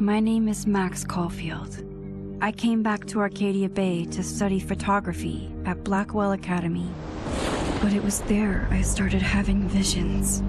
My name is Max Caulfield. I came back to Arcadia Bay to study photography at Blackwell Academy. But it was there I started having visions.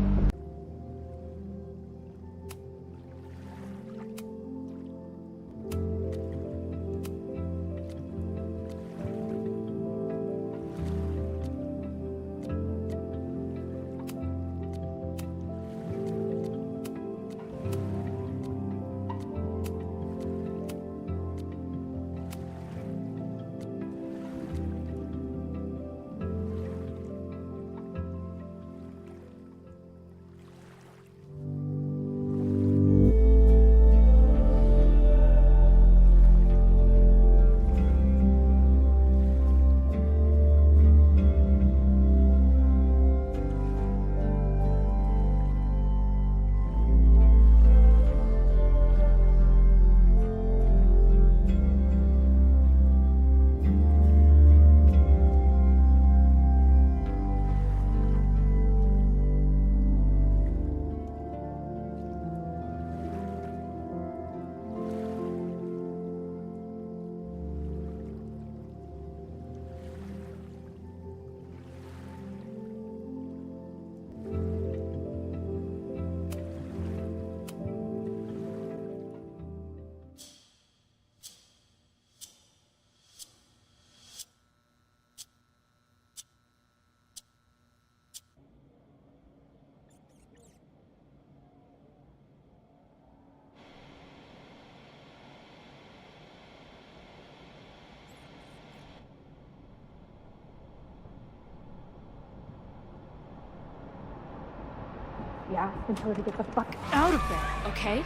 Yeah, and tell her to get the fuck out of there, okay?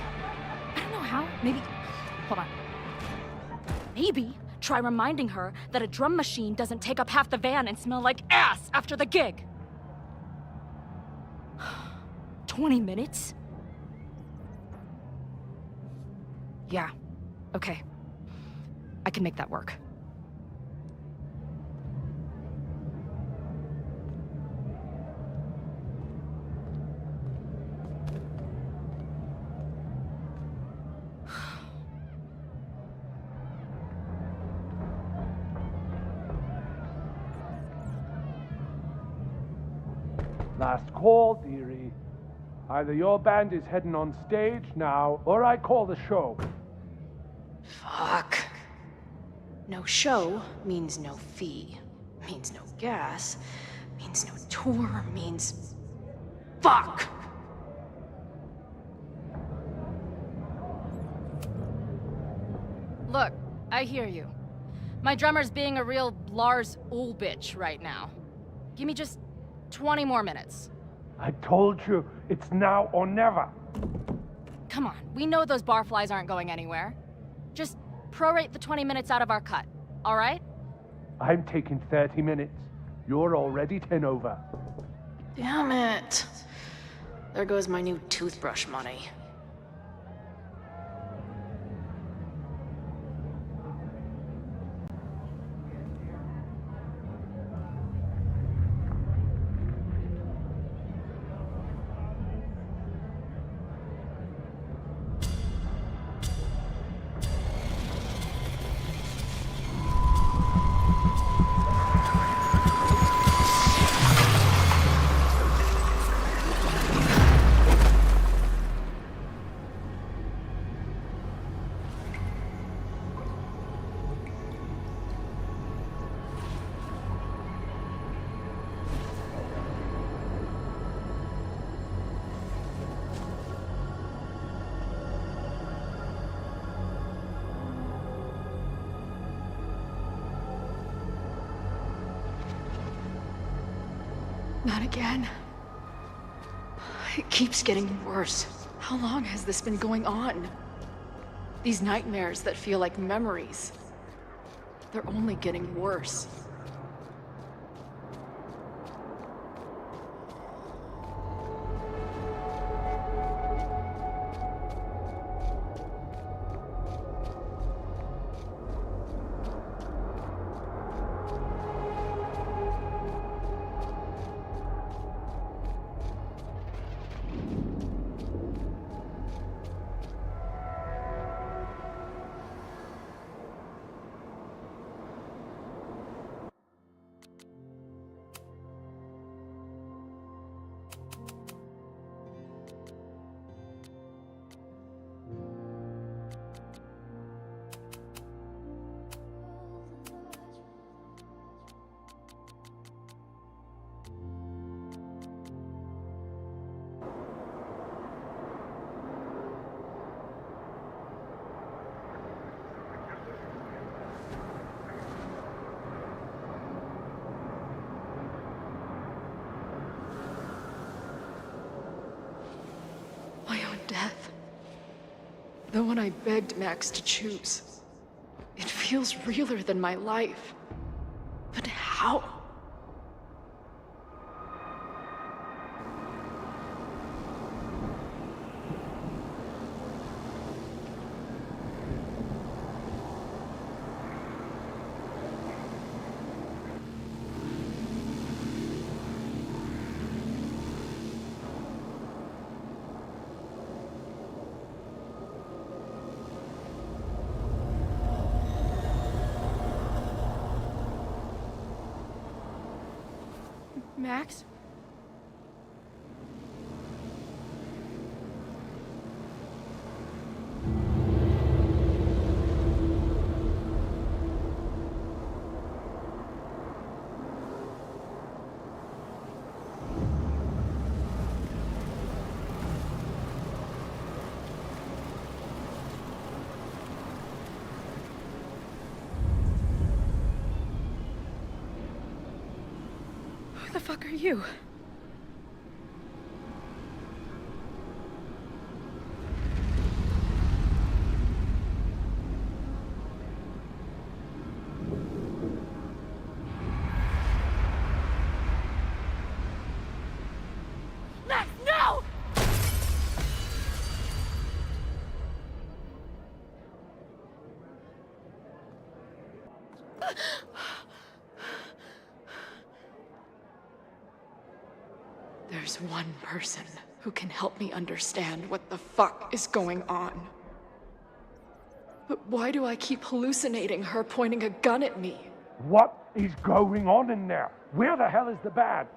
I don't know how. Maybe... Hold on. Maybe try reminding her that a drum machine doesn't take up half the van and smell like ass after the gig. 20 minutes? Yeah. Okay. I can make that work. Last call, dearie. Either your band is heading on stage now, or I call the show. Fuck. No show means no fee. Means no gas. Means no tour. Means... Fuck! Look, I hear you. My drummer's being a real Lars Ulbitch right now. Give me just 20 more minutes. I told you, it's now or never. Come on, we know those barflies aren't going anywhere. Just prorate the 20 minutes out of our cut, all right? I'm taking 30 minutes. You're already 10 over. Damn it. There goes my new toothbrush money. Not again. It keeps getting worse. How long has this been going on? These nightmares that feel like memories. They're only getting worse. The one I begged Max to choose. It feels realer than my life. But how? Max? Who the fuck are you? Max, no! There's one person who can help me understand what the fuck is going on. But why do I keep hallucinating her pointing a gun at me? What is going on in there? Where the hell is the bad?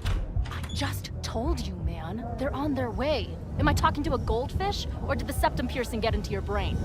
I just told you, man. They're on their way. Am I talking to a goldfish, or did the septum piercing get into your brain?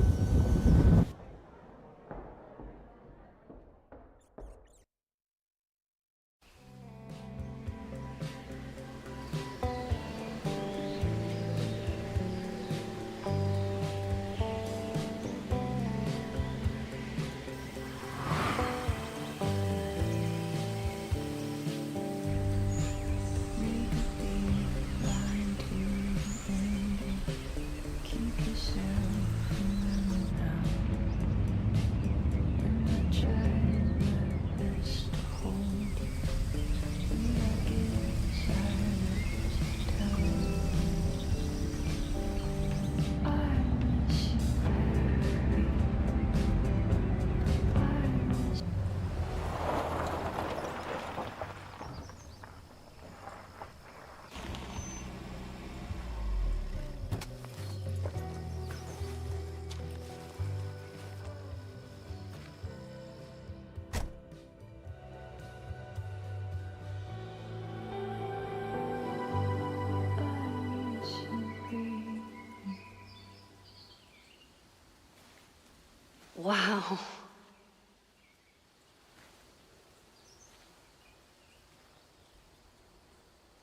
Wow.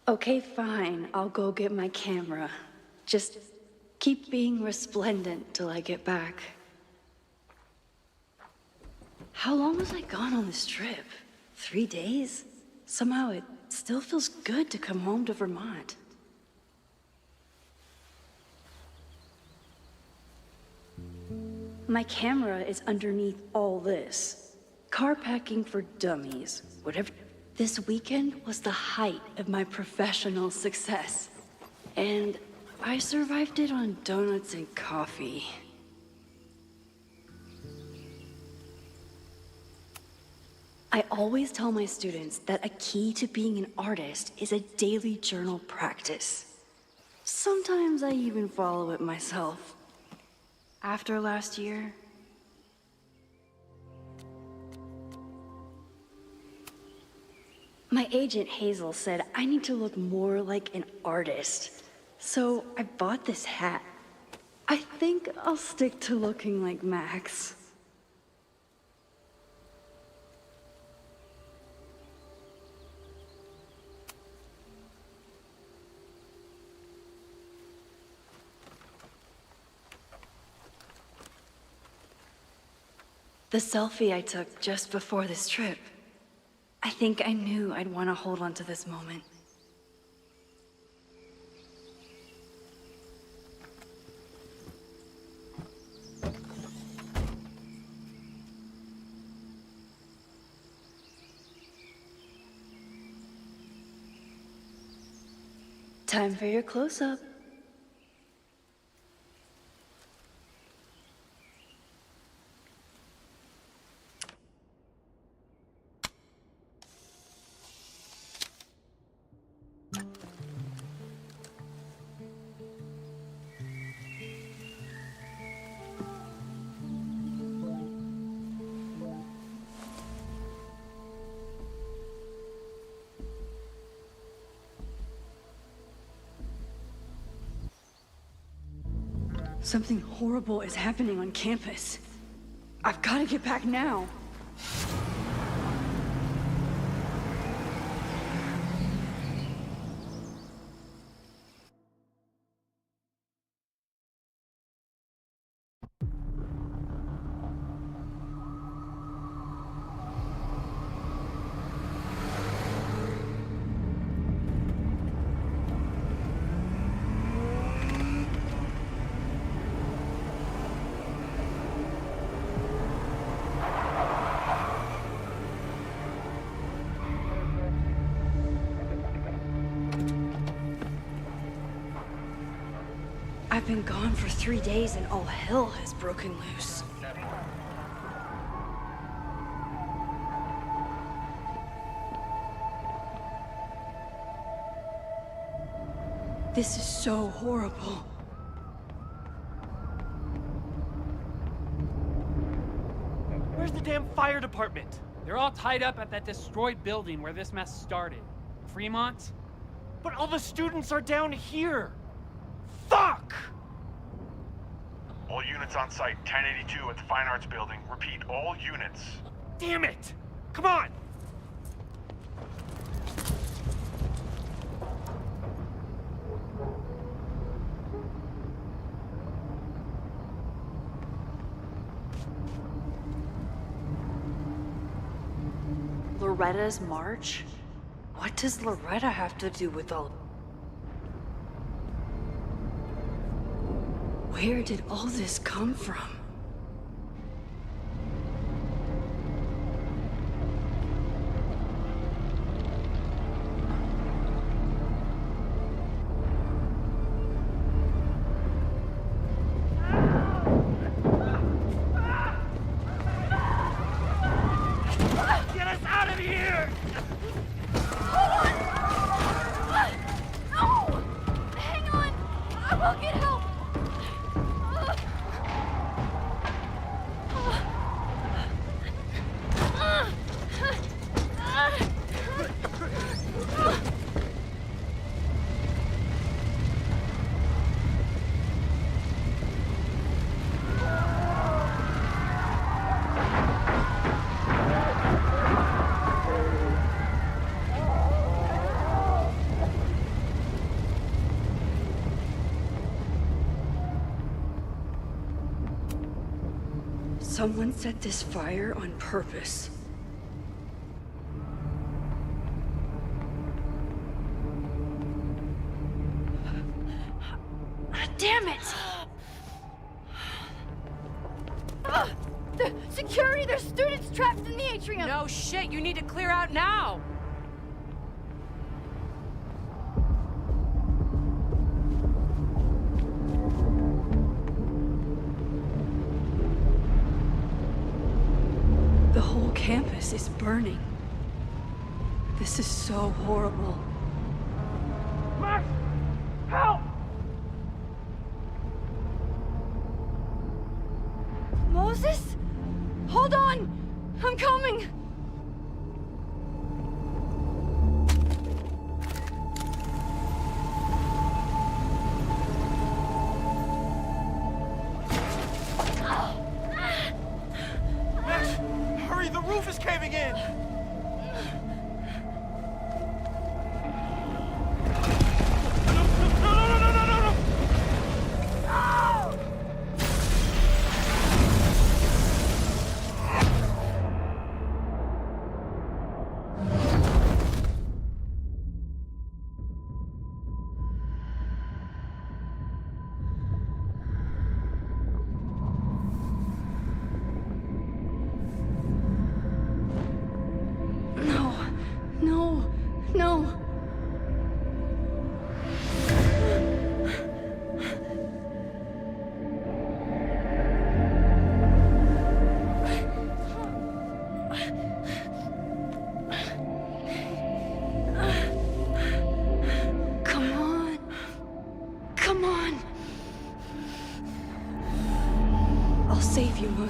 Okay, fine. I'll go get my camera. Just keep being resplendent till I get back. How long was I gone on this trip? 3 days? Somehow it still feels good to come home to Vermont. My camera is underneath all this. Car packing for dummies. Whatever. This weekend was the height of my professional success. And I survived it on donuts and coffee. I always tell my students that a key to being an artist is a daily journal practice. Sometimes I even follow it myself. After last year, my agent Hazel said I need to look more like an artist. So I bought this hat. I think I'll stick to looking like Max. The selfie I took just before this trip. I think I knew I'd want to hold on to this moment. Time for your close-up. Something horrible is happening on campus. I've got to get back now. I've been gone for 3 days and all hell has broken loose. This is so horrible. Where's the damn fire department? They're all tied up at that destroyed building where this mess started. Fremont? But all the students are down here! Fuck! All units on site, 1082 at the Fine Arts Building. Repeat, all units. Damn it! Come on! Loretta's march? What does Loretta have to do with all... Where did all this come from? Get us out of here! No! Hang on! I will get help! Someone set this fire on purpose. Damn it! The security! There's students trapped in the atrium! No shit, you need to clear out now! The whole campus is burning. This is so horrible. Max! Help! Moses? Hold on! I'm coming! Max, hurry, the roof is caving in! No!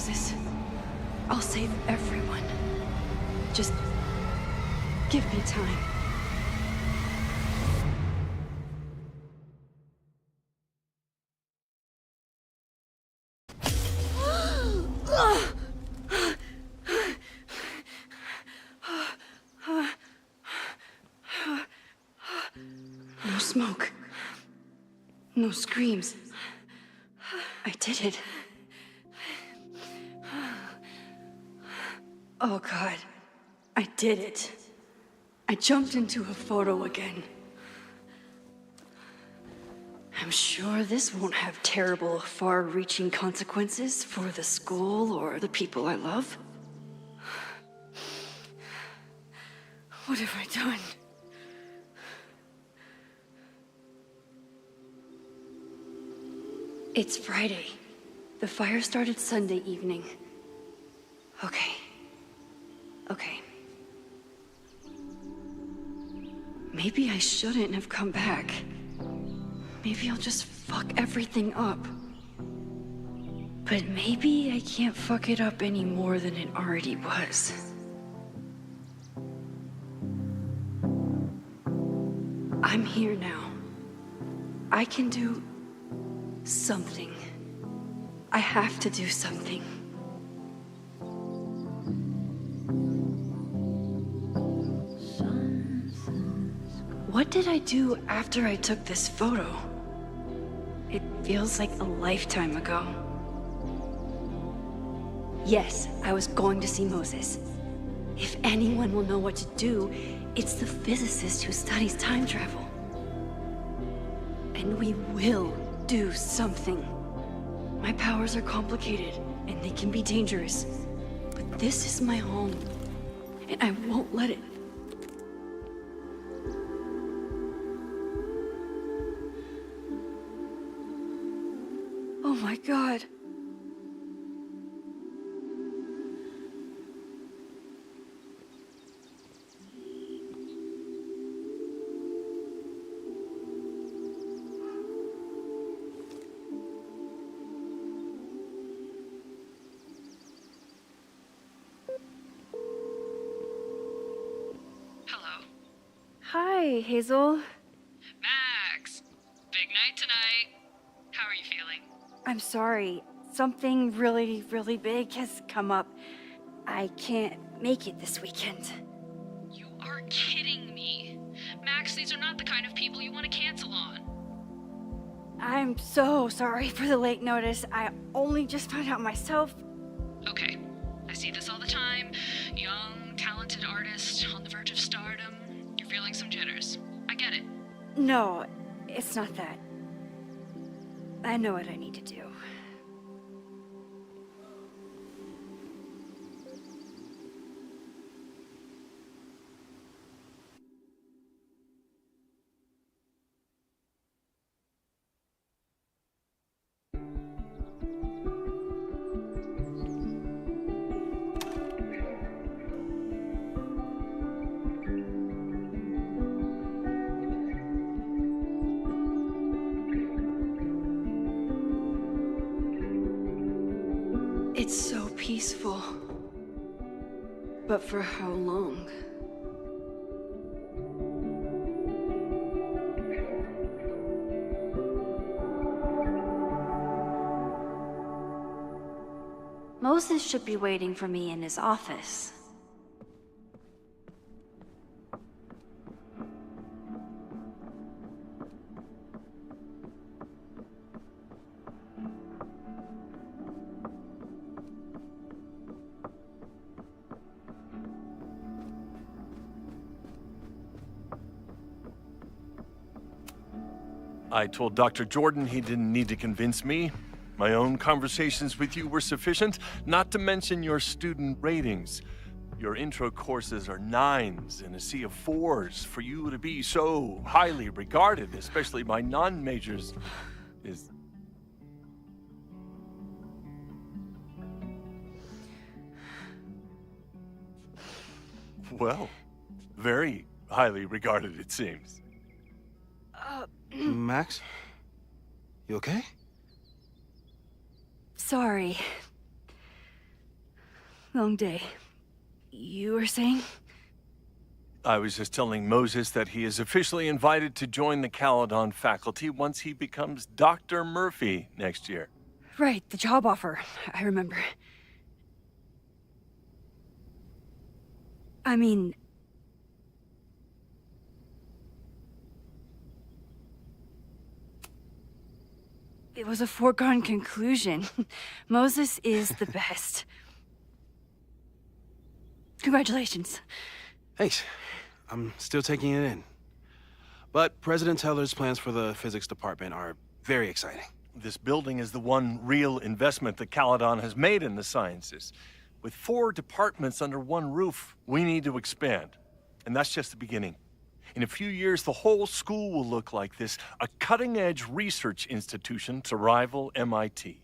Moses. I'll save everyone. Just give me time. No smoke. No screams. I did it. Oh God, I did it. I jumped into a photo again. I'm sure this won't have terrible, far-reaching consequences for the school or the people I love. What have I done? It's Friday. The fire started Sunday evening. Okay. Maybe I shouldn't have come back. Maybe I'll just fuck everything up. But maybe I can't fuck it up any more than it already was. I'm here now. I can do something. I have to do something. What did I do after I took this photo? It feels like a lifetime ago. Yes, I was going to see Moses. If anyone will know what to do, it's the physicist who studies time travel. And we will do something. My powers are complicated, and they can be dangerous. But this is my home, and I won't let it. Oh my God. Hello. Hi, Hazel. Max! Big night tonight. How are you feeling? I'm sorry. Something really, really big has come up. I can't make it this weekend. You are kidding me. Max, these are not the kind of people you want to cancel on. I'm so sorry for the late notice. I only just found out myself. Okay, I see this all the time. Young, talented artist on the verge of stardom. You're feeling some jitters. I get it. No, it's not that. I know what I need to do. It's so peaceful. But for how long? Moses should be waiting for me in his office. I told Dr. Jordan he didn't need to convince me. My own conversations with you were sufficient, not to mention your student ratings. Your intro courses are 9s in a sea of 4s. For you to be so highly regarded, especially by non-majors, is... well, very highly regarded, it seems. Max? You okay? Sorry. Long day. You were saying? I was just telling Moses that he is officially invited to join the Caledon faculty once he becomes Dr. Murphy next year. Right, the job offer. I remember. I mean... It was a foregone conclusion. Moses is the best. Congratulations. Thanks. I'm still taking it in. But President Teller's plans for the physics department are very exciting. This building is the one real investment that Caledon has made in the sciences. With 4 departments under one roof, we need to expand. And that's just the beginning. In a few years, the whole school will look like this, a cutting-edge research institution to rival MIT.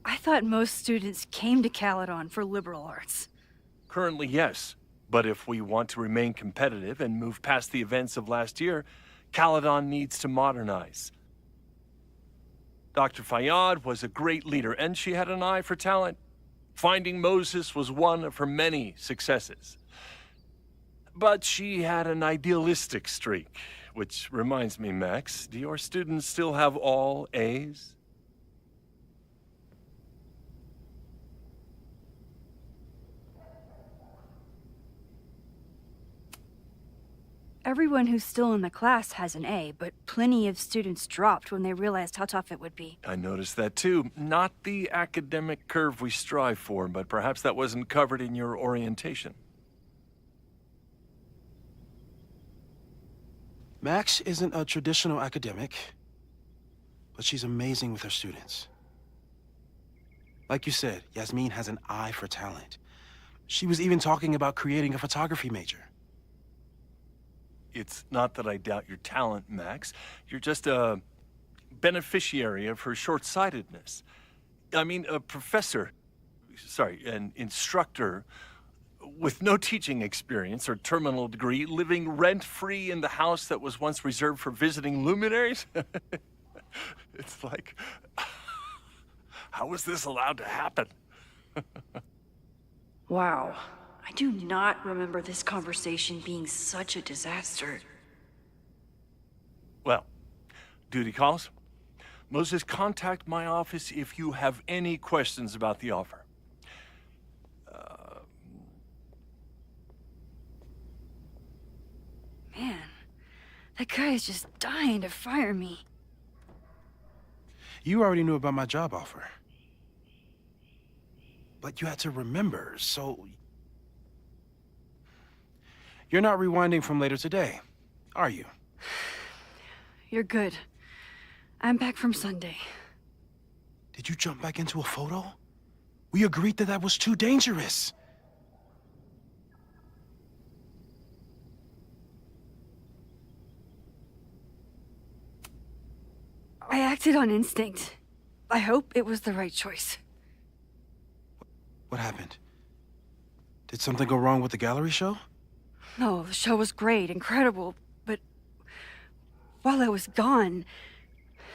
I thought most students came to Caledon for liberal arts. Currently, yes. But if we want to remain competitive and move past the events of last year, Caledon needs to modernize. Dr. Fayyad was a great leader, and she had an eye for talent. Finding Moses was one of her many successes. But she had an idealistic streak, which reminds me, Max, do your students still have all A's? Everyone who's still in the class has an A, but plenty of students dropped when they realized how tough it would be. I noticed that too. Not the academic curve we strive for, but perhaps that wasn't covered in your orientation. Max isn't a traditional academic, but she's amazing with her students. Like you said, Yasmin has an eye for talent. She was even talking about creating a photography major. It's not that I doubt your talent, Max. You're just a beneficiary of her short-sightedness. I mean, an instructor with no teaching experience or terminal degree, living rent-free in the house that was once reserved for visiting luminaries? It's like, how was this allowed to happen? Wow. I do not remember this conversation being such a disaster. Well, duty calls. Moses, contact my office if you have any questions about the offer. Man, that guy is just dying to fire me. You already knew about my job offer. But you had to remember, so... You're not rewinding from later today, are you? You're good. I'm back from Sunday. Did you jump back into a photo? We agreed that was too dangerous. I acted on instinct. I hope it was the right choice. What happened? Did something go wrong with the gallery show? No, the show was great, incredible, but while I was gone,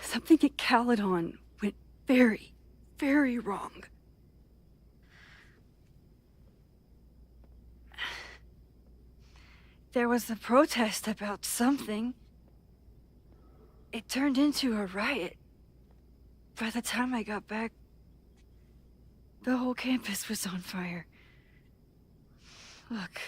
something at Caledon went very, very wrong. There was a protest about something. It turned into a riot. By the time I got back, the whole campus was on fire. Look.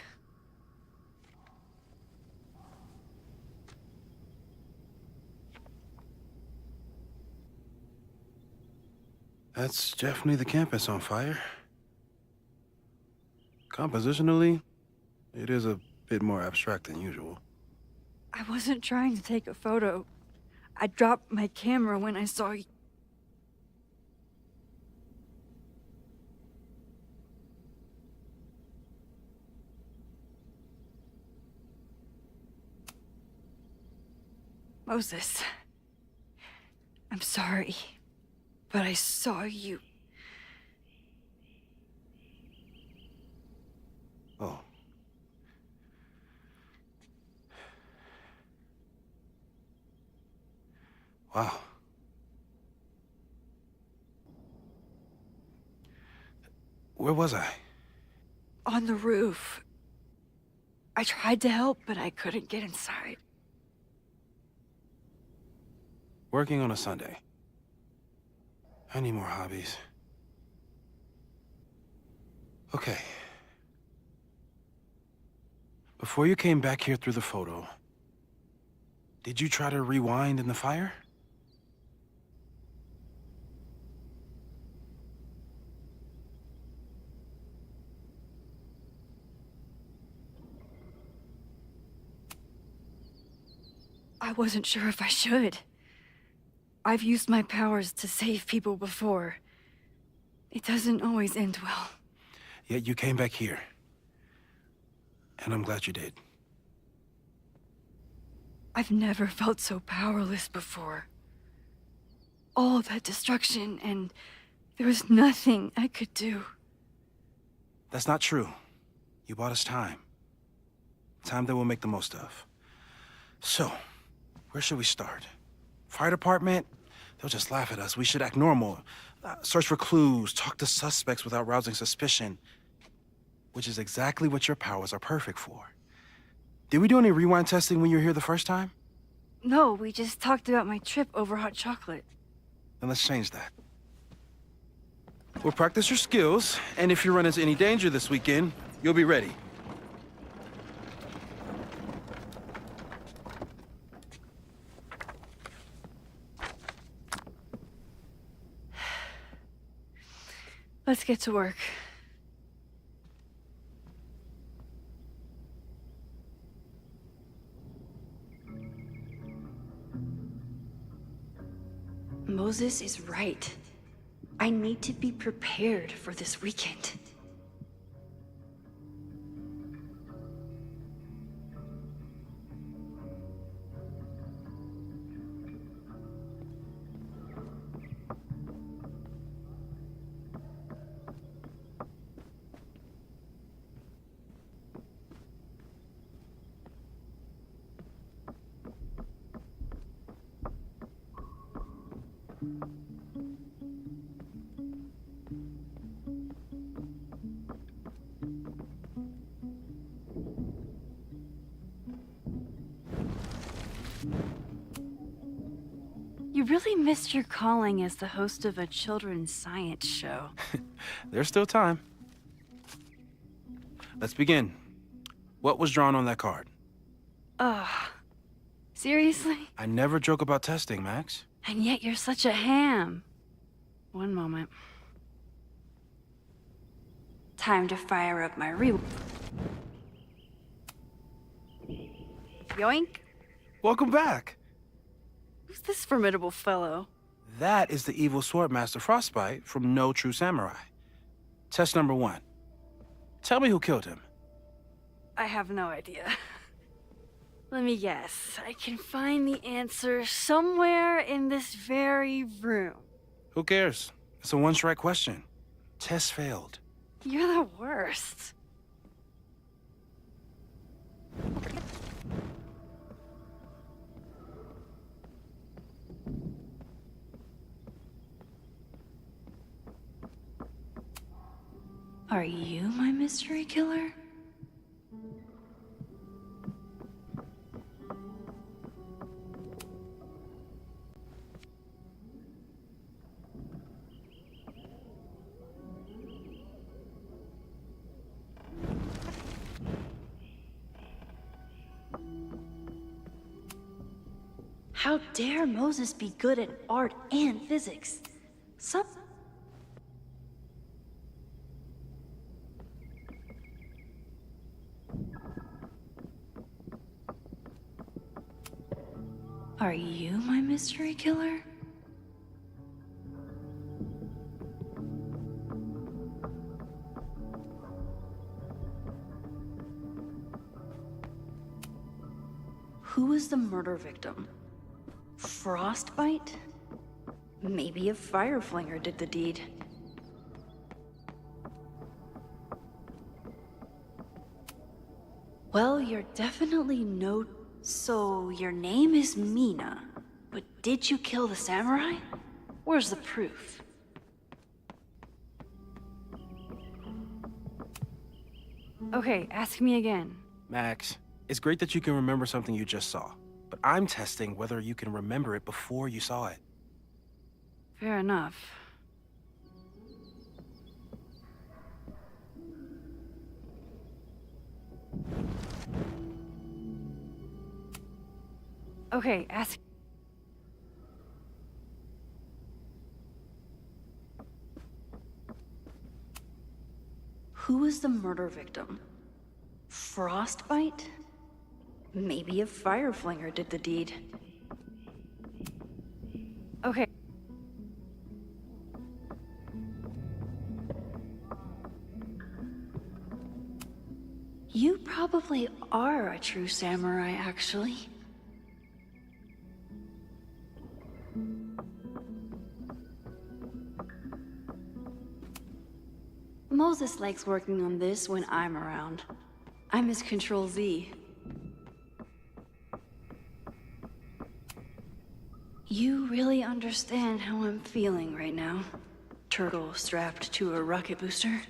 That's definitely the campus on fire. Compositionally, it is a bit more abstract than usual. I wasn't trying to take a photo. I dropped my camera when I saw you. Moses, I'm sorry, but I saw you. Oh. Wow. Where was I? On the roof. I tried to help, but I couldn't get inside. Working on a Sunday. I need more hobbies. Okay. Before you came back here through the photo, did you try to rewind in the fire? I wasn't sure if I should. I've used my powers to save people before. It doesn't always end well. Yet you came back here. And I'm glad you did. I've never felt so powerless before. All that destruction, and there was nothing I could do. That's not true. You bought us time. Time that we'll make the most of. So, where should we start? Fire department? They'll just laugh at us. We should act normal. Search for clues, talk to suspects without rousing suspicion. Which is exactly what your powers are perfect for. Did we do any rewind testing when you were here the first time? No, we just talked about my trip over hot chocolate. Then let's change that. We'll practice your skills, and if you run into any danger this weekend, you'll be ready. Let's get to work. Moses is right. I need to be prepared for this weekend. You really missed your calling as the host of a children's science show. There's still time. Let's begin. What was drawn on that card? Seriously? I never joke about testing, Max. And yet you're such a ham. One moment. Time to fire up my Yoink. Welcome back. Who's this formidable fellow? That is the evil Swordmaster Frostbite from No True Samurai. Test number 1. Tell me who killed him. I have no idea. Let me guess. I can find the answer somewhere in this very room. Who cares? It's a one-strike question. Test failed. You're the worst. Are you my mystery killer? How dare Moses be good at art and physics? Are you my mystery killer? Who was the murder victim? Frostbite? Maybe a fire flinger did the deed. Well, you're definitely no... So, your name is Mina, but did you kill the samurai? Where's the proof? Okay, ask me again. Max, it's great that you can remember something you just saw, but I'm testing whether you can remember it before you saw it. Fair enough. Okay, ask... Who was the murder victim? Frostbite? Maybe a fire flinger did the deed. Okay. You probably are a true samurai, actually. Moses likes working on this when I'm around. I'm his Control Z. You really understand how I'm feeling right now? Turtle strapped to a rocket booster?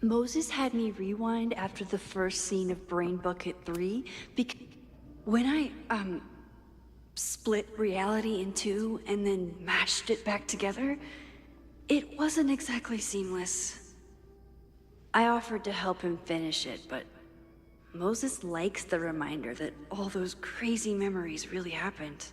Moses had me rewind after the first scene of Brain Bucket 3 because when I, split reality in two and then mashed it back together, it wasn't exactly seamless. I offered to help him finish it, but Moses likes the reminder that all those crazy memories really happened.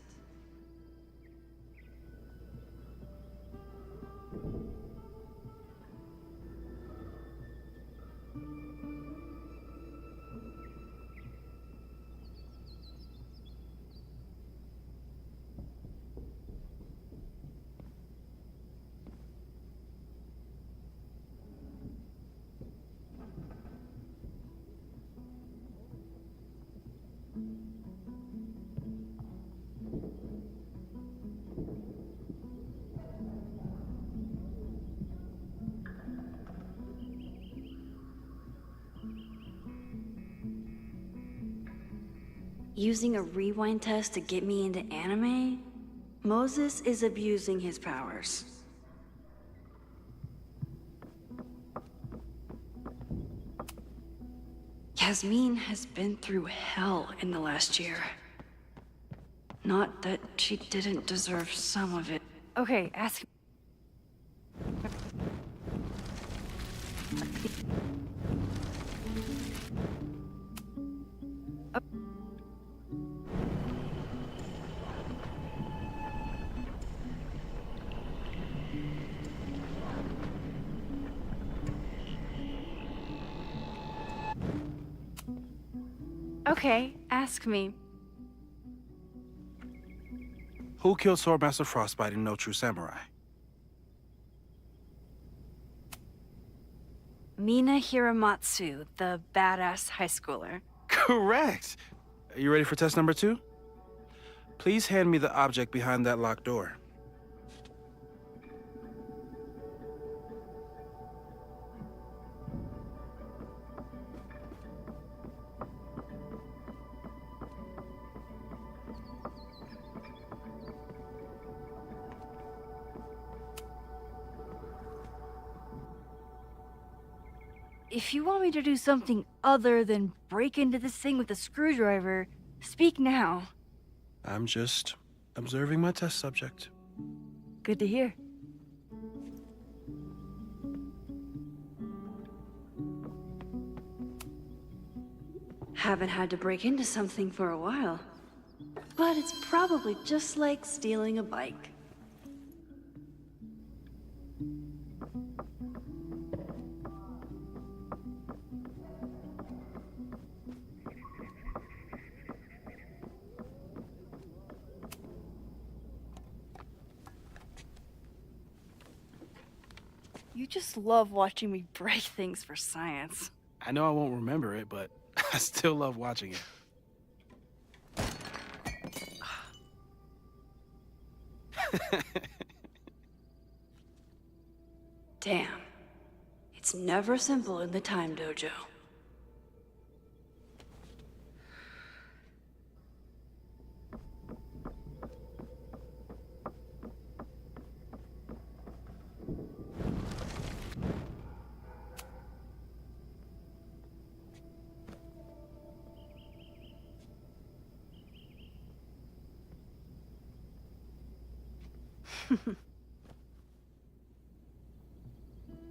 Using a rewind test to get me into anime? Moses is abusing his powers. Yasmin has been through hell in the last year. Not that she didn't deserve some of it. Okay, ask... Okay, ask me. Who killed Swordmaster Frostbite in No True Samurai? Mina Hiramatsu, the badass high schooler. Correct! Are you ready for test number 2? Please hand me the object behind that locked door. If you want me to do something other than break into this thing with a screwdriver, speak now. I'm just observing my test subject. Good to hear. Haven't had to break into something for a while. But it's probably just like stealing a bike. You just love watching me break things for science. I know I won't remember it, but I still love watching it. Damn. It's never simple in the time dojo.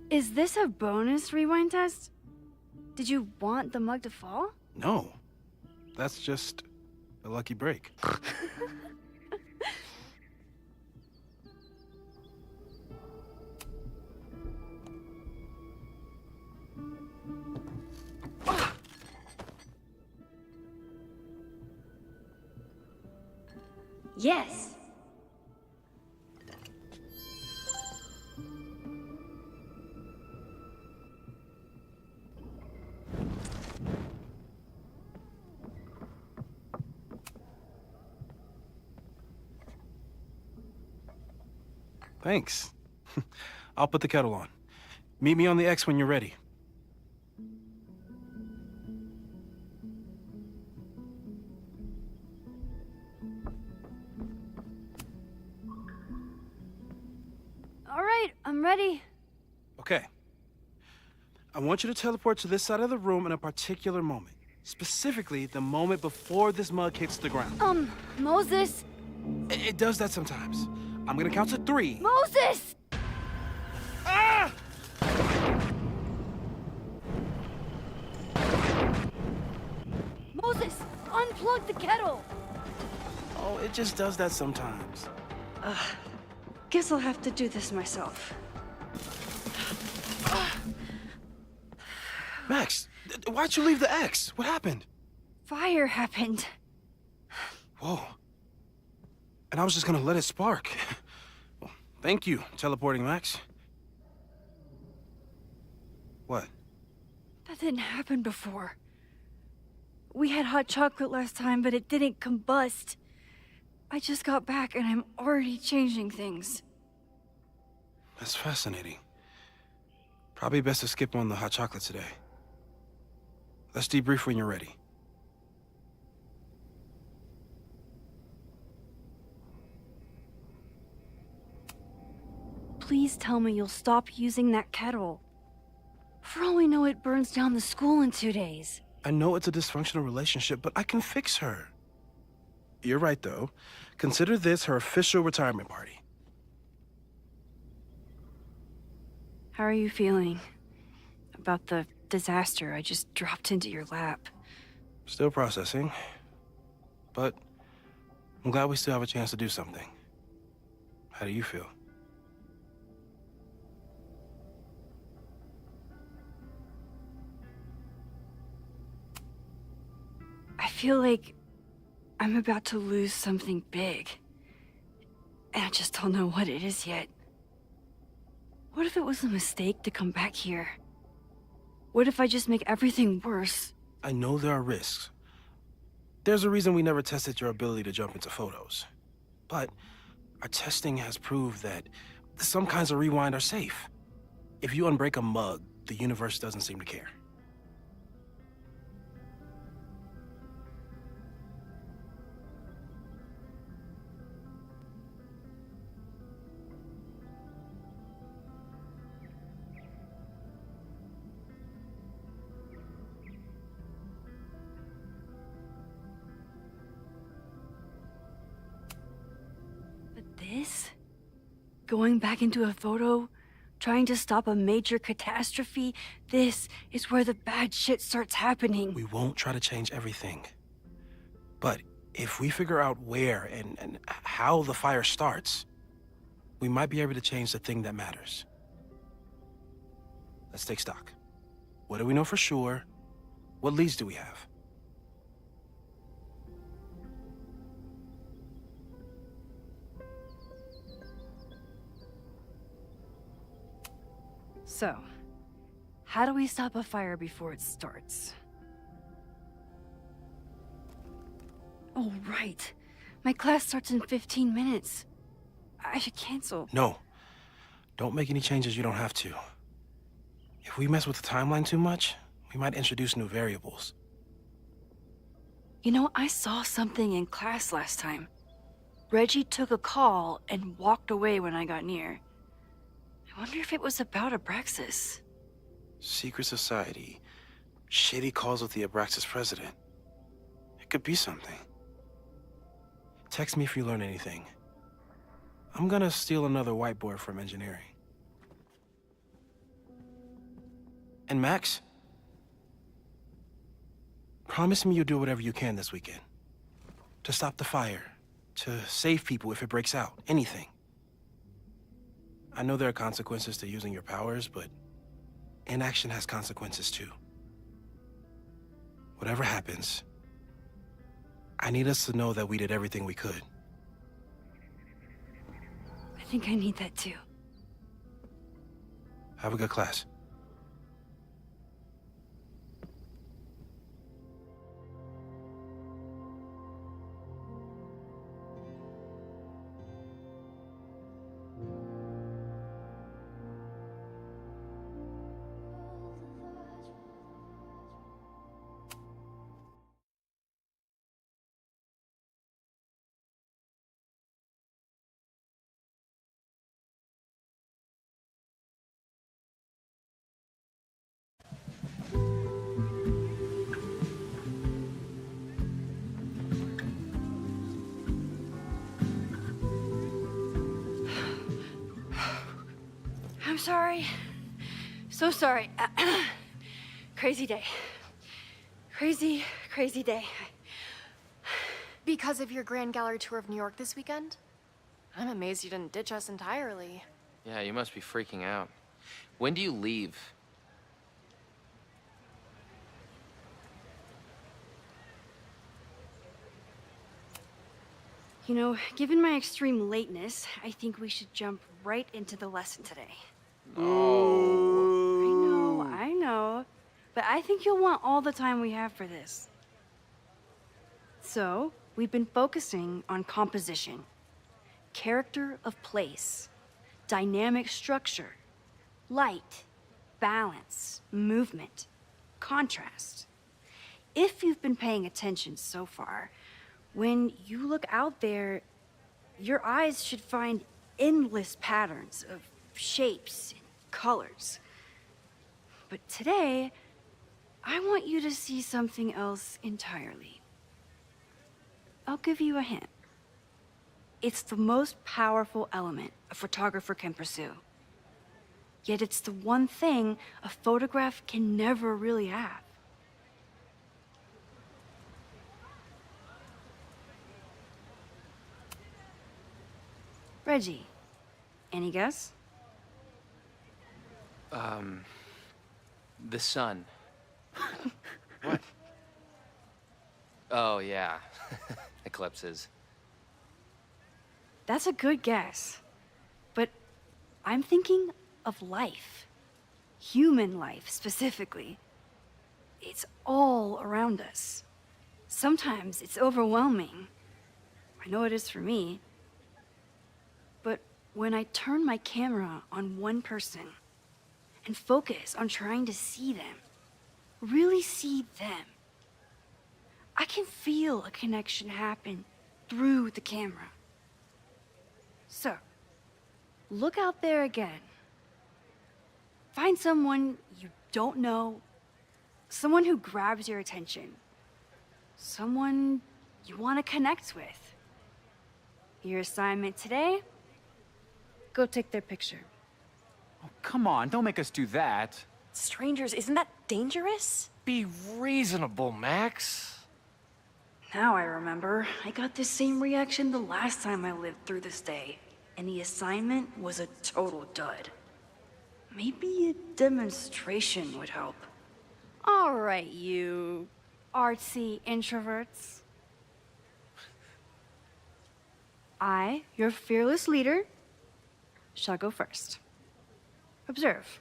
Is this a bonus rewind test? Did you want the mug to fall? No. That's just a lucky break. Yes. Thanks. I'll put the kettle on. Meet me on the X when you're ready. All right, I'm ready. Okay. I want you to teleport to this side of the room in a particular moment. Specifically, the moment before this mug hits the ground. Moses? It does that sometimes. I'm gonna count to 3. Moses! Ah! Moses, unplug the kettle! Oh, it just does that sometimes. Guess I'll have to do this myself. Max, why'd you leave the X? What happened? Fire happened. Whoa. And I was just gonna let it spark. Well, thank you, teleporting Max. What? That didn't happen before. We had hot chocolate last time, but it didn't combust. I just got back and I'm already changing things. That's fascinating. Probably best to skip on the hot chocolate today. Let's debrief when you're ready. Please tell me you'll stop using that kettle. For all we know, it burns down the school in 2 days. I know it's a dysfunctional relationship, but I can fix her. You're right, though. Consider this her official retirement party. How are you feeling about the disaster I just dropped into your lap? Still processing. But I'm glad we still have a chance to do something. How do you feel? I feel like I'm about to lose something big. And I just don't know what it is yet. What if it was a mistake to come back here? What if I just make everything worse? I know there are risks. There's a reason we never tested your ability to jump into photos. But our testing has proved that some kinds of rewind are safe. If you unbreak a mug, the universe doesn't seem to care. This? Going back into a photo? Trying to stop a major catastrophe? This is where the bad shit starts happening. We won't try to change everything. But if we figure out where and how the fire starts, we might be able to change the thing that matters. Let's take stock. What do we know for sure? What leads do we have? So, how do we stop a fire before it starts? Oh, right. My class starts in 15 minutes. I should cancel. No. Don't make any changes you don't have to. If we mess with the timeline too much, we might introduce new variables. You know, I saw something in class last time. Reggie took a call and walked away when I got near. I wonder if it was about Abraxas. Secret society. Shady calls with the Abraxas president. It could be something. Text me if you learn anything. I'm gonna steal another whiteboard from engineering. And Max, promise me you'll do whatever you can this weekend. To stop the fire, to save people if it breaks out, anything. I know there are consequences to using your powers, but inaction has consequences too. Whatever happens, I need us to know that we did everything we could. I think I need that too. Have a good class. I'm sorry. So sorry. Crazy day. Crazy, crazy day. Because of your Grand Gallery tour of New York this weekend? I'm amazed you didn't ditch us entirely. Yeah, you must be freaking out. When do you leave? You know, given my extreme lateness, I think we should jump right into the lesson today. Oh. I know. But I think you'll want all the time we have for this. So, we've been focusing on composition, character of place, dynamic structure, light, balance, movement, contrast. If you've been paying attention so far, when you look out there, your eyes should find endless patterns of shapes and colors. But today, I want you to see something else entirely. I'll give you a hint. It's the most powerful element a photographer can pursue. Yet it's the one thing a photograph can never really have. Reggie, any guess? The sun. What? Oh, yeah. Eclipses. That's a good guess. But I'm thinking of life. Human life, specifically. It's all around us. Sometimes it's overwhelming. I know it is for me. But when I turn my camera on one person and focus on trying to see them, really see them, I can feel a connection happen through the camera. So, look out there again. Find someone you don't know, someone who grabs your attention, someone you want to connect with. Your assignment today? Go take their picture. Oh, come on, don't make us do that. Strangers, isn't that dangerous? Be reasonable, Max. Now I remember. I got the same reaction the last time I lived through this day, and the assignment was a total dud. Maybe a demonstration would help. All right, you artsy introverts. I, your fearless leader, shall go first. Observe.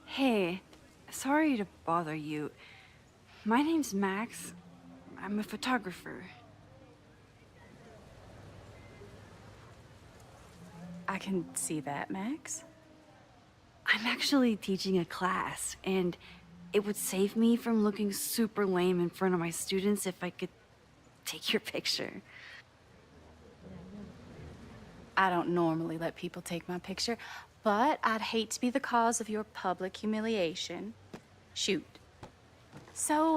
Hey, sorry to bother you. My name's Max. I'm a photographer. I can see that, Max. I'm actually teaching a class, and it would save me from looking super lame in front of my students if I could take your picture. I don't normally let people take my picture, But I'd hate to be the cause of your public humiliation. Shoot. So,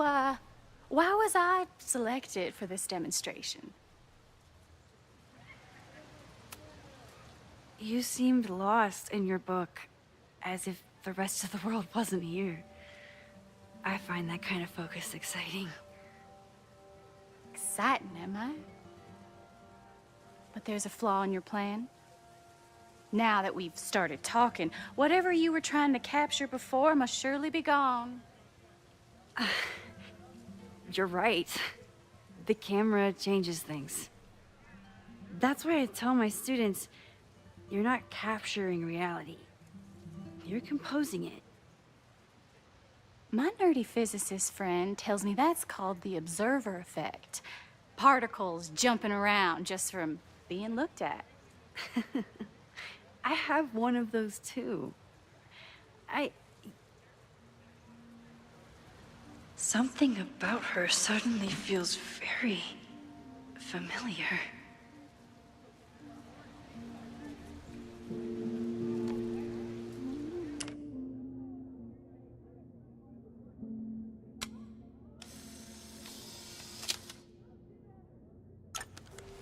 why was I selected for this demonstration? You seemed lost in your book, as if the rest of the world wasn't here. I find that kind of focus exciting. Exciting, am I? But there's a flaw in your plan. Now that we've started talking, whatever you were trying to capture before must surely be gone. You're right. The camera changes things. That's why I tell my students, you're not capturing reality. You're composing it. My nerdy physicist friend tells me that's called the observer effect. Particles jumping around just from being looked at. I have one of those too. Something about her suddenly feels very familiar.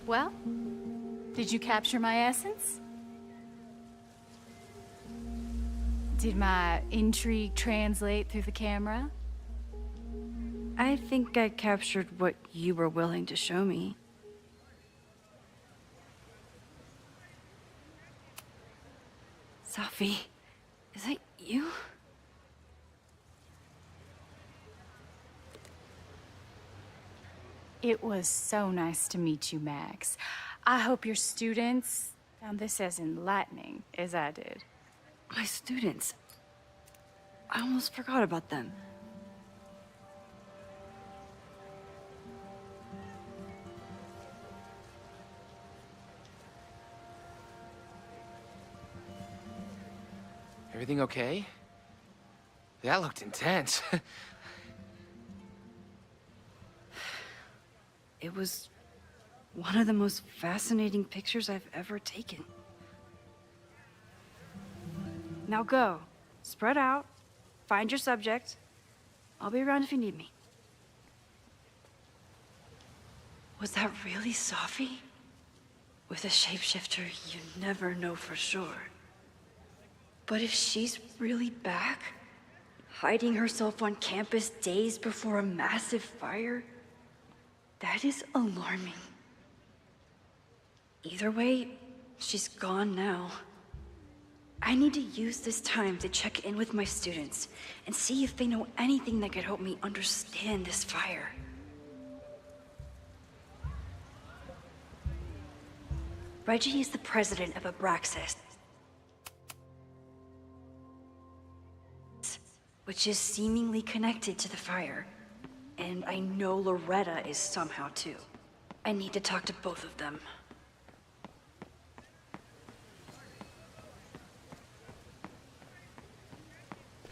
Well, did you capture my essence? Did my intrigue translate through the camera? I think I captured what you were willing to show me. Sophie, is that you? It was so nice to meet you, Max. I hope your students found this as enlightening as I did. My students. I almost forgot about them. Everything okay? That looked intense. It was one of the most fascinating pictures I've ever taken. Now go. Spread out. Find your subject. I'll be around if you need me. Was that really Sophie? With a shapeshifter, you never know for sure. But if she's really back, hiding herself on campus days before a massive fire, that is alarming. Either way, she's gone now. I need to use this time to check in with my students and see if they know anything that could help me understand this fire. Reggie is the president of a BracHD, which is seemingly connected to the fire. And I know Loretta is somehow too. I need to talk to both of them.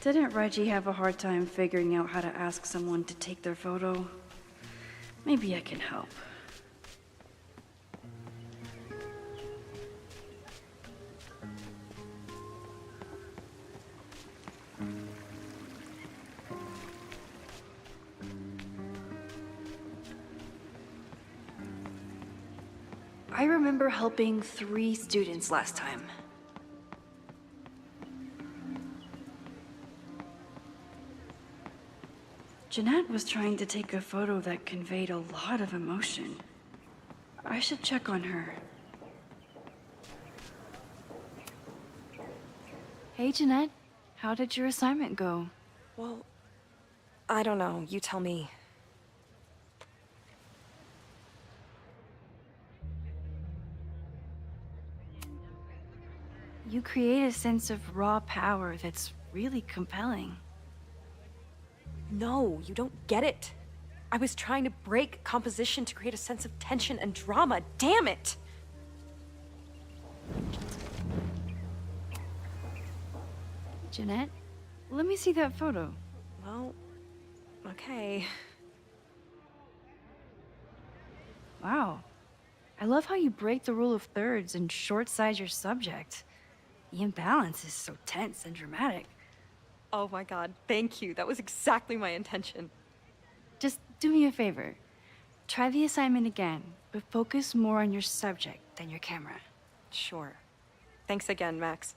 Didn't Reggie have a hard time figuring out how to ask someone to take their photo? Maybe I can help. I remember helping 3 students last time. Jeanette was trying to take a photo that conveyed a lot of emotion. I should check on her. Hey, Jeanette. How did your assignment go? Well, I don't know. You tell me. You create a sense of raw power that's really compelling. No, you don't get it. I was trying to break composition to create a sense of tension and drama. Damn it! Jeanette, let me see that photo. Well, okay. Wow. I love how you break the rule of thirds and short-size your subject. The imbalance is so tense and dramatic. Oh my god, thank you. That was exactly my intention. Just do me a favor. Try the assignment again, but focus more on your subject than your camera. Sure. Thanks again, Max.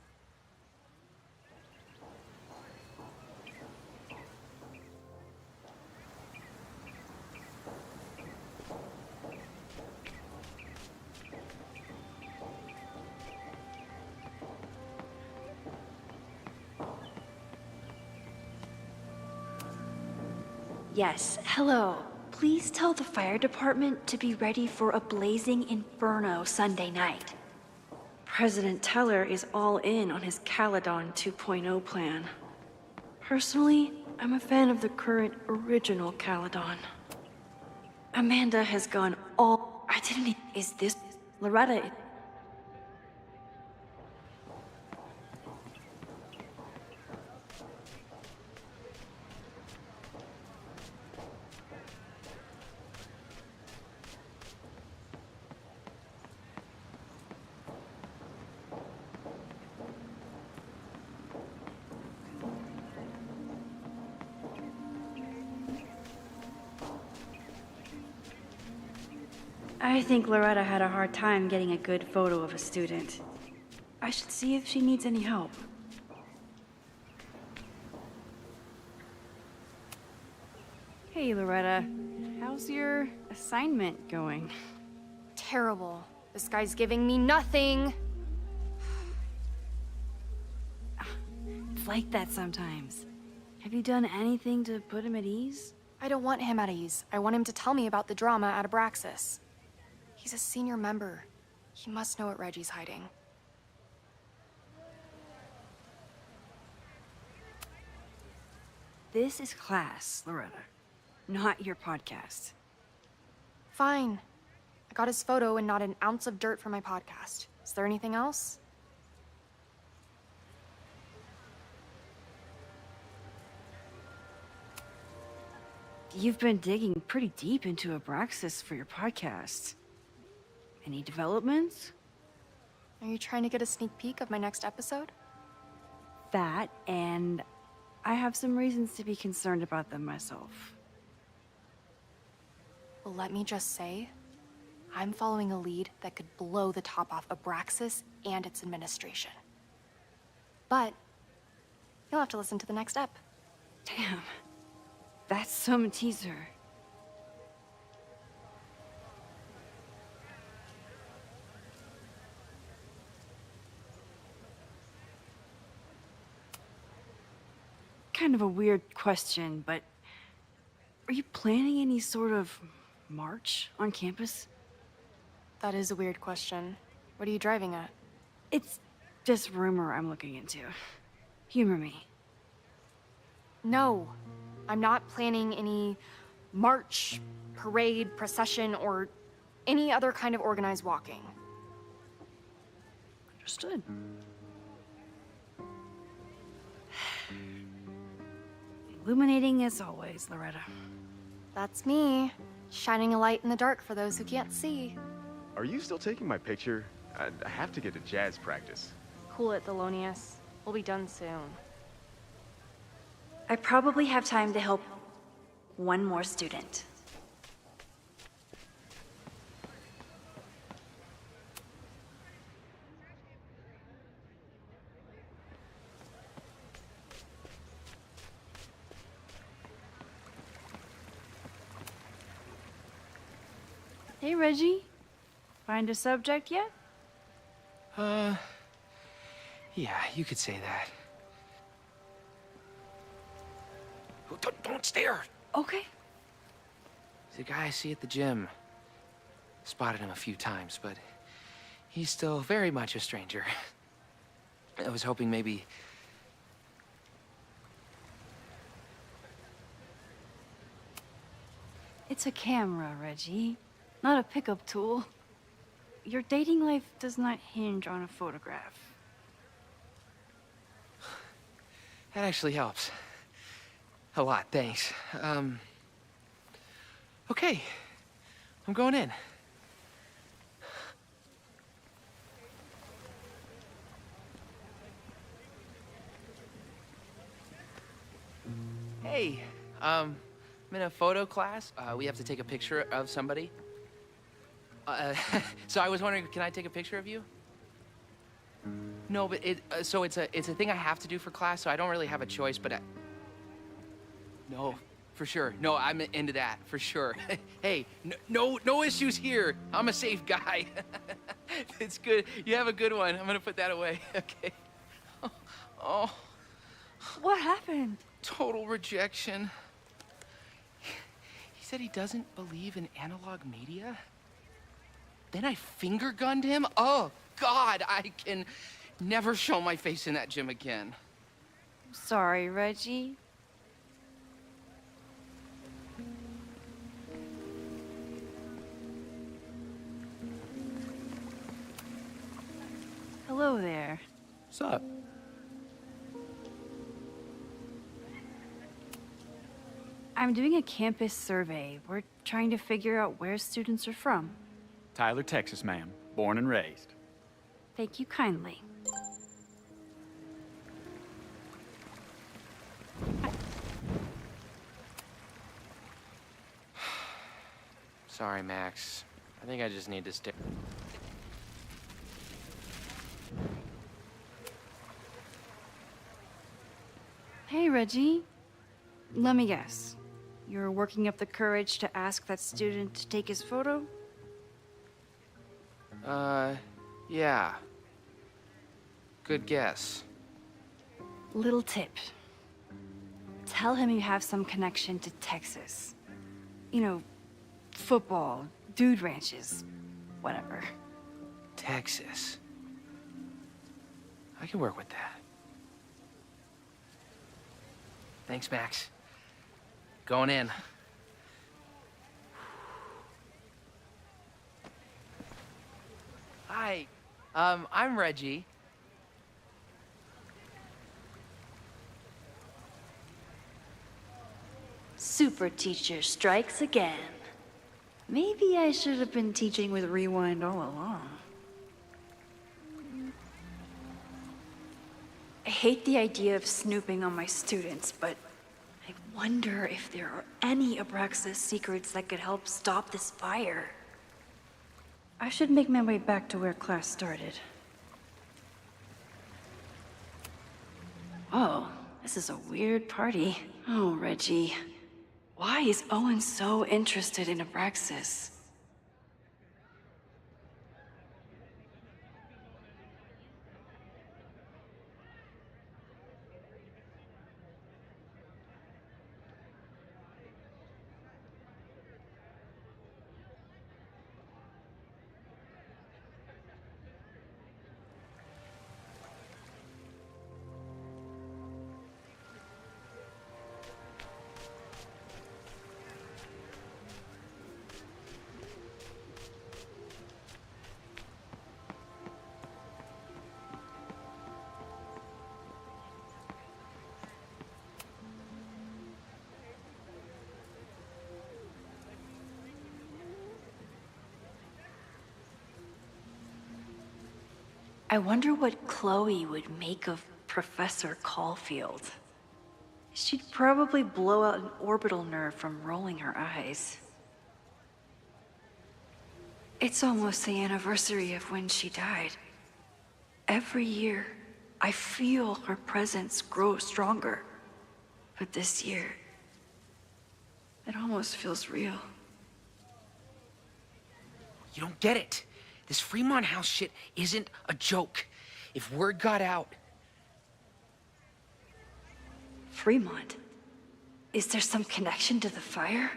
Yes, hello. Please tell the fire department to be ready for a blazing inferno Sunday night. President Teller is all in on his Caledon 2.0 plan. Personally, I'm a fan of the current original Caledon. Amanda has gone all... Is this... Loretta... I think Loretta had a hard time getting a good photo of a student. I should see if she needs any help. Hey, Loretta. How's your assignment going? Terrible. This guy's giving me nothing. It's like that sometimes. Have you done anything to put him at ease? I don't want him at ease. I want him to tell me about the drama at Abraxas. He's a senior member. He must know what Reggie's hiding. This is class, Loretta. Not your podcast. Fine. I got his photo and not an ounce of dirt for my podcast. Is there anything else? You've been digging pretty deep into Abraxas for your podcast. Any developments? Are you trying to get a sneak peek of my next episode? That, and I have some reasons to be concerned about them myself. Well, let me just say, I'm following a lead that could blow the top off Abraxas and its administration. But you'll have to listen to the next ep. Damn. That's some teaser. Kind of a weird question, but are you planning any sort of march on campus? That is a weird question. What are you driving at? It's just rumor I'm looking into. Humor me. No, I'm not planning any march, parade, procession, or any other kind of organized walking. Understood. Illuminating as always, Loretta. That's me, shining a light in the dark for those who can't see. Are you still taking my picture? I have to get to jazz practice. Cool it, Thelonious. We'll be done soon. I probably have time to help one more student. Hey, Reggie. Find a subject yet? Yeah, you could say that. Oh, don't stare! Okay. The guy I see at the gym. Spotted him a few times, but he's still very much a stranger. I was hoping maybe... It's a camera, Reggie. Not a pickup tool. Your dating life does not hinge on a photograph. That actually helps. A lot, thanks. Okay. I'm going in. Hey, I'm in a photo class. We have to take a picture of somebody. So I was wondering, can I take a picture of you? No, but so it's a thing I have to do for class, so I don't really have a choice, but no, for sure. No, I'm into that, for sure. Hey, no issues here. I'm a safe guy. It's good. You have a good one. I'm gonna put that away. Okay. Oh. What happened? Total rejection. He said he doesn't believe in analog media. Then I finger gunned him? Oh, God, I can never show my face in that gym again. Sorry, Reggie. Hello there. What's up? I'm doing a campus survey. We're trying to figure out where students are from. Tyler, Texas, ma'am. Born and raised. Thank you kindly. Sorry, Max. I think I just need to stay. Hey, Reggie. Let me guess. You're working up the courage to ask that student to take his photo? Yeah. Good guess. Little tip. Tell him you have some connection to Texas. You know, football, dude ranches, whatever. Texas. I can work with that. Thanks, Max. Going in. Hi. I'm Reggie. Super teacher strikes again. Maybe I should have been teaching with Rewind all along. I hate the idea of snooping on my students, but I wonder if there are any Abraxas secrets that could help stop this fire. I should make my way back to where class started. Oh, this is a weird party. Oh, Reggie. Why is Owen so interested in Abraxas? I wonder what Chloe would make of Professor Caulfield. She'd probably blow out an orbital nerve from rolling her eyes. It's almost the anniversary of when she died. Every year, I feel her presence grow stronger. But this year, it almost feels real. You don't get it. This Fremont House shit isn't a joke. If word got out... Fremont? Is there some connection to the fire?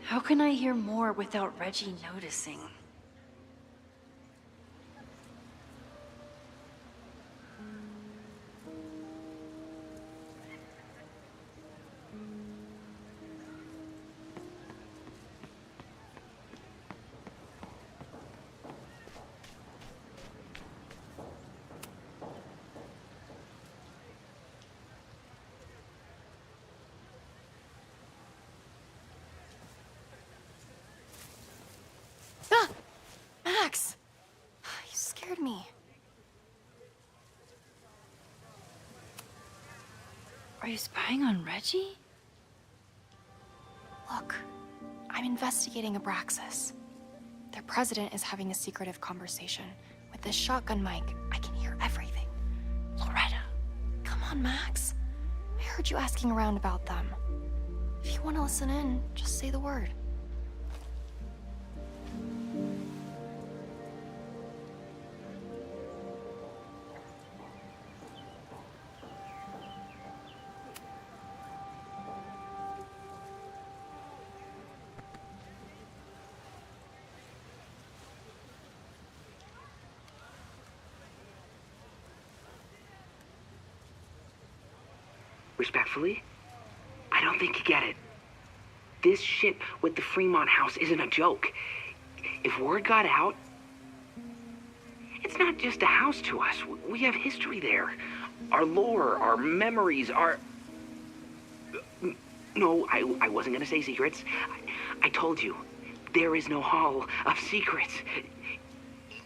How can I hear more without Reggie noticing? Max! scared me. Are you spying on Reggie? Look, I'm investigating Abraxas. Their president is having a secretive conversation. With this shotgun mic, I can hear everything. Loretta, come on, Max. I heard you asking around about them. If you want to listen in, just say the word. Respectfully, I don't think you get it. This shit with the Fremont house isn't a joke. If word got out, it's not just a house to us. We have history there. Our lore, our memories, our... No, I wasn't gonna say secrets. I told you, there is no hall of secrets.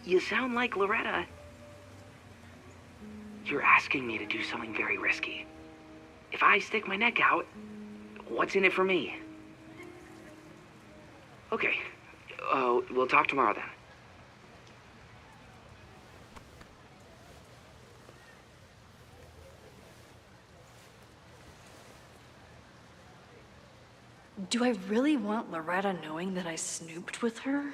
You sound like Loretta. You're asking me to do something very risky. If I stick my neck out, what's in it for me? Okay. We'll talk tomorrow then. Do I really want Loretta knowing that I snooped with her?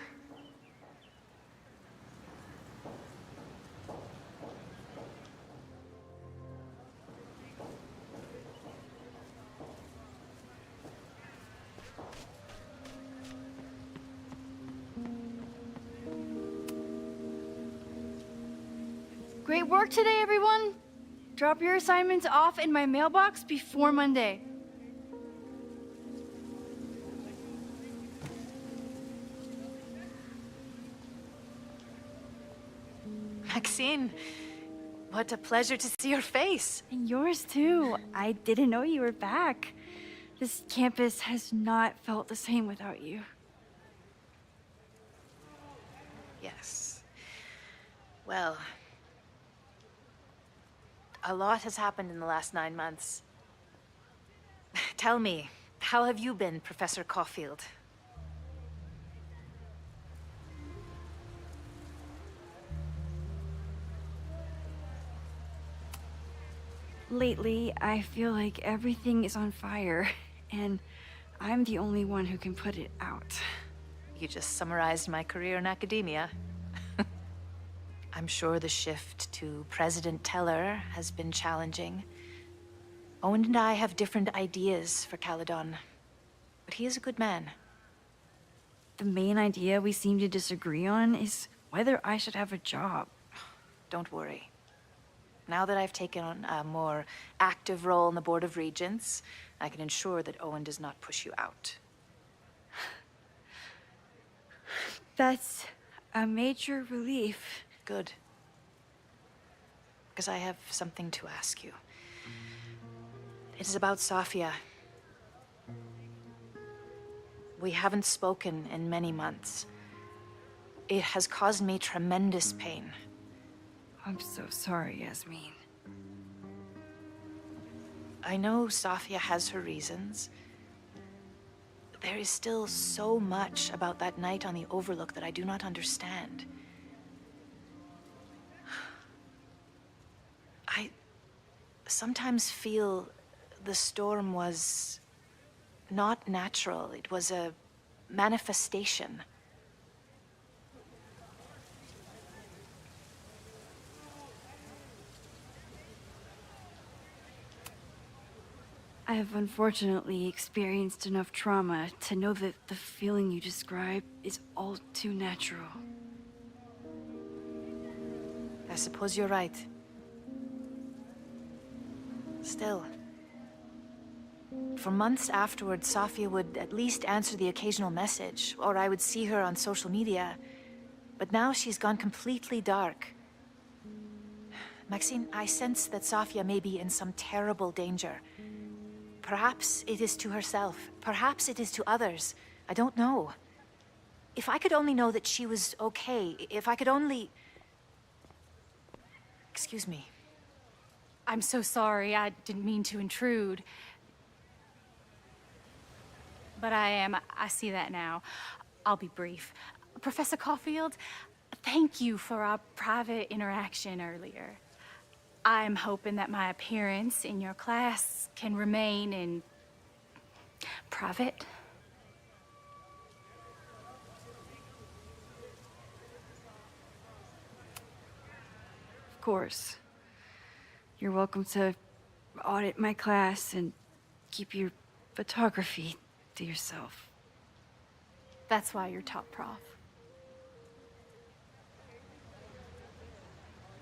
Great work today, everyone. Drop your assignments off in my mailbox before Monday. Maxine, what a pleasure to see your face. And yours too. I didn't know you were back. This campus has not felt the same without you. Yes. Well, a lot has happened in the last 9 months. Tell me, how have you been, Professor Caulfield? Lately, I feel like everything is on fire, and I'm the only one who can put it out. You just summarized my career in academia. I'm sure the shift to President Teller has been challenging. Owen and I have different ideas for Caledon, but he is a good man. The main idea we seem to disagree on is whether I should have a job. Don't worry. Now that I've taken on a more active role in the Board of Regents, I can ensure that Owen does not push you out. That's a major relief. Good. Because I have something to ask you. It is about Safia. We haven't spoken in many months. It has caused me tremendous pain. I'm so sorry, Yasmin. I know Safia has her reasons. There is still so much about that night on the Overlook that I do not understand. I sometimes feel the storm was not natural. It was a manifestation. I have unfortunately experienced enough trauma to know that the feeling you describe is all too natural. I suppose you're right. Still, for months afterward, Safia would at least answer the occasional message, or I would see her on social media. But now she's gone completely dark. Maxine, I sense that Safia may be in some terrible danger. Perhaps it is to herself. Perhaps it is to others. I don't know. If I could only know that she was okay, if I could only... Excuse me. I'm so sorry. I didn't mean to intrude. But I see that now. I'll be brief. Professor Caulfield, thank you for our private interaction earlier. I'm hoping that my appearance in your class can remain in private. Of course. You're welcome to audit my class and keep your photography to yourself. That's why you're top prof.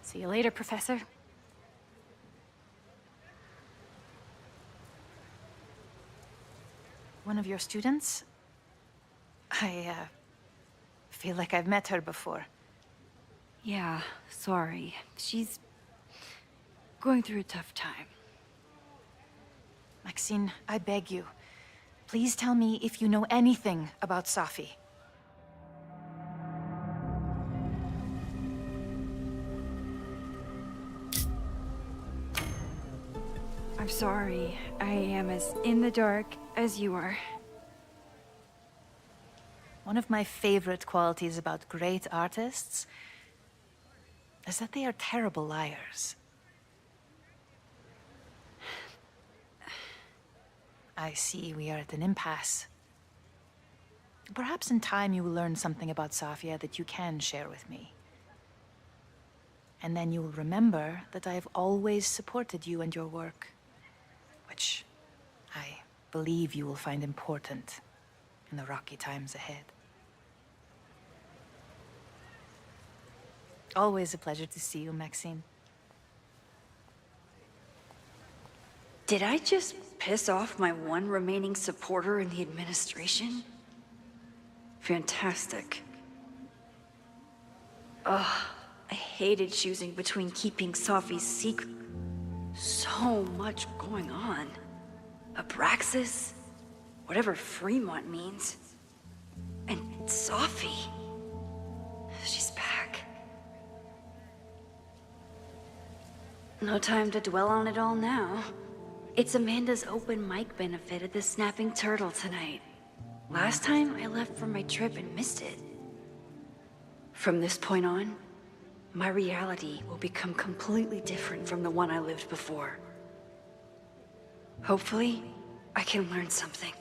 See you later, Professor. One of your students? I feel like I've met her before. Yeah, sorry. She's going through a tough time. Maxine, I beg you. Please tell me if you know anything about Safi. I'm sorry. I am as in the dark as you are. One of my favorite qualities about great artists is that they are terrible liars. I see we are at an impasse. Perhaps in time you will learn something about Safia that you can share with me. And then you will remember that I have always supported you and your work, which I believe you will find important in the rocky times ahead. Always a pleasure to see you, Maxine. Did I just piss off my one remaining supporter in the administration? Fantastic. Ugh, I hated choosing between keeping Safi's secret. So much going on. Abraxas, whatever Fremont means. And Safi. She's back. No time to dwell on it all now. It's Amanda's open mic benefit at the Snapping Turtle tonight. Last time I left for my trip and missed it. From this point on, my reality will become completely different from the one I lived before. Hopefully, I can learn something.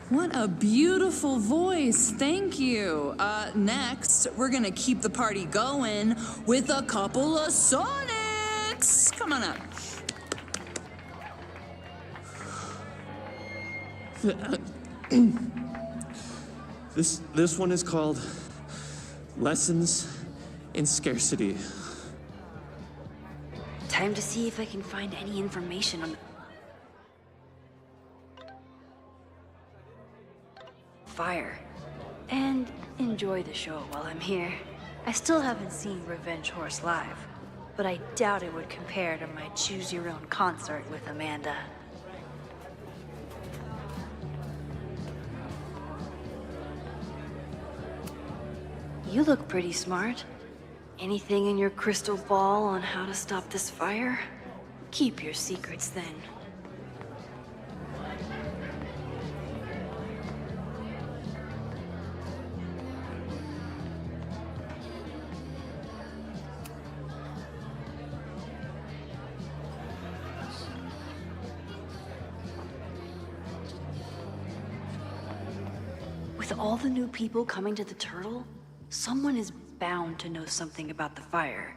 What a beautiful voice, thank you. Next, we're gonna keep the party going with a couple of Sonics. Come on up. This one is called Lessons in Scarcity. Time to see if I can find any information on the fire. And enjoy the show while I'm here. I still haven't seen Revenge Horse live, but I doubt it would compare to my Choose Your Own concert with Amanda. You look pretty smart. Anything in your crystal ball on how to stop this fire? Keep your secrets then. With all the new people coming to the Turtle, someone is bound to know something about the fire.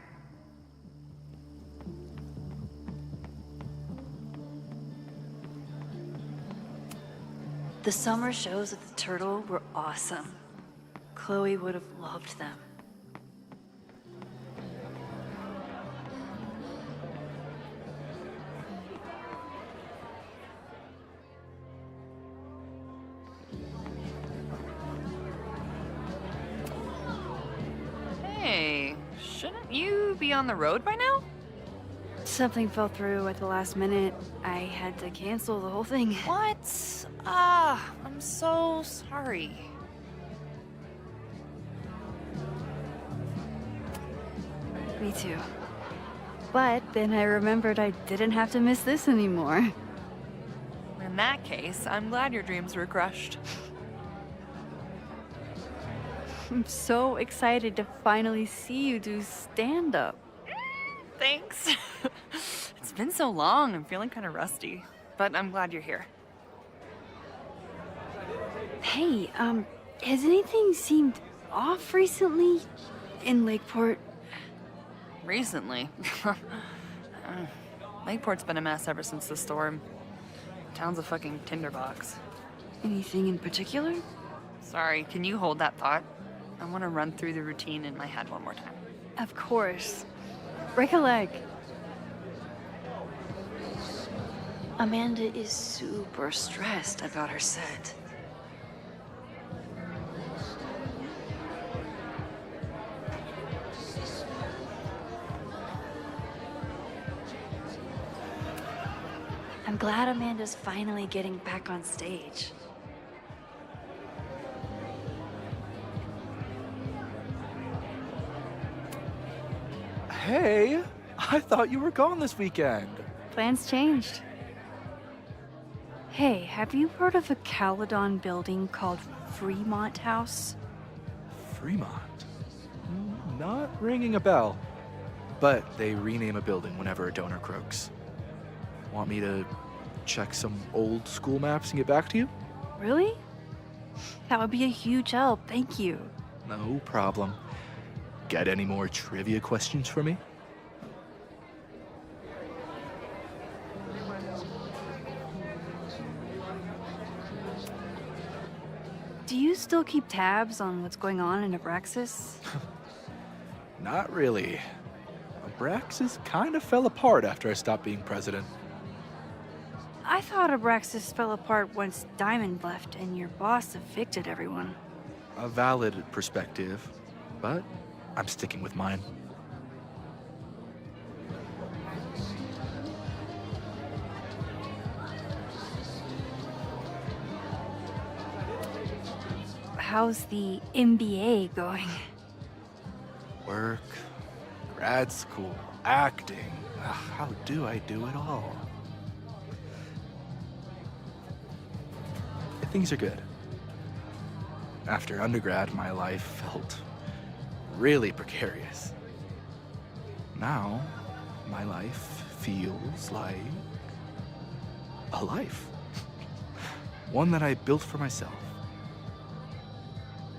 The summer shows at the Turtle were awesome. Chloe would have loved them. Hey, shouldn't you be on the road by now? Something fell through at the last minute. I had to cancel the whole thing. What? I'm so sorry. Me too. But then I remembered I didn't have to miss this anymore. In that case, I'm glad your dreams were crushed. I'm so excited to finally see you do stand-up. Thanks. It's been so long, I'm feeling kind of rusty. But I'm glad you're here. Hey, has anything seemed off recently in Lakeport? Recently? Lakeport's been a mess ever since the storm. Town's a fucking tinderbox. Anything in particular? Sorry, can you hold that thought? I want to run through the routine in my head one more time. Of course. Break a leg. Amanda is super stressed about her set. I'm glad Amanda's finally getting back on stage. Hey, I thought you were gone this weekend. Plans changed. Hey, have you heard of a Caledon building called Fremont House? Fremont? Not ringing a bell. But they rename a building whenever a donor croaks. Want me to check some old school maps and get back to you? Really? That would be a huge help, thank you. No problem. Got any more trivia questions for me? Do you still keep tabs on what's going on in Abraxas? Not really. Abraxas kind of fell apart after I stopped being president. I thought Abraxas fell apart once Diamond left and your boss evicted everyone. A valid perspective, but I'm sticking with mine. How's the MBA going? Work, grad school, acting. How do I do it all? Things are good. After undergrad, my life felt really precarious. Now, my life feels like a life. One that I built for myself.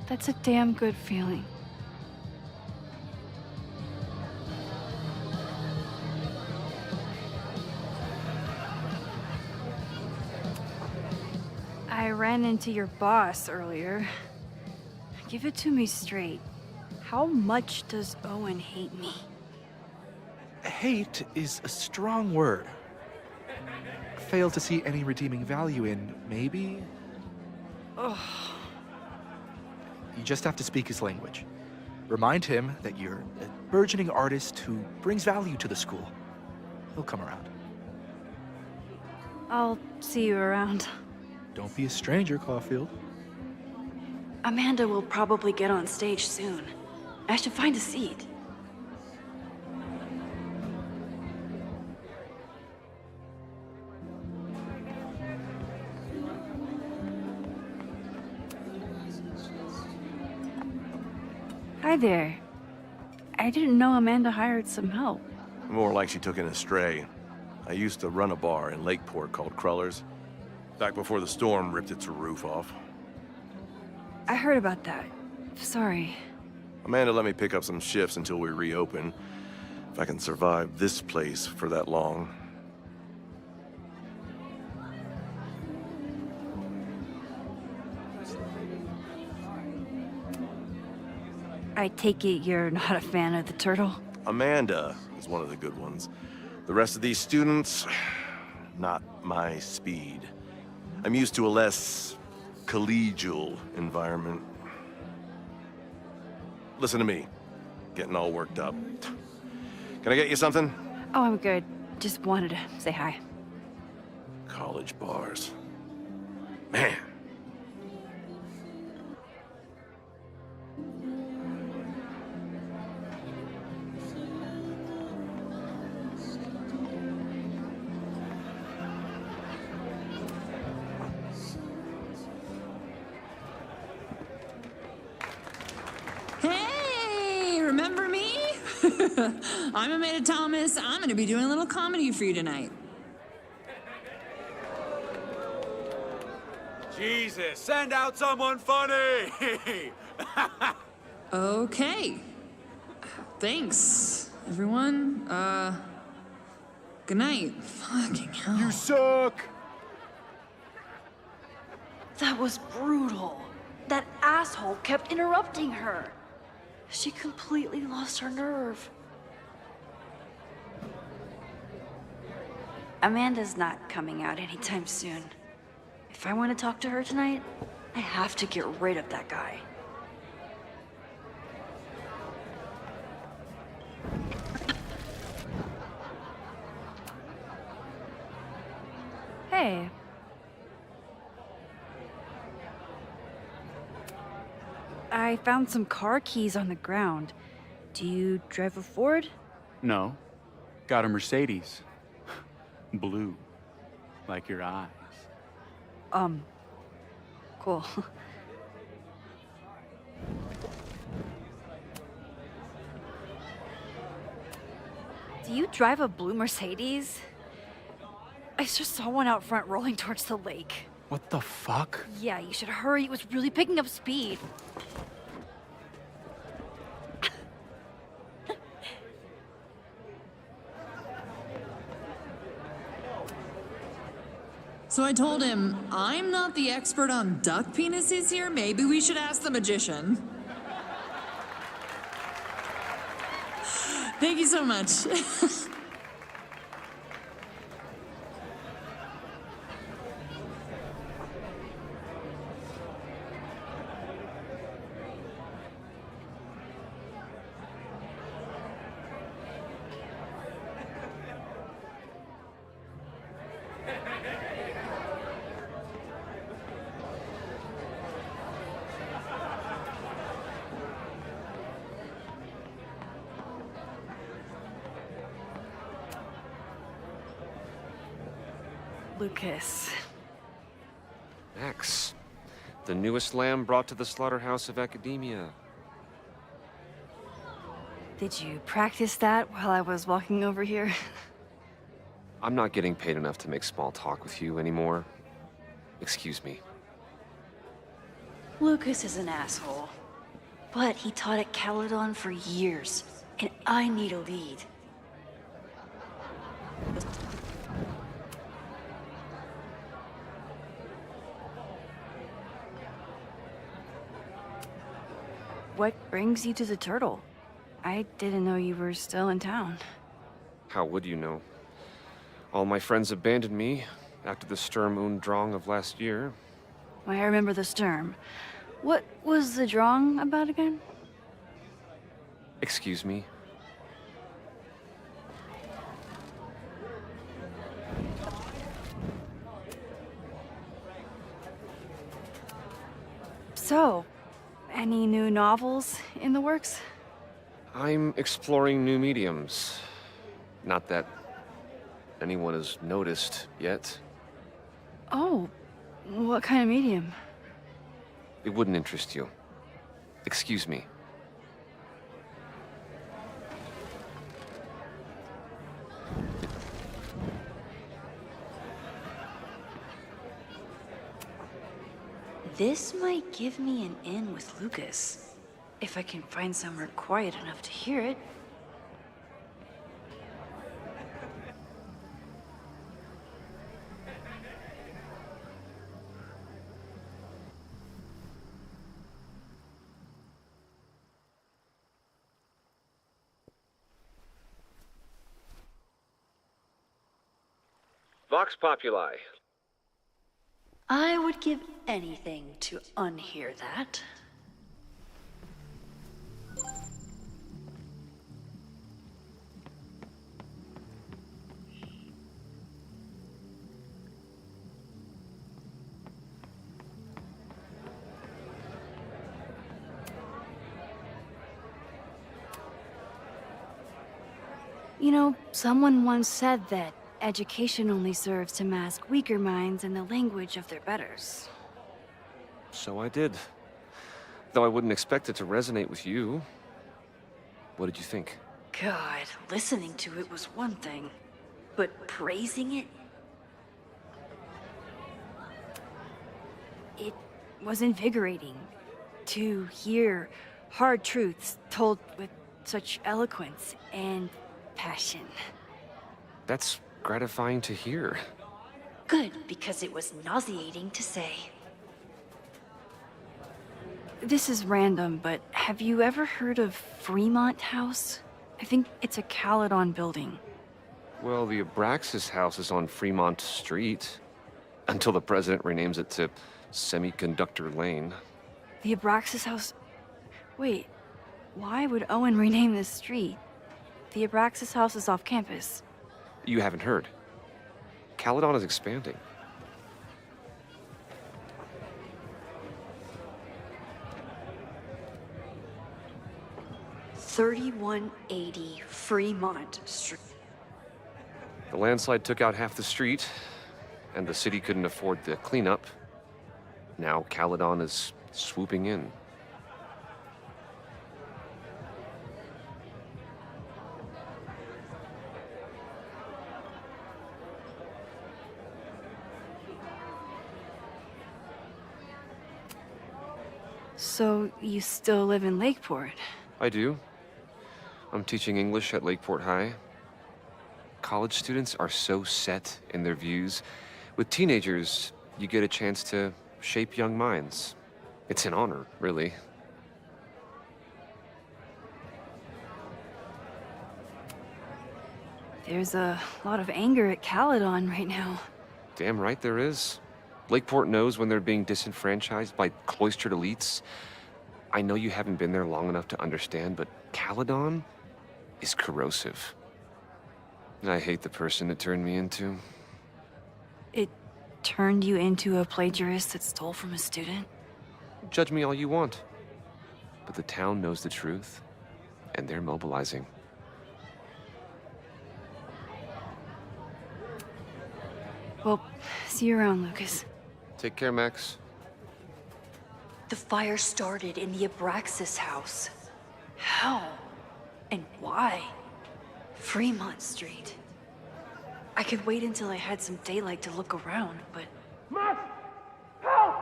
That's a damn good feeling. I ran into your boss earlier. Give it to me straight. How much does Owen hate me? Hate is a strong word. Fail to see any redeeming value in, maybe? Ugh. You just have to speak his language. Remind him that you're a burgeoning artist who brings value to the school. He'll come around. I'll see you around. Don't be a stranger, Caulfield. Amanda will probably get on stage soon. I should find a seat. Hi there. I didn't know Amanda hired some help. More like she took in a stray. I used to run a bar in Lakeport called Crullers. Back before the storm ripped its roof off. I heard about that. Sorry. Amanda let me pick up some shifts until we reopen. If I can survive this place for that long. I take it you're not a fan of the turtle? Amanda is one of the good ones. The rest of these students, not my speed. I'm used to a less collegial environment. Listen to me, getting all worked up. Can I get you something? Oh, I'm good. Just wanted to say hi. College bars. Man. Hey, remember me? I'm Amanda Thomas. I'm gonna be doing a little comedy for you tonight. Jesus, send out someone funny! Okay. Thanks, everyone. Good night. Fucking hell. You suck! That was brutal. That asshole kept interrupting her. She completely lost her nerve. Amanda's not coming out anytime soon. If I want to talk to her tonight, I have to get rid of that guy. Hey. I found some car keys on the ground. Do you drive a Ford? No. Got a Mercedes. Blue. Like your eyes. Cool. Do you drive a blue Mercedes? I just saw one out front rolling towards the lake. What the fuck? Yeah, you should hurry. It was really picking up speed. So I told him, I'm not the expert on duck penises here. Maybe we should ask the magician. Thank you so much. Lucas. Max, the newest lamb brought to the slaughterhouse of academia. Did you practice that while I was walking over here? I'm not getting paid enough to make small talk with you anymore. Excuse me. Lucas is an asshole. But he taught at Caledon for years, and I need a lead. What brings you to the Turtle? I didn't know you were still in town. How would you know? All my friends abandoned me after the Sturm und Drang of last year. I remember the Sturm. What was the Drang about again? Excuse me? So, any new novels in the works? I'm exploring new mediums. Not that anyone has noticed yet. Oh, what kind of medium? It wouldn't interest you. Excuse me. This might give me an in with Lucas, if I can find somewhere quiet enough to hear it. Vox Populi. I would give anything to unhear that. You know, someone once said that education only serves to mask weaker minds in the language of their betters. So I did. Though I wouldn't expect it to resonate with you. What did you think? God, listening to it was one thing, but praising it? It was invigorating to hear hard truths told with such eloquence and passion. That's gratifying to hear. Good, because it was nauseating to say. This is random, but have you ever heard of Fremont House? I think it's a Caledon building. Well, the Abraxas house is on Fremont Street. Until the president renames it to Semiconductor Lane. The Abraxas House... Wait, why would Owen rename this street? The Abraxas House is off campus. You haven't heard. Caledon is expanding. "3180 Fremont Street." The landslide took out half the street, and the city couldn't afford the cleanup. Now Caledon is swooping in. So, you still live in Lakeport? I do. I'm teaching English at Lakeport High. College students are so set in their views. With teenagers, you get a chance to shape young minds. It's an honor, really. There's a lot of anger at Caledon right now. Damn right there is. Lakeport knows when they're being disenfranchised by cloistered elites. I know you haven't been there long enough to understand, but Caledon is corrosive. I hate the person it turned me into. It turned you into a plagiarist that stole from a student? Judge me all you want. But the town knows the truth, and they're mobilizing. Well, see you around, Lucas. Take care, Max. The fire started in the Abraxas house. How? And why? Fremont Street. I could wait until I had some daylight to look around, but... Max! Help!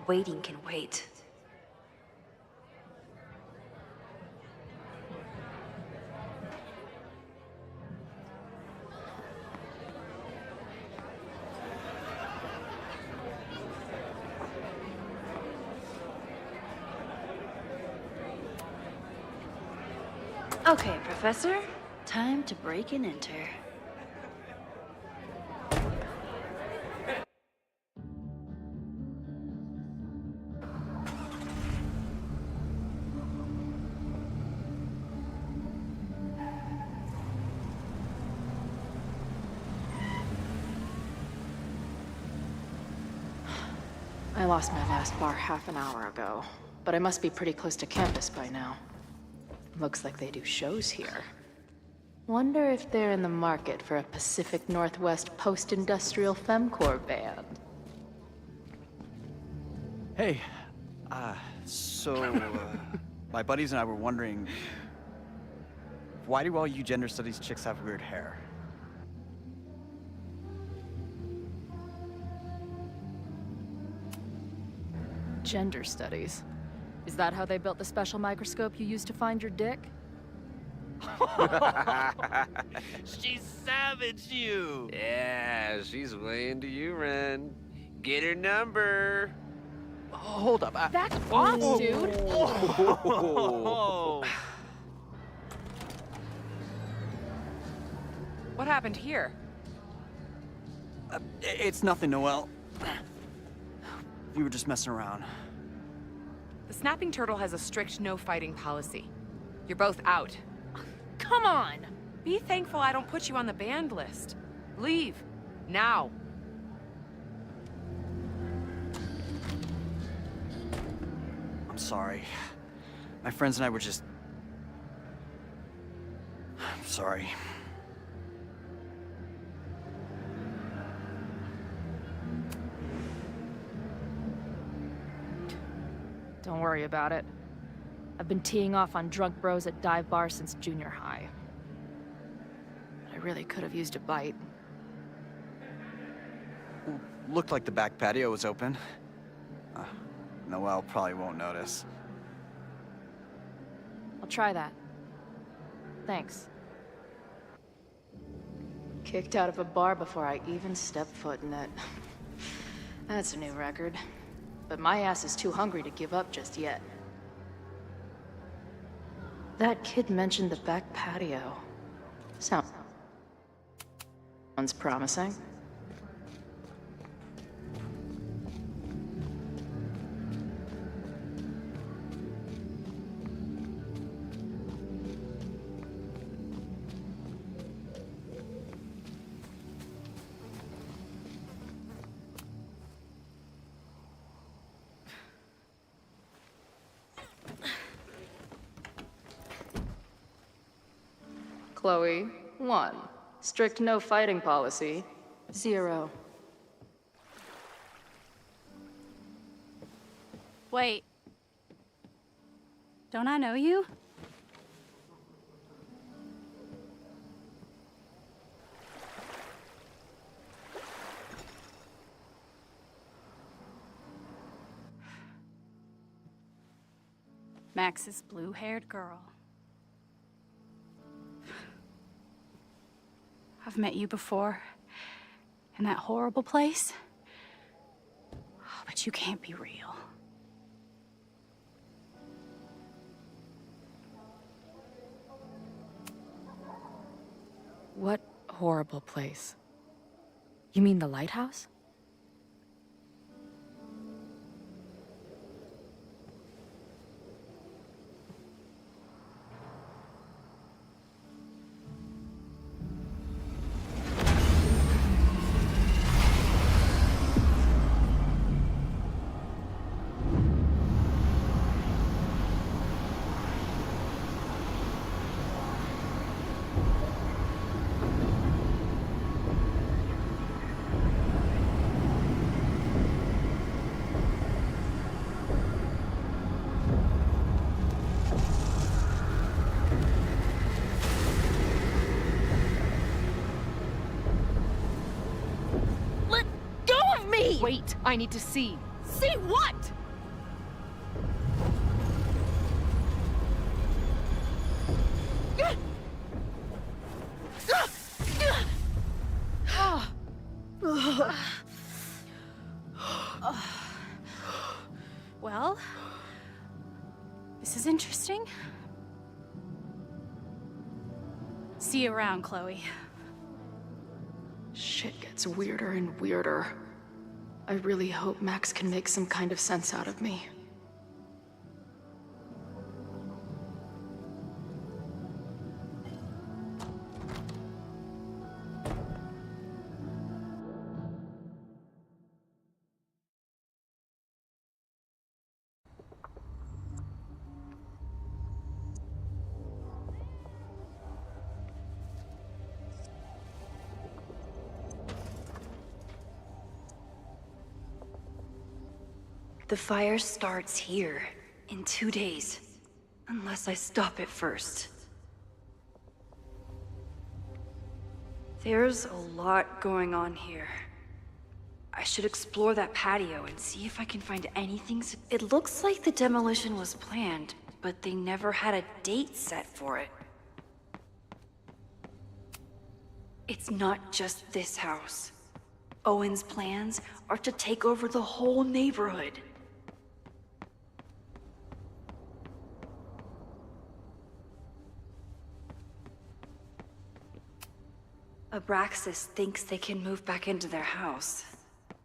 Waiting can wait. Okay, Professor. Time to break and enter. I lost my last bar half an hour ago, but I must be pretty close to campus by now. Looks like they do shows here. Wonder if they're in the market for a Pacific Northwest post-industrial femcore band. Hey, my buddies and I were wondering, why do all you gender studies chicks have weird hair? Gender studies. Is that how they built the special microscope you used to find your dick? She savaged you! Yeah, she's way into you, Ren. Get her number! Hold up, Back off, dude! What happened here? It's nothing, Noelle. We were just messing around. The Snapping Turtle has a strict no-fighting policy. You're both out. Come on! Be thankful I don't put you on the banned list. Leave. Now. I'm sorry. My friends and I were just... I'm sorry. Don't worry about it. I've been teeing off on drunk bros at dive bars since junior high. But I really could have used a bite. Looked like the back patio was open. Noelle probably won't notice. I'll try that. Thanks. Kicked out of a bar before I even stepped foot in it. That's a new record. But my ass is too hungry to give up just yet. That kid mentioned the back patio. Sounds promising. Chloe, 1. Strict no fighting policy, 0. Wait. Don't I know you? Max's blue-haired girl. I've met you before. In that horrible place. Oh, but you can't be real. What horrible place? You mean the lighthouse? Wait, I need to see. See what? Well, this is interesting. See you around, Chloe. Shit gets weirder and weirder. I really hope Max can make some kind of sense out of me. The fire starts here, in 2 days. Unless I stop it first. There's a lot going on here. I should explore that patio and see if I can find anything. It looks like the demolition was planned, but they never had a date set for it. It's not just this house. Owen's plans are to take over the whole neighborhood. Abraxas thinks they can move back into their house.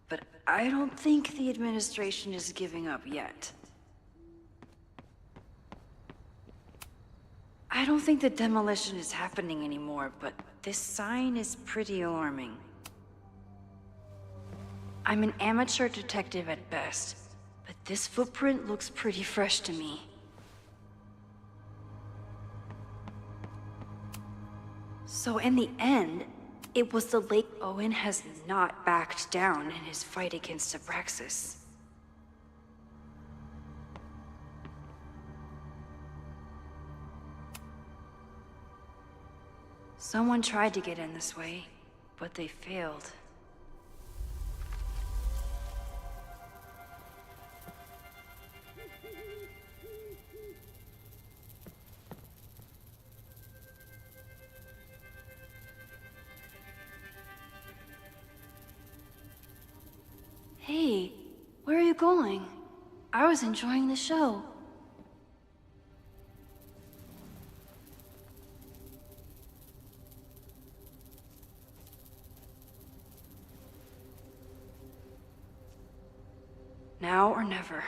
But I don't think the administration is giving up yet. I don't think the demolition is happening anymore, but this sign is pretty alarming. I'm an amateur detective at best, but this footprint looks pretty fresh to me. So in the end, it was the Lake Owen has not backed down in his fight against Abraxas. Someone tried to get in this way, but they failed. Hey, where are you going? I was enjoying the show. Now or never.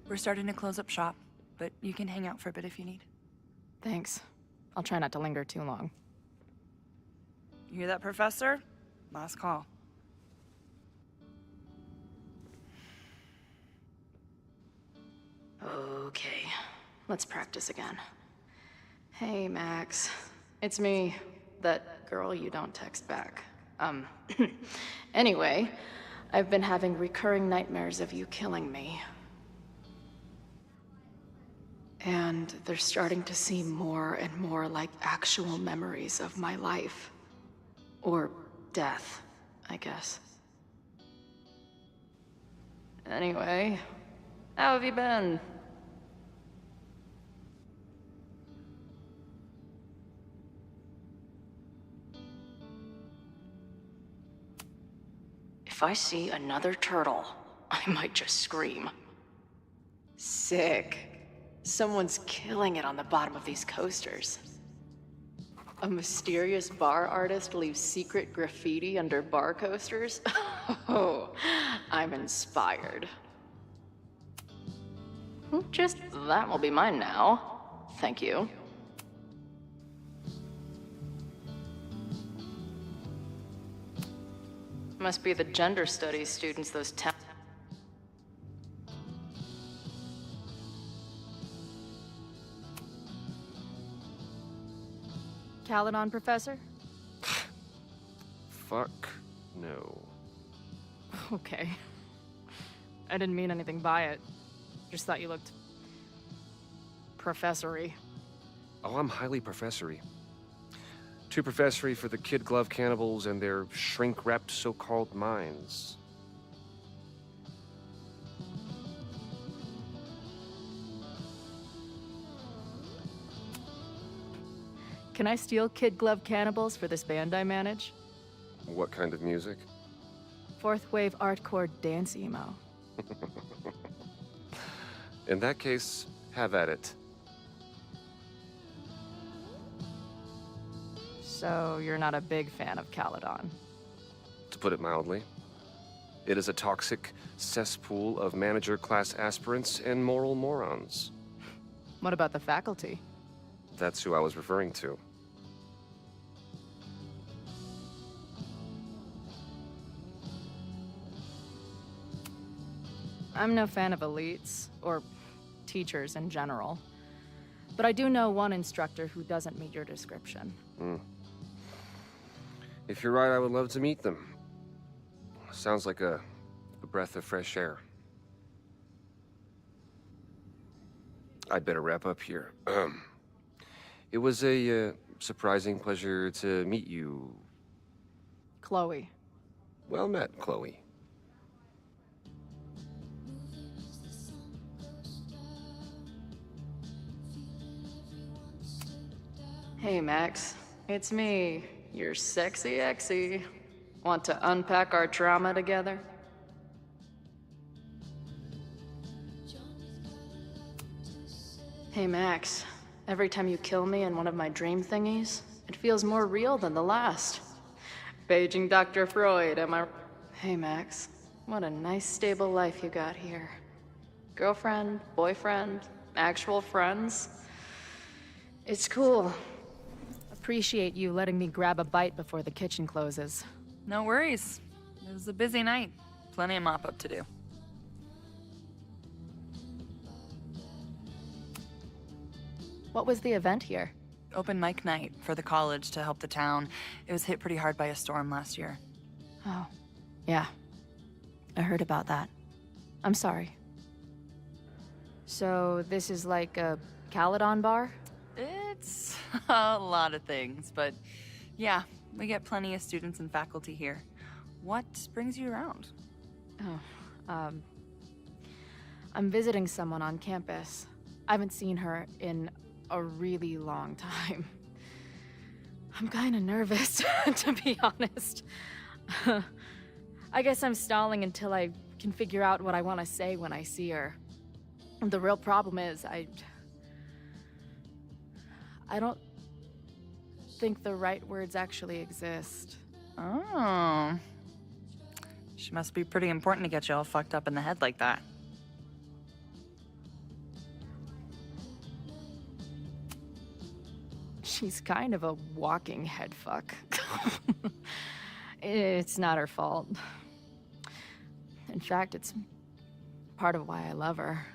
We're starting to close up shop, but you can hang out for a bit if you need. Thanks. I'll try not to linger too long. You hear that, Professor? Last call. Okay, let's practice again. Hey, Max. It's me. That girl you don't text back. Anyway, I've been having recurring nightmares of you killing me. And they're starting to seem more and more like actual memories of my life. Or death, I guess. Anyway, how have you been? If I see another turtle, I might just scream. Sick. Someone's killing it on the bottom of these coasters. A mysterious bar artist leaves secret graffiti under bar coasters? Oh, I'm inspired. Just that will be mine now. Thank you. Must be the gender studies students those Caledon, Professor? Fuck no. Okay. I didn't mean anything by it. Just thought you looked... professory. Oh, I'm highly professory. Too professory for the kid glove cannibals and their shrink-wrapped so-called minds. Can I steal kid glove cannibals for this band I manage? What kind of music? Fourth wave artcore dance emo. In that case, have at it. So you're not a big fan of Caledon? To put it mildly. It is a toxic cesspool of manager-class aspirants and moral morons. What about the faculty? That's who I was referring to. I'm no fan of elites, or teachers in general. But I do know one instructor who doesn't meet your description. If you're right, I would love to meet them. Sounds like a breath of fresh air. I'd better wrap up here. It was a surprising pleasure to meet you. Chloe. Well met, Chloe. Hey, Max. It's me, your sexy exy. Want to unpack our trauma together? Hey, Max. Every time you kill me in one of my dream thingies, it feels more real than the last. Paging Dr. Freud, am I? Hey, Max. What a nice, stable life you got here. Girlfriend, boyfriend, actual friends. It's cool. Appreciate you letting me grab a bite before the kitchen closes. No worries. It was a busy night. Plenty of mop-up to do. What was the event here? Open mic night for the college to help the town. It was hit pretty hard by a storm last year. Oh, yeah. I heard about that. I'm sorry. So, this is like a Caledon bar? It's a lot of things, but yeah, we get plenty of students and faculty here. What brings you around? Oh, I'm visiting someone on campus. I haven't seen her in a really long time. I'm kinda nervous, to be honest. I guess I'm stalling until I can figure out what I want to say when I see her. The real problem is, I don't think the right words actually exist. Oh. She must be pretty important to get you all fucked up in the head like that. She's kind of a walking head fuck. It's not her fault. In fact, it's part of why I love her.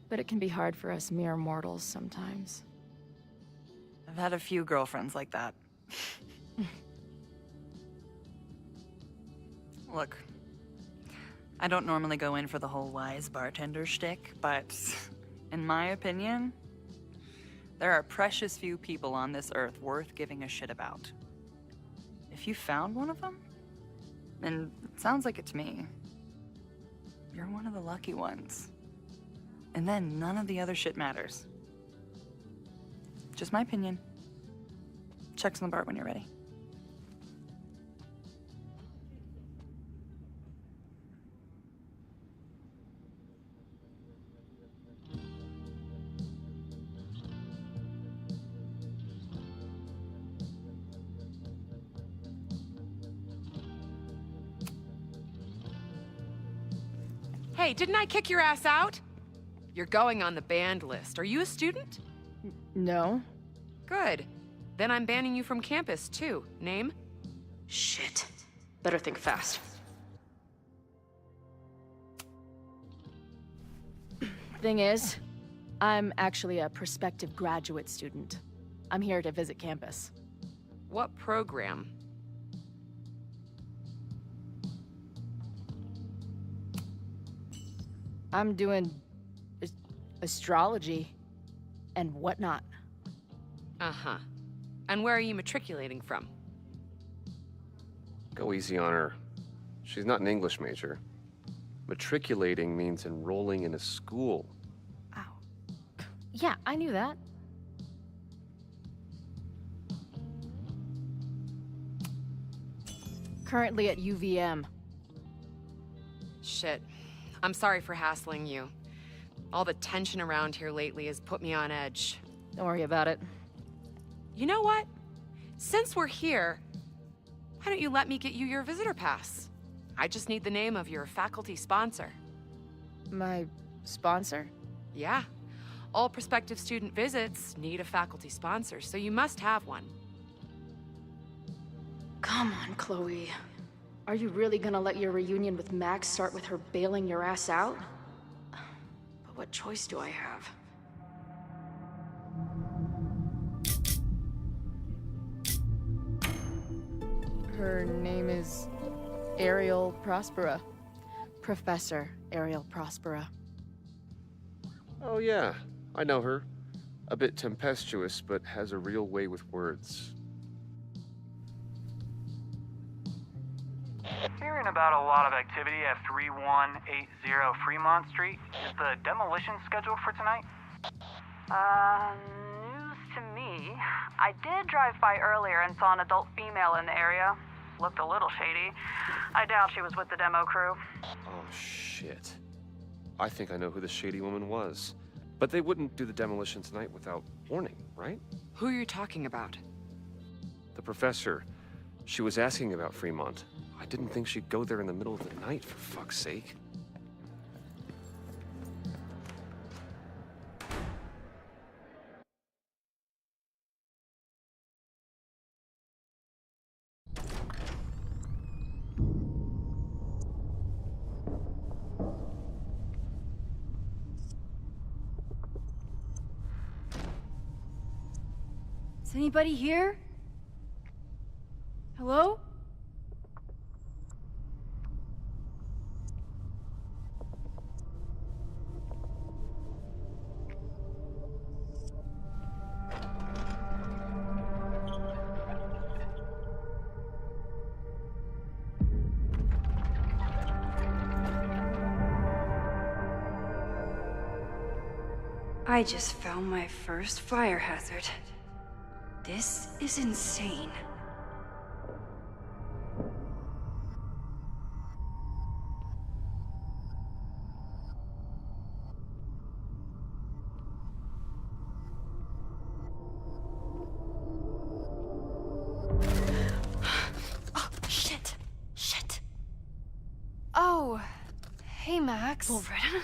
But it can be hard for us mere mortals sometimes. I've had a few girlfriends like that. Look, I don't normally go in for the whole wise bartender shtick, but in my opinion, there are precious few people on this earth worth giving a shit about. If you found one of them, and it sounds like it to me, you're one of the lucky ones. And then none of the other shit matters. Just my opinion. Check's on the bar when you're ready. Hey, didn't I kick your ass out? You're going on the banned list. Are you a student? No. Good. Then I'm banning you from campus, too. Name? Shit. Better think fast. Thing is, I'm actually a prospective graduate student. I'm here to visit campus. What program? I'm doing astrology and whatnot. Uh-huh. And where are you matriculating from? Go easy on her. She's not an English major. Matriculating means enrolling in a school. Yeah, I knew that. Currently at UVM. Shit. I'm sorry for hassling you. All the tension around here lately has put me on edge. Don't worry about it. You know what? Since we're here, why don't you let me get you your visitor pass? I just need the name of your faculty sponsor. My sponsor? Yeah. All prospective student visits need a faculty sponsor, so you must have one. Come on, Chloe. Are you really gonna let your reunion with Max start with her bailing your ass out? But what choice do I have? Her name is Ariel Prospera. Professor Ariel Prospera. Oh yeah, I know her. A bit tempestuous, but has a real way with words. Hearing about a lot of activity at 3180 Fremont Street. Is the demolition scheduled for tonight? News to me. maybe. I did drive by earlier and saw an adult female in the area. Looked a little shady. I doubt she was with the demo crew. Oh, shit. I think I know who the shady woman was. But they wouldn't do the demolition tonight without warning, right? Who are you talking about? The professor. She was asking about Fremont. I didn't think she'd go there in the middle of the night, for fuck's sake. Is anybody here? Hello? I just found my first fire hazard. This is insane. Oh, shit. Shit. Oh, hey, Max. Loretta?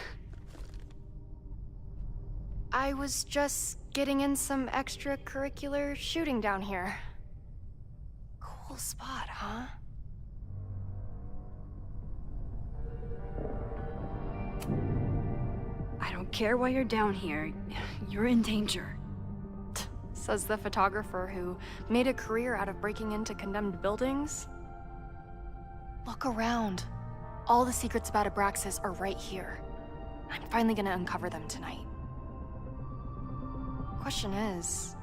I was just getting in some extracurricular shooting down here. Cool spot, huh? I don't care why you're down here. You're in danger. Says the photographer who made a career out of breaking into condemned buildings. Look around. All the secrets about Abraxas are right here. I'm finally gonna uncover them tonight. Question is,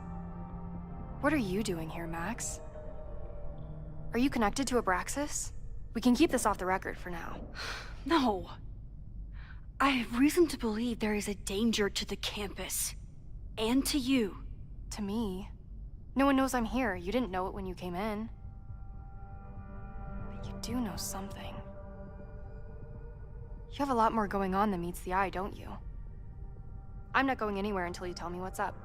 what are you doing here, Max? Are you connected to Abraxas? We can keep this off the record for now. No. I have reason to believe there is a danger to the campus. And to you. To me? No one knows I'm here. You didn't know it when you came in. But you do know something. You have a lot more going on than meets the eye, don't you? I'm not going anywhere until you tell me what's up.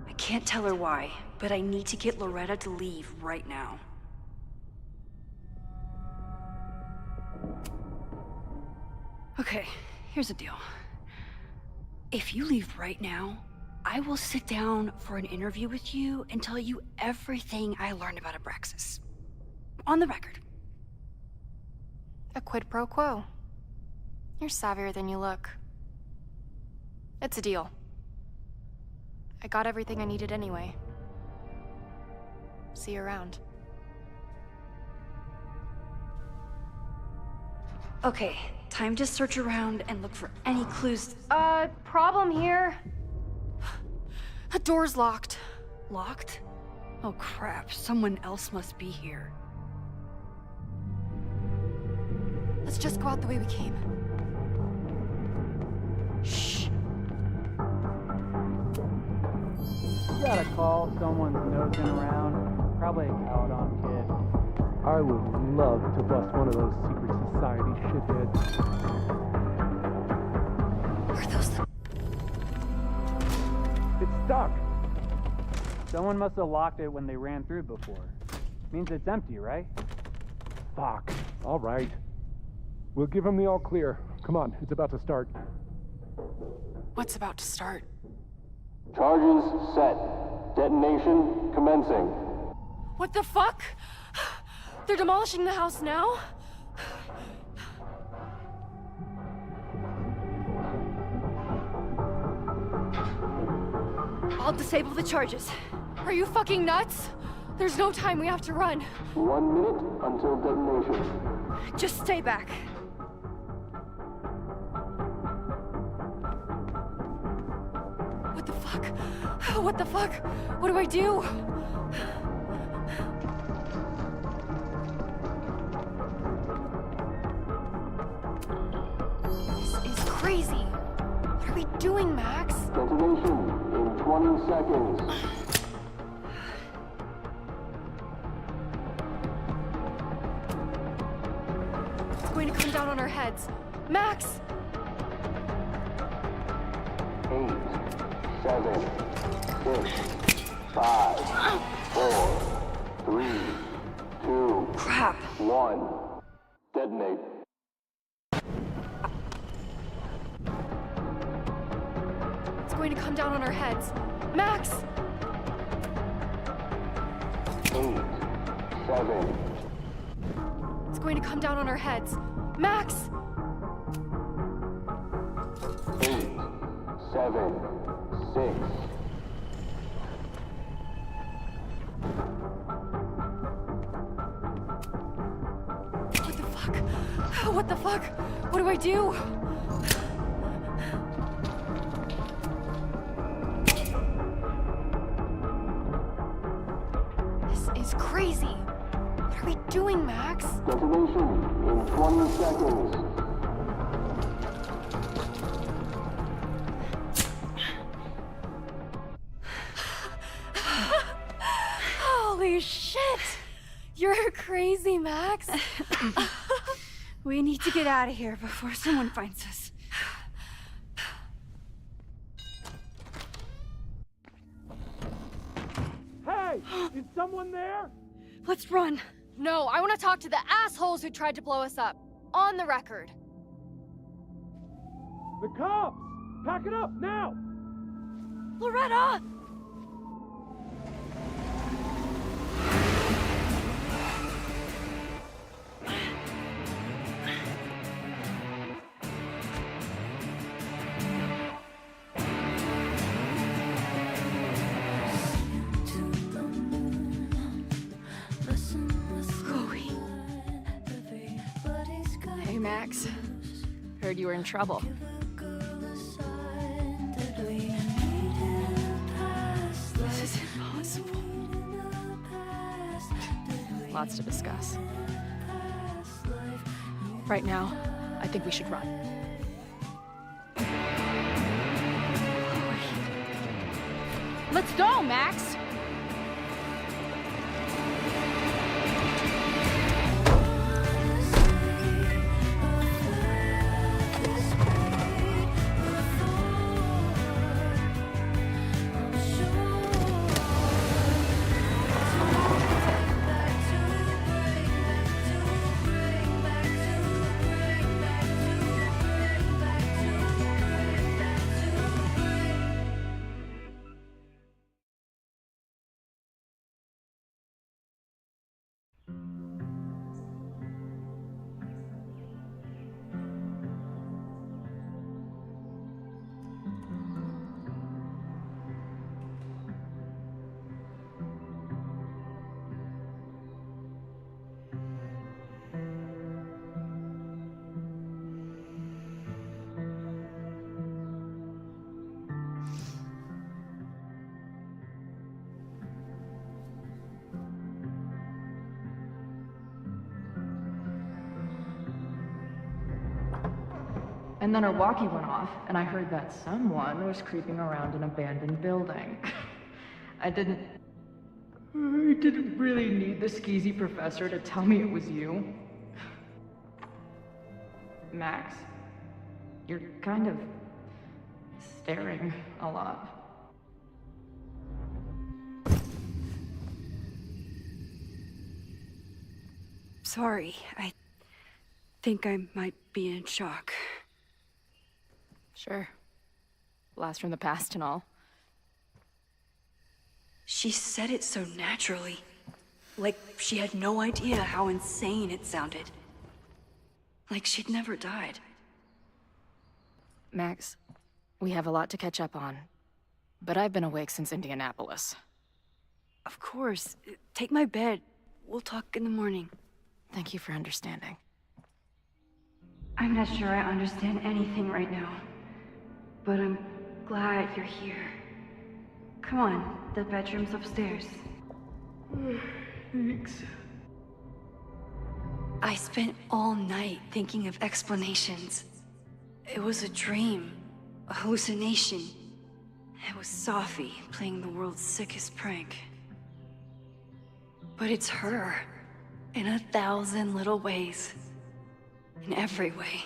I can't tell her why, but I need to get Loretta to leave right now. Okay, here's the deal. If you leave right now, I will sit down for an interview with you and tell you everything I learned about Abraxas. On the record. A quid pro quo. You're savvier than you look. It's a deal. I got everything I needed anyway. See you around. Okay, time to search around and look for any clues. Problem here. The door's locked. Locked? Oh crap, someone else must be here. Let's just go out the way we came. Shh. Got a call, someone's nosing around. Probably a Caledon kid. I would love to bust one of those secret society shitheads. Are those the... It's stuck. Someone must have locked it when they ran through before. Means it's empty, right? Fuck. All right. We'll give him the all clear. Come on, it's about to start. What's about to start? Charges set. Detonation commencing. What the fuck? They're demolishing the house now? I'll disable the charges. Are you fucking nuts? There's no time, we have to run. 1 minute until detonation. Just stay back. What the fuck? What the fuck? What do I do? This is crazy. What are we doing, Max? Detonation in 20 seconds. going to come down on our heads. Max! 8, 7, 6, 5, 4, 3, 2, Crap. 1. Detonate. It's going to come down on our heads. Max! 8, 7. It's going to come down on our heads. Max! 8, 7, 6. What the fuck? What do I do? This is crazy. What are we doing, Max? Detonation in 20 seconds. Holy shit! You're crazy, Max. We need to get out of here before someone finds us. Hey! Is someone there? Let's run. No, I want to talk to the assholes who tried to blow us up. On the record. The cops! Pack it up, now! Loretta! Hey, Max. Heard you were in trouble. This is impossible. Lots to discuss. Right now, I think we should run. Let's go, Max! And then our walkie went off, and I heard that someone was creeping around an abandoned building. I didn't really need the skeezy professor to tell me it was you. Max, you're kind of staring a lot. Sorry, I think I might be in shock. Sure. Blast from the past and all. She said it so naturally. Like she had no idea how insane it sounded. Like she'd never died. Max, we have a lot to catch up on. But I've been awake since Indianapolis. Of course. Take my bed. We'll talk in the morning. Thank you for understanding. I'm not sure I understand anything right now. But I'm glad you're here. Come on, the bedroom's upstairs. Thanks. I spent all night thinking of explanations. It was a dream, a hallucination. It was Sophie playing the world's sickest prank. But it's her, in 1,000 little ways. in every way.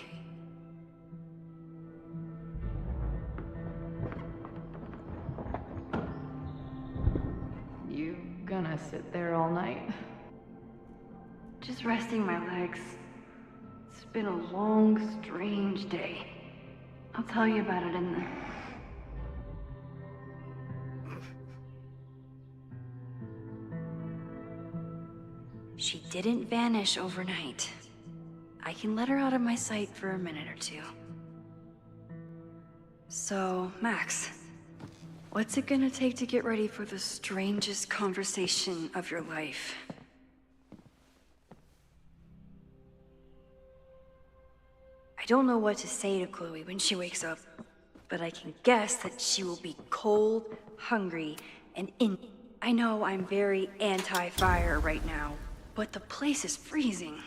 You gonna sit there all night? Just resting my legs. It's been a long, strange day. I'll tell you about it in the... She didn't vanish overnight. I can let her out of my sight for a minute or two. So, Max, what's it gonna take to get ready for the strangest conversation of your life? I don't know what to say to Chloe when she wakes up, but I can guess that she will be cold, hungry, and I know I'm very anti-fire right now, but the place is freezing.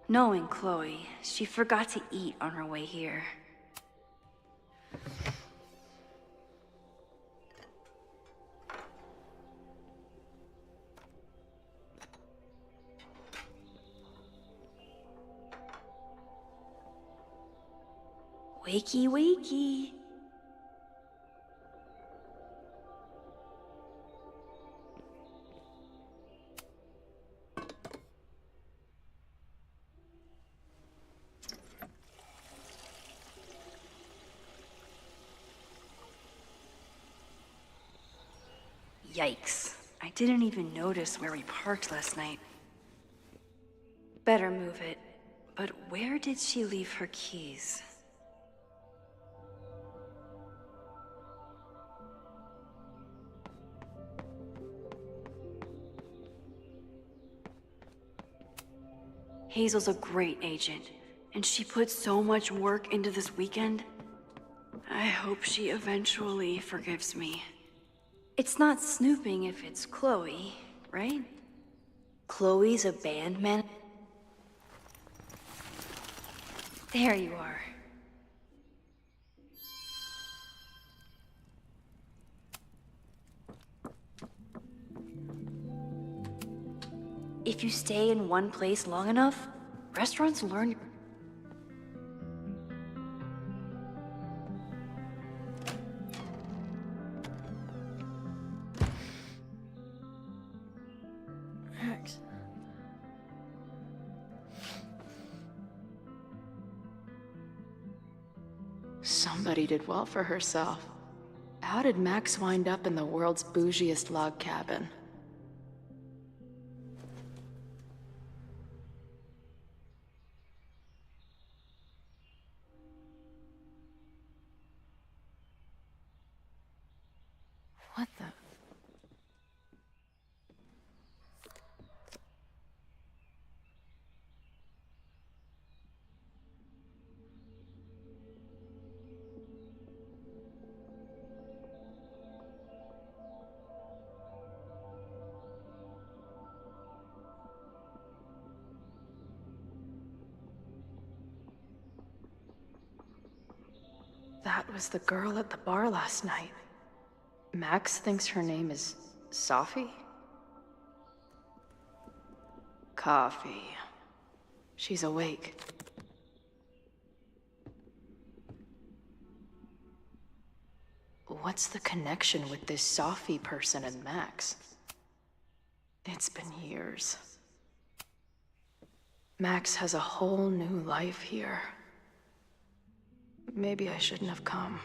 Knowing Chloe, she forgot to eat on her way here. Wakey, wakey. Yikes. I didn't even notice where we parked last night. Better move it. But where did she leave her keys? Hazel's a great agent, and she put so much work into this weekend. I hope she eventually forgives me. It's not snooping if it's Chloe, right? Chloe's a band man. There you are. If you stay in one place long enough, restaurants learn. Max. Somebody did well for herself. How did Max wind up in the world's bougiest log cabin? What the? That was the girl at the bar last night. Max thinks her name is Sophie? Coffee. She's awake. What's the connection with this Sophie person and Max? It's been years. Max has a whole new life here. Maybe I shouldn't have come.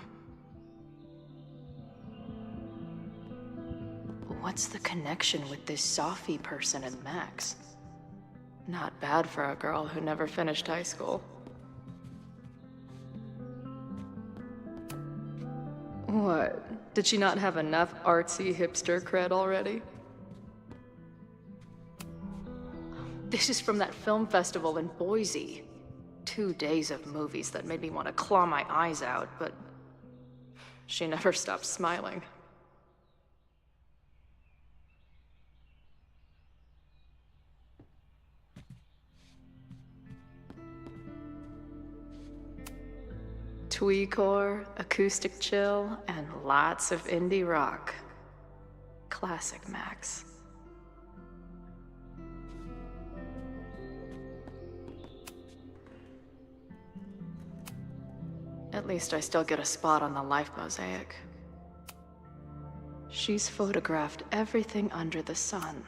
What's the connection with this Sophie person and Max? Not bad for a girl who never finished high school. What? Did she not have enough artsy hipster cred already? This is from that film festival in Boise. 2 days of movies that made me want to claw my eyes out, but she never stopped smiling. Tweecore, acoustic chill, and lots of indie rock. Classic Max. At least I still get a spot on the life mosaic. She's photographed everything under the sun.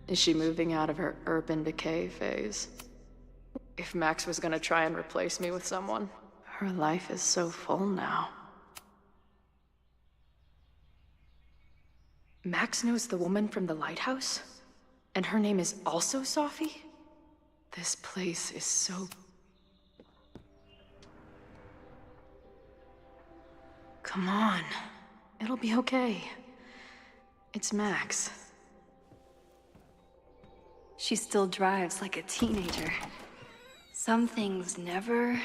Is she moving out of her urban decay phase? If Max was gonna try and replace me with someone, her life is so full now. Max knows the woman from the lighthouse? And her name is also Sophie? This place is so... Come on. It'll be okay. It's Max. She still drives like a teenager. Some things never...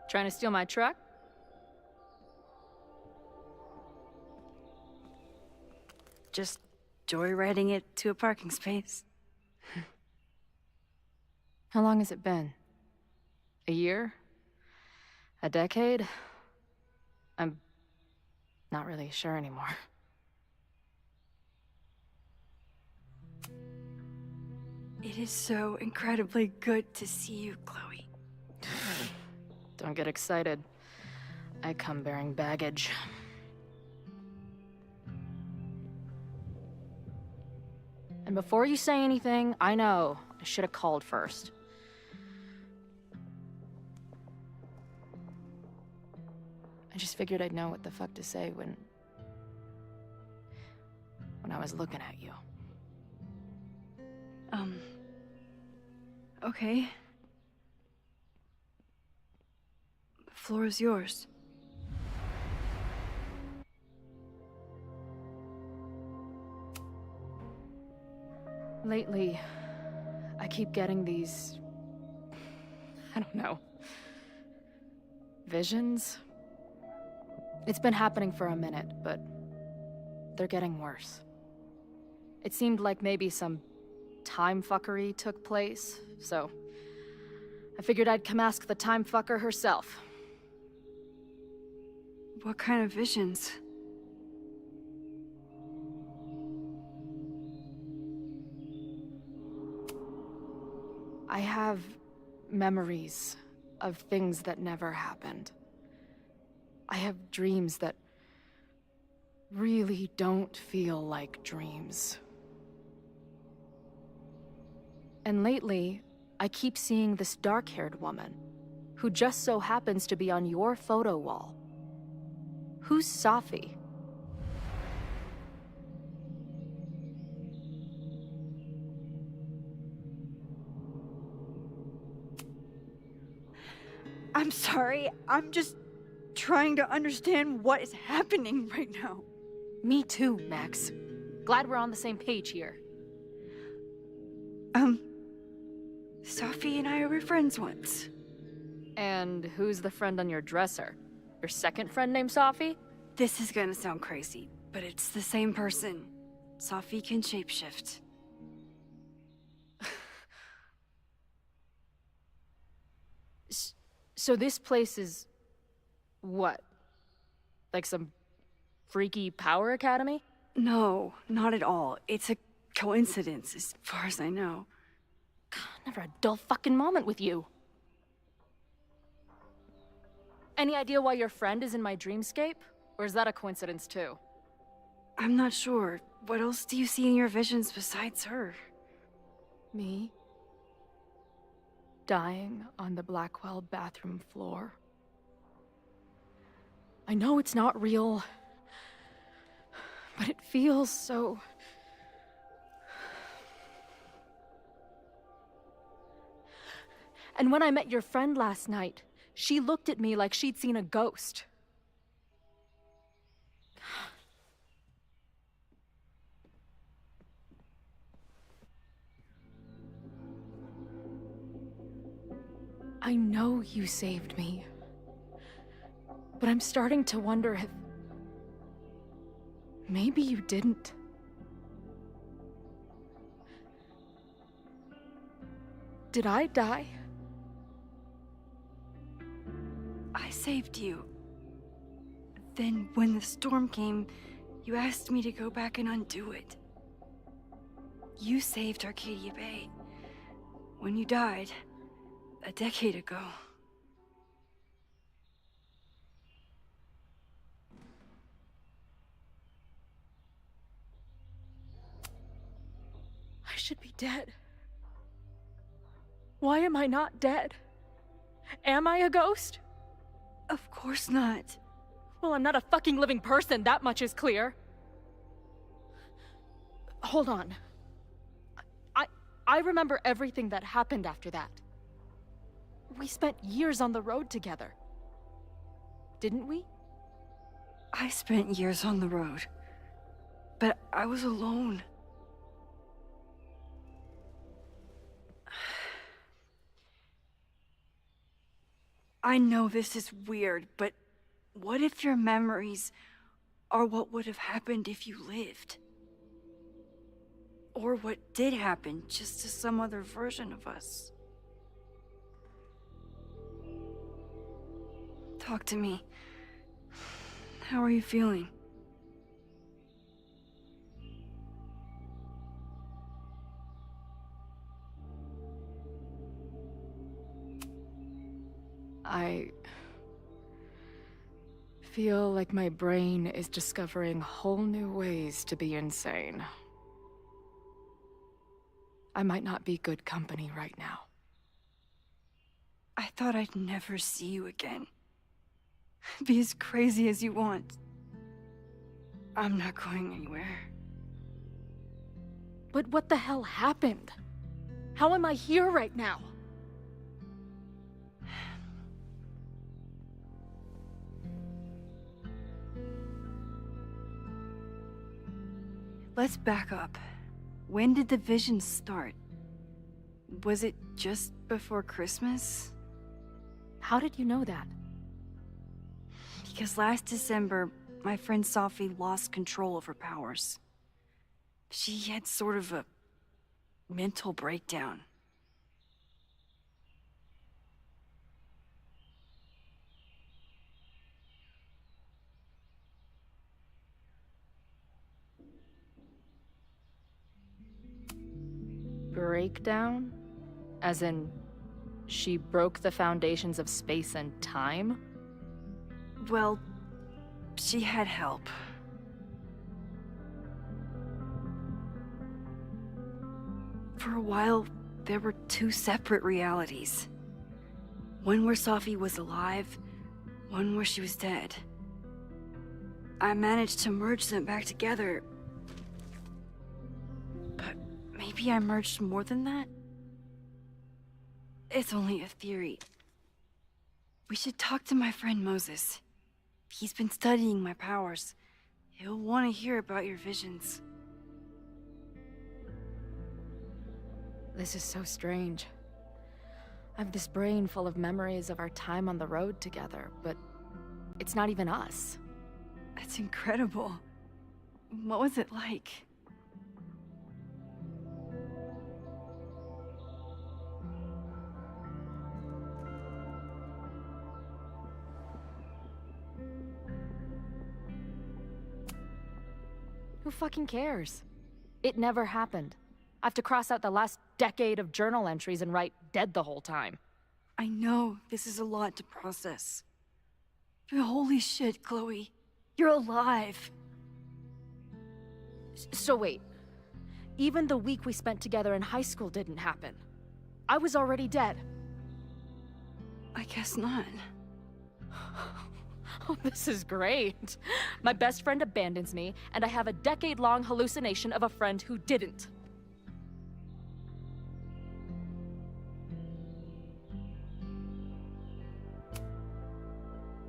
Trying to steal my truck? Just joyriding it to a parking space. How long has it been? A year? A decade? I'm not really sure anymore. It is so incredibly good to see you, Chloe. Don't get excited. I come bearing baggage. And before you say anything, I know I should have called first. I just figured I'd know what the fuck to say when I was looking at you. Okay. The floor is yours. Lately, I keep getting these... I don't know... visions? It's been happening for a minute, but they're getting worse. It seemed like maybe some time fuckery took place, so I figured I'd come ask the time fucker herself. What kind of visions? I have memories of things that never happened. I have dreams that really don't feel like dreams. And lately, I keep seeing this dark-haired woman, who just so happens to be on your photo wall. Who's Sophie? I'm sorry, I'm just trying to understand what is happening right now. Me too, Max. Glad we're on the same page here. Sophie and I were friends once. And who's the friend on your dresser? Your second friend named Sophie? This is gonna sound crazy, but it's the same person. Sophie can shapeshift. So this place is... what? Like some freaky power academy? No, not at all. It's a coincidence, as far as I know. God, never a dull fucking moment with you. Any idea why your friend is in my dreamscape? Or is that a coincidence too? I'm not sure. What else do you see in your visions besides her? Me? Dying on the Blackwell bathroom floor. I know it's not real, but it feels so... And when I met your friend last night, she looked at me like she'd seen a ghost. I know you saved me. But I'm starting to wonder if... maybe you didn't. Did I die? I saved you. Then, when the storm came, you asked me to go back and undo it. You saved Arcadia Bay when you died a decade ago. I should be dead. Why am I not dead? Am I a ghost? Of course not. Well, I'm not a fucking living person, that much is clear. Hold on. I remember everything that happened after that. We spent years on the road together. Didn't we? I spent years on the road, but I was alone. I know this is weird, but what if your memories are what would have happened if you lived? Or what did happen, just to some other version of us? Talk to me. How are you feeling? I feel like my brain is discovering whole new ways to be insane. I might not be good company right now. I thought I'd never see you again. Be as crazy as you want. I'm not going anywhere. But what the hell happened? How am I here right now? Let's back up. When did the visions start? Was it just before Christmas? How did you know that? Because last December, my friend Sophie lost control of her powers. She had sort of a mental breakdown. Breakdown? As in, she broke the foundations of space and time? Well, she had help. For a while, there were two separate realities. One where Sophie was alive, one where she was dead. I managed to merge them back together. But maybe I merged more than that? It's only a theory. We should talk to my friend Moses. He's been studying my powers. He'll want to hear about your visions. This is so strange. I have this brain full of memories of our time on the road together, but it's not even us. That's incredible. What was it like? Who fucking cares? It never happened. I have to cross out the last decade of journal entries and write dead the whole time. I know this is a lot to process. But holy shit, Chloe. You're alive. So wait. Even the week we spent together in high school didn't happen. I was already dead. I guess not. Oh, this is great. My best friend abandons me, and I have a decade-long hallucination of a friend who didn't.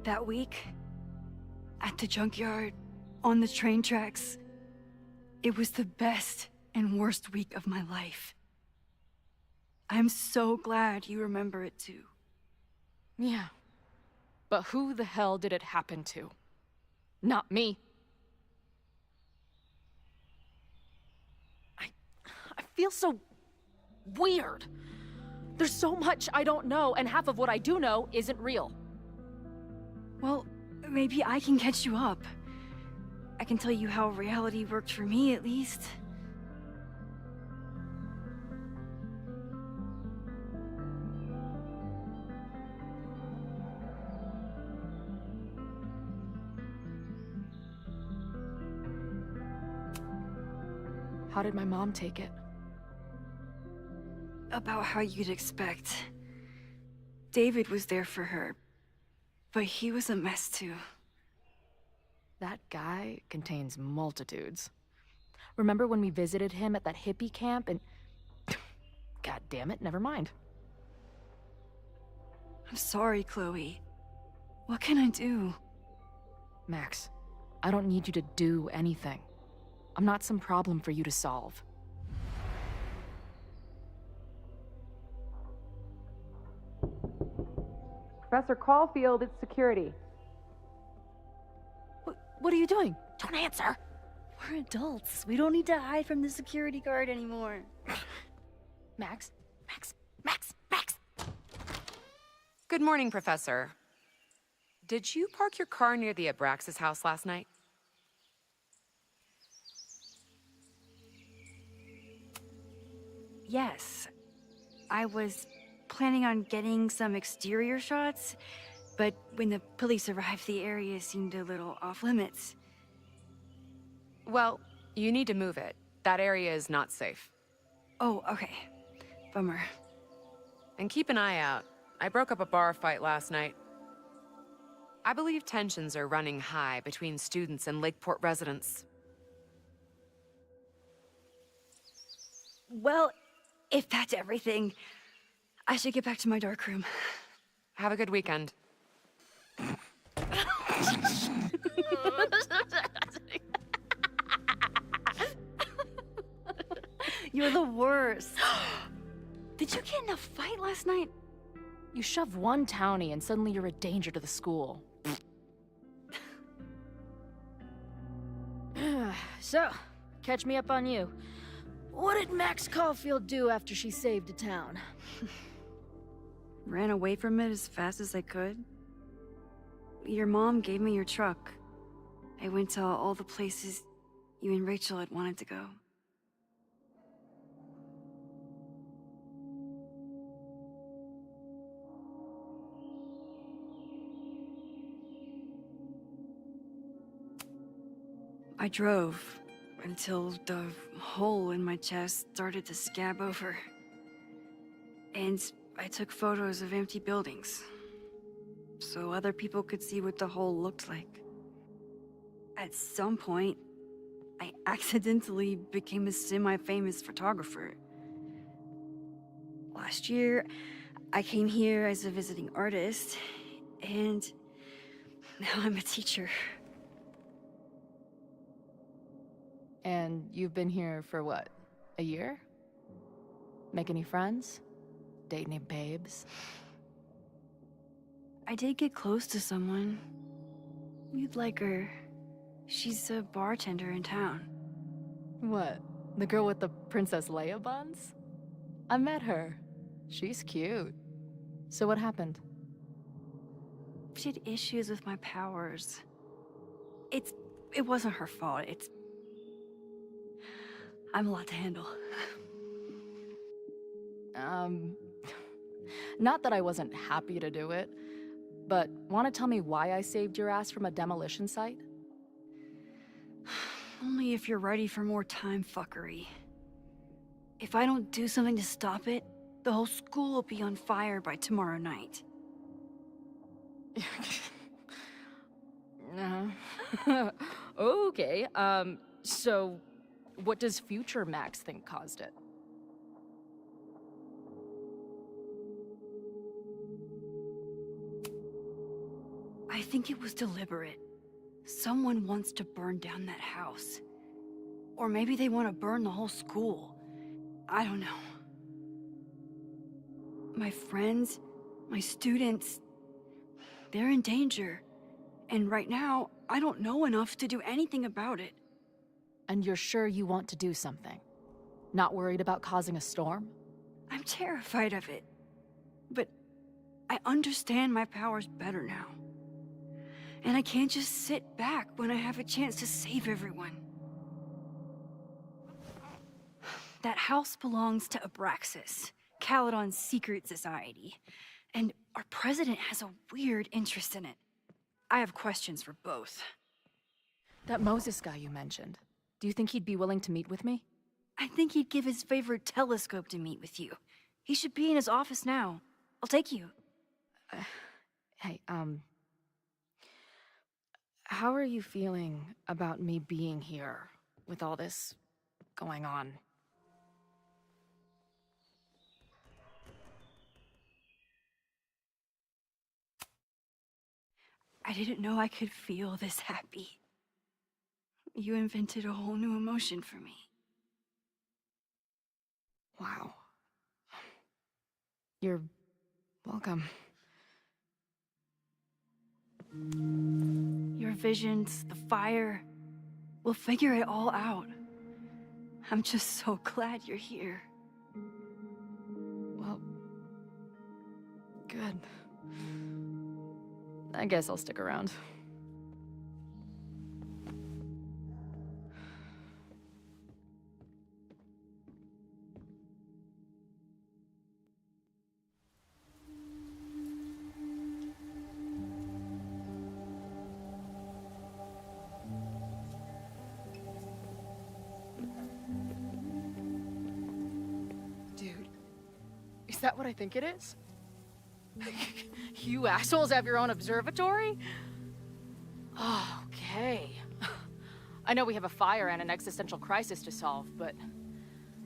That week, at the junkyard, on the train tracks, it was the best and worst week of my life. I'm so glad you remember it too. Yeah. But who the hell did it happen to? Not me. I feel so weird. There's so much I don't know, and half of what I do know isn't real. Well, maybe I can catch you up. I can tell you how reality worked for me, at least. How did my mom take it? About how you'd expect. David was there for her, but he was a mess too. That guy contains multitudes. Remember when we visited him at that hippie camp and... God damn it, never mind. I'm sorry, Chloe. What can I do? Max, I don't need you to do anything. I'm not some problem for you to solve. Professor Caulfield, it's security. What are you doing? Don't answer! We're adults. We don't need to hide from the security guard anymore. Max? Good morning, Professor. Did you park your car near the Abraxas house last night? Yes. I was planning on getting some exterior shots, but when the police arrived, the area seemed a little off-limits. Well, you need to move it. That area is not safe. Oh, okay. Bummer. And keep an eye out. I broke up a bar fight last night. I believe tensions are running high between students and Lakeport residents. Well, if that's everything, I should get back to my darkroom. Have a good weekend. You're the worst. Did you get in a fight last night? You shove one townie and suddenly you're a danger to the school. So, catch me up on you. What did Max Caulfield do after she saved the town? Ran away from it as fast as I could. Your mom gave me your truck. I went to all the places you and Rachel had wanted to go. I drove until the hole in my chest started to scab over. And I took photos of empty buildings, so other people could see what the hole looked like. At some point, I accidentally became a semi-famous photographer. Last year, I came here as a visiting artist, and now I'm a teacher. And you've been here for what? A year? Make any friends? Date any babes? I did get close to someone. You'd like her. She's a bartender in town. What? The girl with the Princess Leia buns? I met her. She's cute. So what happened? She had issues with my powers. It wasn't her fault. I'm a lot to handle. Not that I wasn't happy to do it, but want to tell me why I saved your ass from a demolition site? Only if you're ready for more time fuckery. If I don't do something to stop it, the whole school will be on fire by tomorrow night. Okay, so what does future Max think caused it? I think it was deliberate. Someone wants to burn down that house. Or maybe they want to burn the whole school. I don't know. My friends, my students, they're in danger. And right now, I don't know enough to do anything about it. And you're sure you want to do something? Not worried about causing a storm? I'm terrified of it. But I understand my powers better now. And I can't just sit back when I have a chance to save everyone. That house belongs to Abraxas, Caledon's secret society. And our president has a weird interest in it. I have questions for both. That Moses guy you mentioned, do you think he'd be willing to meet with me? I think he'd give his favorite telescope to meet with you. He should be in his office now. I'll take you. Hey, how are you feeling about me being here with all this going on? I didn't know I could feel this happy. You invented a whole new emotion for me. Wow. You're welcome. Your visions, the fire, we'll figure it all out. I'm just so glad you're here. Well, good. I guess I'll stick around. Dude, is that what I think it is? You assholes have your own observatory? Oh, okay. I know we have a fire and an existential crisis to solve, but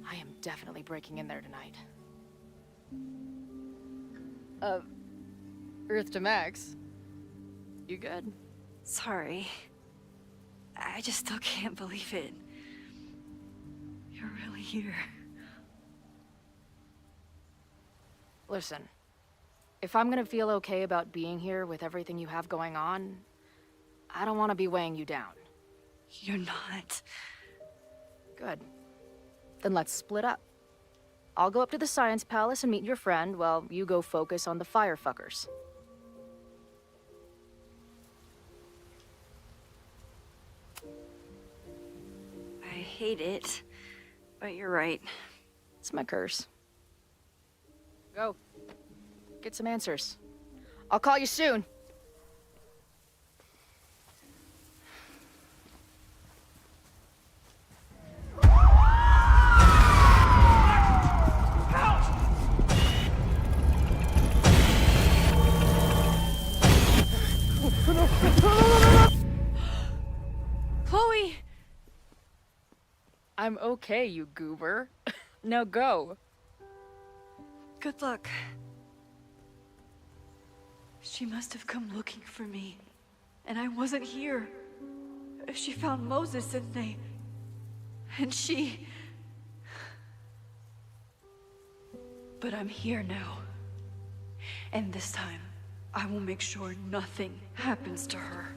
I am definitely breaking in there tonight. Earth to Max. You good? Sorry. I just still can't believe it. You're really here. Listen, if I'm gonna feel okay about being here with everything you have going on, I don't want to be weighing you down. You're not. Good. Then let's split up. I'll go up to the Science Palace and meet your friend while you go focus on the firefuckers. I hate it, but you're right. It's my curse. Go. Get some answers. I'll call you soon. Chloe! I'm okay, you goober. Now go. Good luck. She must have come looking for me, and I wasn't here. She found Moses and she... But I'm here now. And this time, I will make sure nothing happens to her.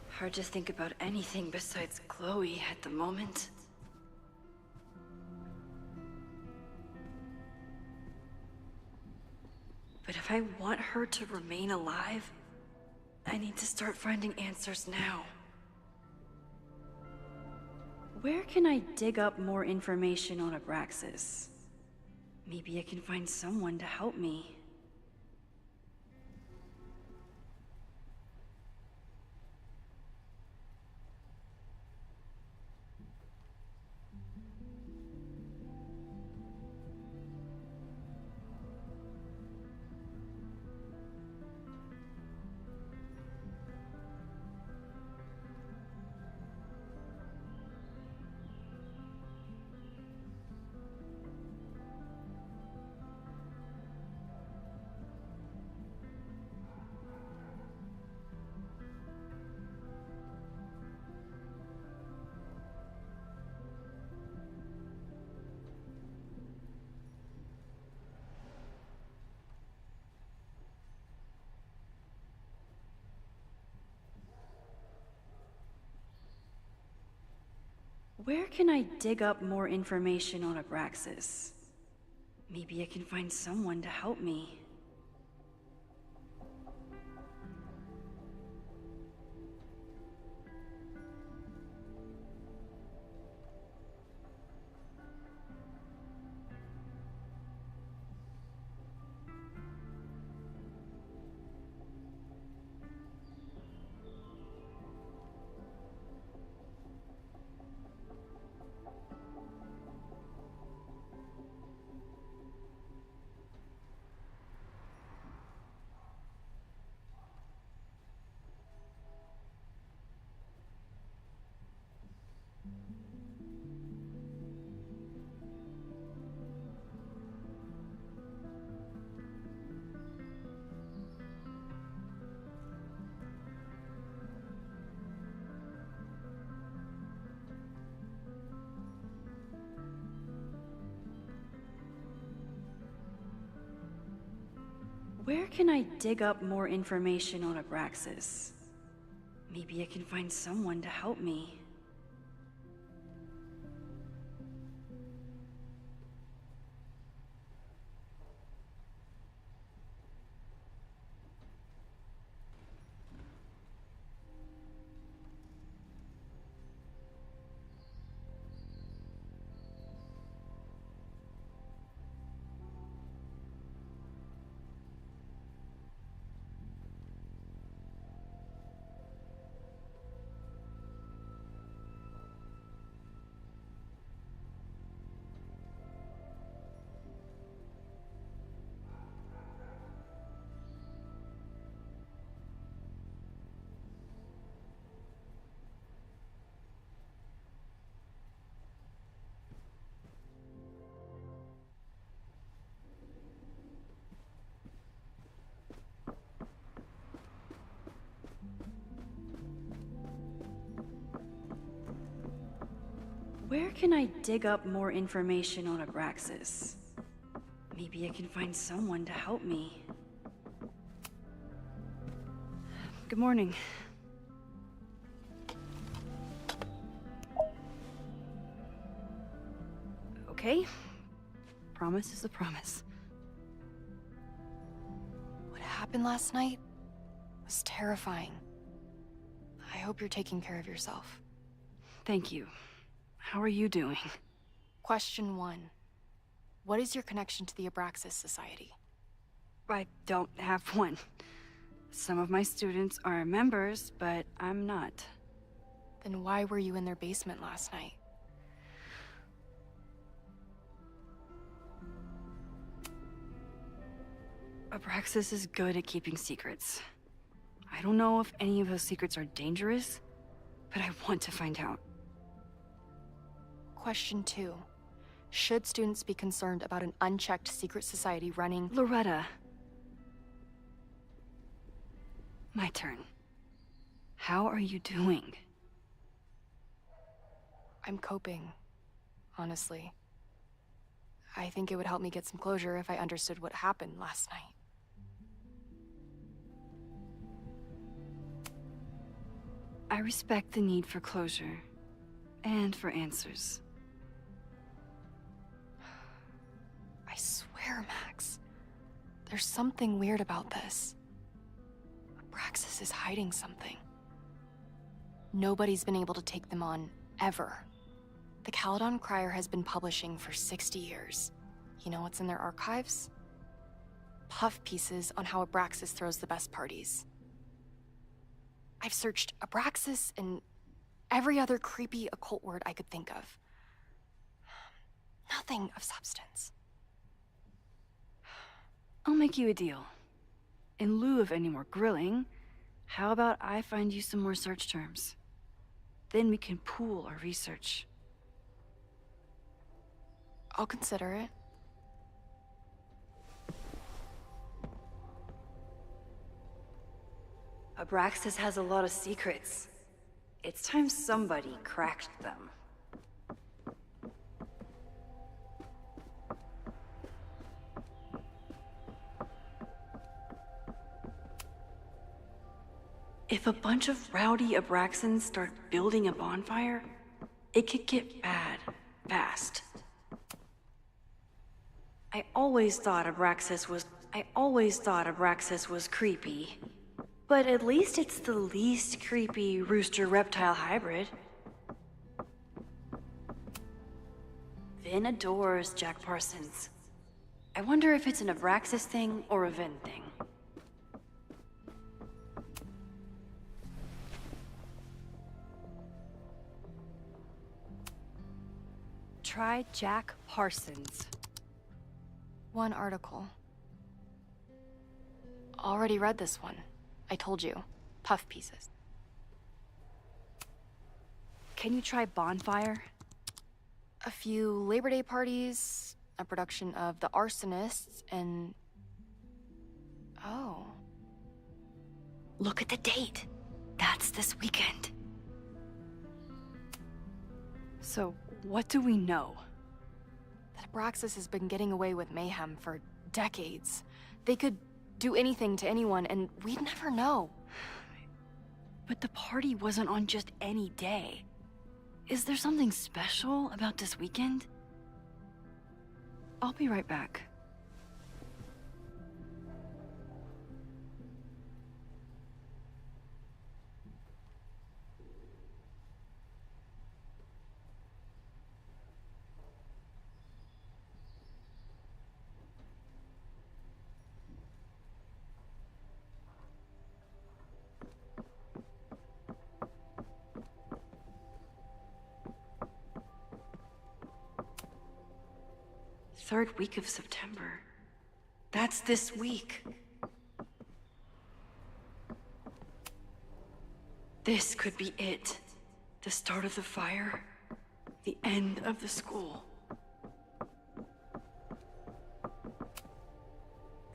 Hard to think about anything besides Chloe at the moment. But if I want her to remain alive, I need to start finding answers now. Where can I dig up more information on Abraxas? Maybe I can find someone to help me. Where can I dig up more information on Abraxas? Maybe I can find someone to help me. Where can I dig up more information on Abraxas? Maybe I can find someone to help me. Where can I dig up more information on Abraxas? Maybe I can find someone to help me. Good morning. Okay. Promise is a promise. What happened last night was terrifying. I hope you're taking care of yourself. Thank you. How are you doing? Question 1. What is your connection to the Abraxas Society? I don't have one. Some of my students are members, but I'm not. Then why were you in their basement last night? Abraxas is good at keeping secrets. I don't know if any of those secrets are dangerous, but I want to find out. Question 2. Should students be concerned about an unchecked secret society running— Loretta. My turn. How are you doing? I'm coping, honestly. I think it would help me get some closure if I understood what happened last night. I respect the need for closure, and for answers. I swear, Max, there's something weird about this. Abraxas is hiding something. Nobody's been able to take them on, ever. The Caledon Crier has been publishing for 60 years. You know what's in their archives? Puff pieces on how Abraxas throws the best parties. I've searched Abraxas and every other creepy occult word I could think of. Nothing of substance. I'll make you a deal. In lieu of any more grilling, how about I find you some more search terms? Then we can pool our research. I'll consider it. Abraxas has a lot of secrets. It's time somebody cracked them. If a bunch of rowdy Abraxans start building a bonfire, It could get bad, fast. I always thought Abraxas was creepy. But at least it's the least creepy rooster-reptile hybrid. Vin adores Jack Parsons. I wonder if it's an Abraxas thing or a Vin thing. Try Jack Parsons. One article. Already read this one. I told you. Puff pieces. Can you try Bonfire? A few Labor Day parties, a production of The Arsonists, and... Oh. Look at the date. That's this weekend. So, what do we know? That Abraxas has been getting away with mayhem for decades. They could do anything to anyone, and we'd never know. But the party wasn't on just any day. Is there something special about this weekend? I'll be right back. Third week of September. That's this week. This could be it. The start of the fire. The end of the school.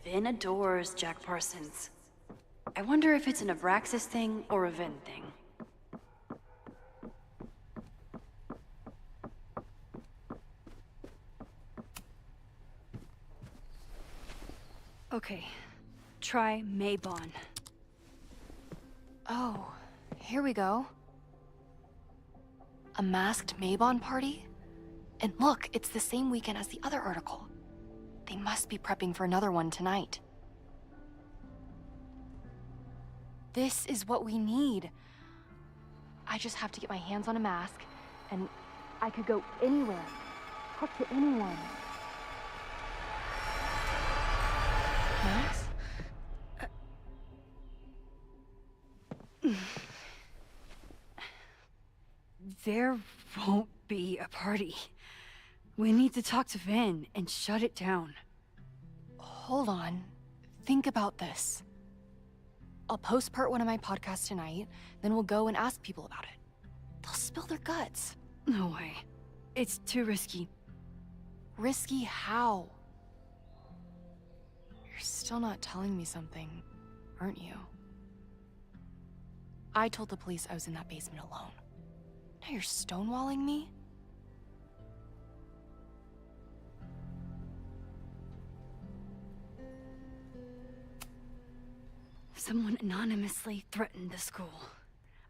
Vin adores Jack Parsons. I wonder if it's an Abraxas thing or a Vin thing. Okay, try Maybon. Oh, here we go. A masked Maybon party? And look, it's the same weekend as the other article. They must be prepping for another one tonight. This is what we need. I just have to get my hands on a mask, and I could go anywhere, talk to anyone. Max? There won't be a party. We need to talk to Vin and shut it down. Hold on. Think about this. I'll post part 1 of my podcast tonight, then we'll go and ask people about it. They'll spill their guts. No way. It's too risky. Risky how? You're still not telling me something, aren't you? I told the police I was in that basement alone. Now you're stonewalling me? Someone anonymously threatened the school.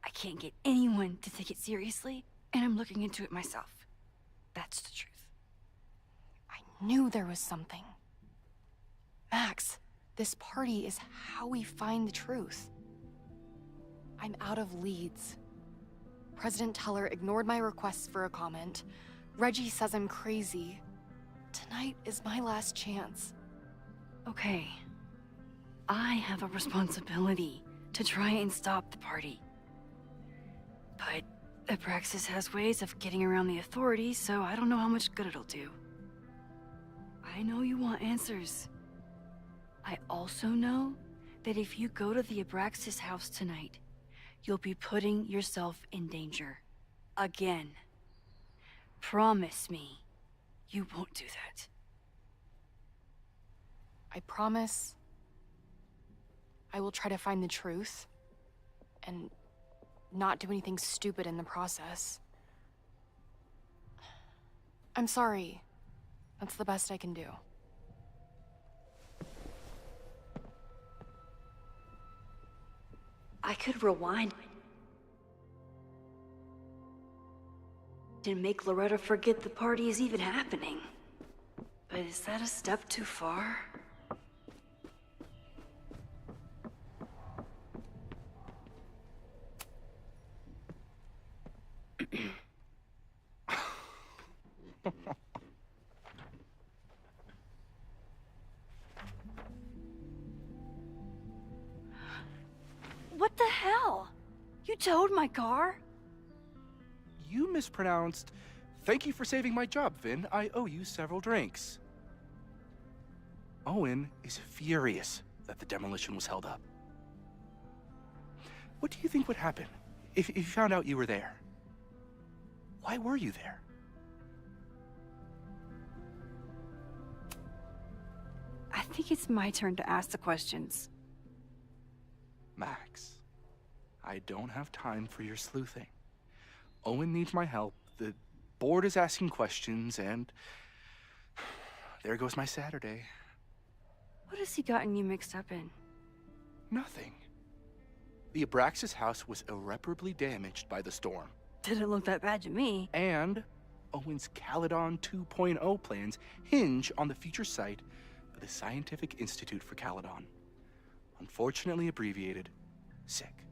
I can't get anyone to take it seriously, and I'm looking into it myself. That's the truth. I knew there was something. Max, this party is how we find the truth. I'm out of leads. President Teller ignored my requests for a comment. Reggie says I'm crazy. Tonight is my last chance. Okay. I have a responsibility to try and stop the party. But Abraxas has ways of getting around the authorities, so I don't know how much good it'll do. I know you want answers. I also know that if you go to the Abraxas house tonight, you'll be putting yourself in danger. Again. Promise me you won't do that. I promise I will try to find the truth and not do anything stupid in the process. I'm sorry. That's the best I can do. I could rewind. to make Loretta forget the party is even happening. But is that a step too far? What the hell? You towed my car? You mispronounced. Thank you for saving my job, Vin. I owe you several drinks. Owen is furious that the demolition was held up. What do you think would happen if you found out you were there? Why were you there? I think it's my turn to ask the questions. Max, I don't have time for your sleuthing. Owen needs my help. The board is asking questions, and there goes my Saturday. What has he gotten you mixed up in? Nothing. The Abraxas house was irreparably damaged by the storm. Didn't look that bad to me. And Owen's Caledon 2.0 plans hinge on the future site of the Scientific Institute for Caledon. Unfortunately abbreviated, SICK.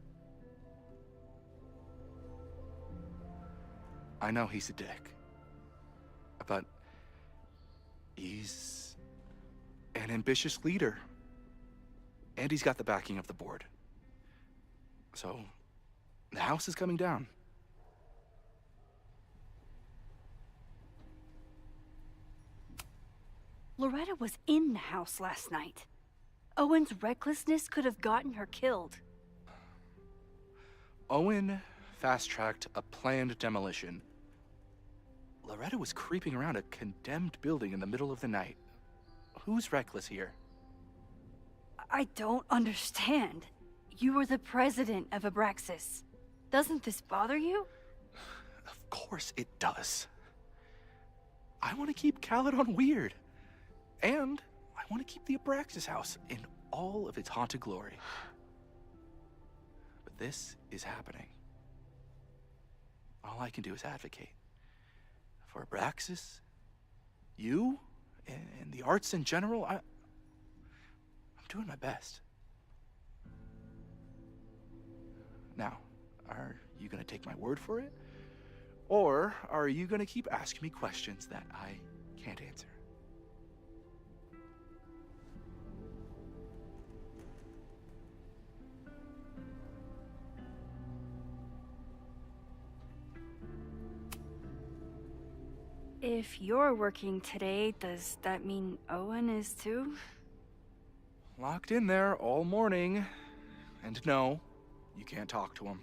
I know he's a dick, but he's an ambitious leader, and he's got the backing of the board. So, the house is coming down. Loretta was in the house last night. Owen's recklessness could have gotten her killed. Owen fast-tracked a planned demolition. Loretta was creeping around a condemned building in the middle of the night. Who's reckless here? I don't understand. You were the president of Abraxas. Doesn't this bother you? Of course it does. I want to keep Caledon weird. And I want to keep the Abraxas house in all of its haunted glory. But this is happening. All I can do is advocate. For Abraxas, you, and the arts in general, I'm doing my best. Now, are you gonna take my word for it? Or are you gonna keep asking me questions that I can't answer? If you're working today, does that mean Owen is too? Locked in there all morning. And no, you can't talk to him.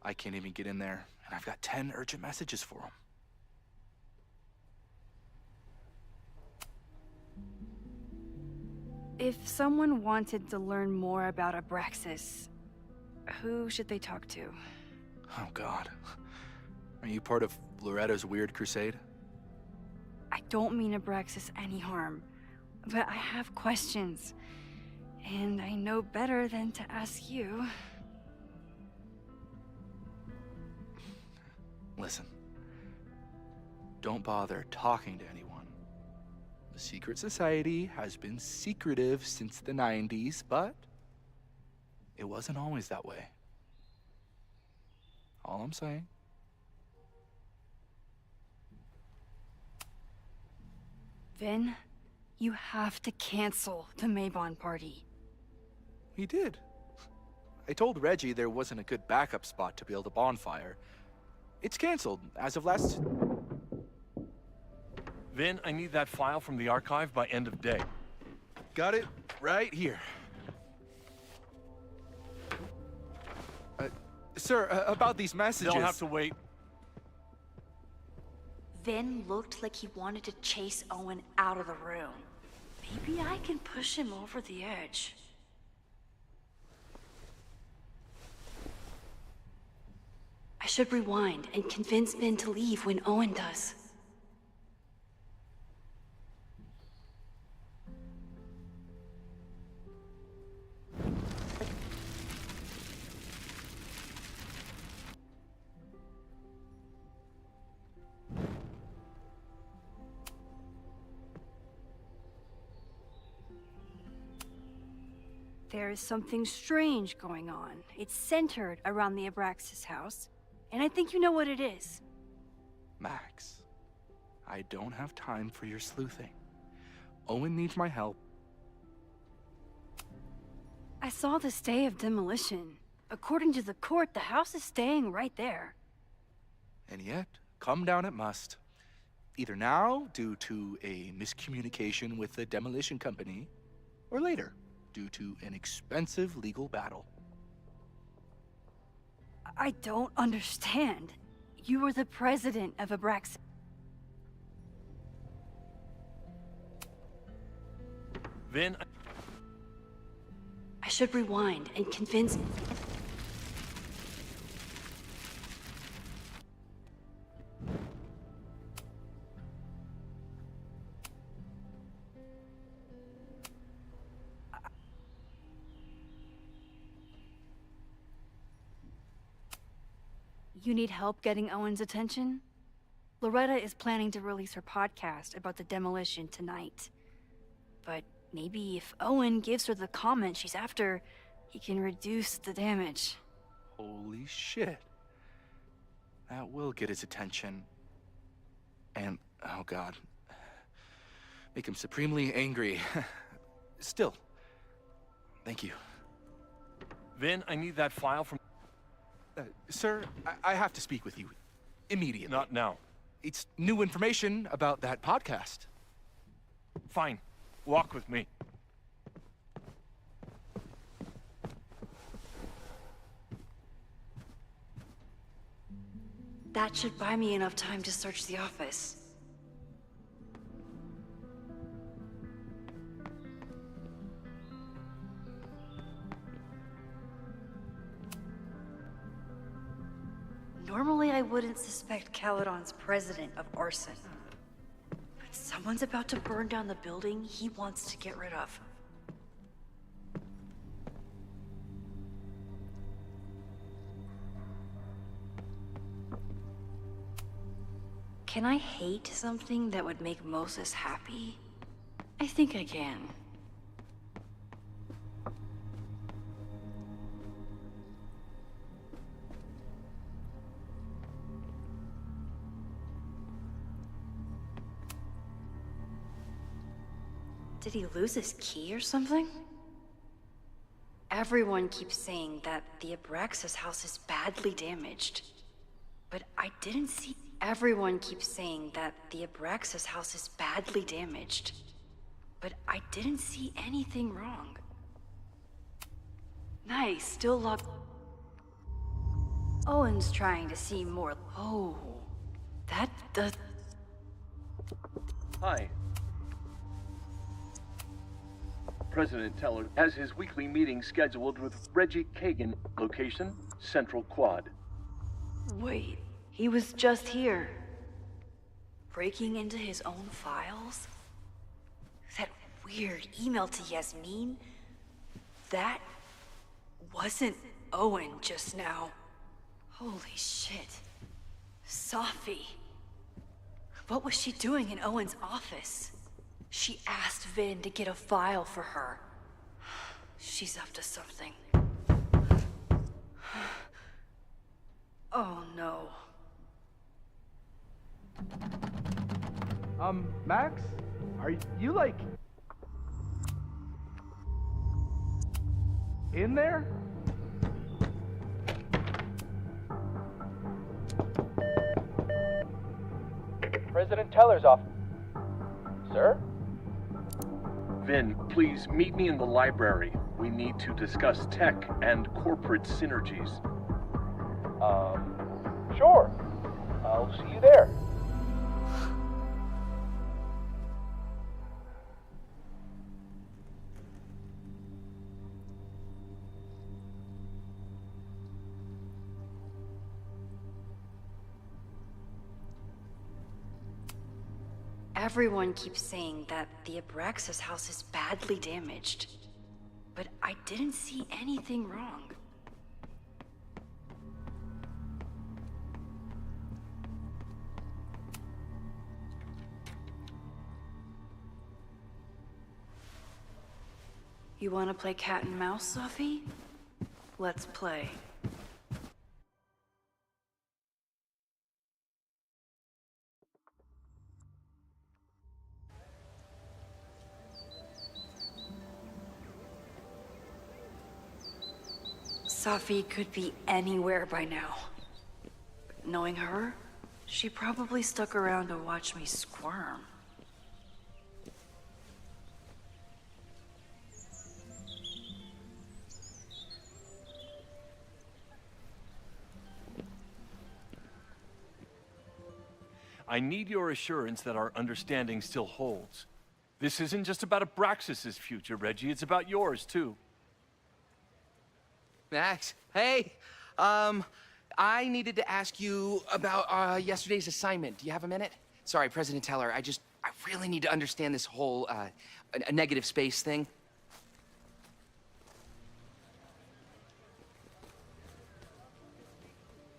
I can't even get in there, and I've got 10 urgent messages for him. If someone wanted to learn more about Abraxas, who should they talk to? Oh, God. Are you part of Loretta's weird crusade? I don't mean Abraxas any harm, but I have questions, and I know better than to ask you. Listen, don't bother talking to anyone. The secret society has been secretive since the 90s, but it wasn't always that way. All I'm saying. Vin, you have to cancel the Maybon party. He did. I told Reggie there wasn't a good backup spot to build a bonfire. It's canceled as of last... Vin, I need that file from the archive by end of day. Got it right here. Sir, about these messages... They'll have to wait. Vin looked like he wanted to chase Owen out of the room. Maybe I can push him over the edge. I should rewind and convince Vin to leave when Owen does. there is something strange going on. It's centered around the Abraxas house, and I think you know what it is. Max, I don't have time for your sleuthing. Owen needs my help. I saw the stay of demolition. According to the court, the house is staying right there. And yet, come down it must. Either now, due to a miscommunication with the demolition company, or later, due to an expensive legal battle. I don't understand. You were the president of Abraxas. Vin, I should rewind and convince... You need help getting Owen's attention? Loretta is planning to release her podcast about the demolition tonight. But maybe if Owen gives her the comment she's after, he can reduce the damage. Holy shit. That will get his attention. And, oh god, make him supremely angry. Still, thank you. Vin, I need that file from... Sir, I have to speak with you immediately. Not now. It's new information about that podcast. Fine. Walk with me. That should buy me enough time to search the office. Normally I wouldn't suspect Caledon's president of arson. But someone's about to burn down the building he wants to get rid of. Can I hate something that would make Moses happy? I think I can. Did he lose his key or something? Everyone keeps saying that the Abraxas house is badly damaged. But I didn't see... Everyone keeps saying that the Abraxas house is badly damaged. But I didn't see anything wrong. Nice, still locked... Owen's trying to see more... Oh... That does... Hi. President Teller has his weekly meeting scheduled with Reggie Kagan, location, Central Quad. Wait, he was just here. Breaking into his own files? That weird email to Yasmin? That wasn't Owen just now. Holy shit. Safi. What was she doing in Owen's office? She asked Vin to get a file for her. She's up to something. Oh no. Max? Are you like... in there? President Teller's office. Sir? Vin, please meet me in the library. We need to discuss tech and corporate synergies. Sure. I'll see you there. Everyone keeps saying that the Abraxas house is badly damaged. But I didn't see anything wrong. You want to play cat and mouse, Sophie? Let's play. Sophie could be anywhere by now. But knowing her, she probably stuck around to watch me squirm. I need your assurance that our understanding still holds. This isn't just about Abraxas's future, Reggie. It's about yours, too. Max, hey. I needed to ask you about yesterday's assignment. Do you have a minute? Sorry, President Teller, I really need to understand this whole, a negative space thing.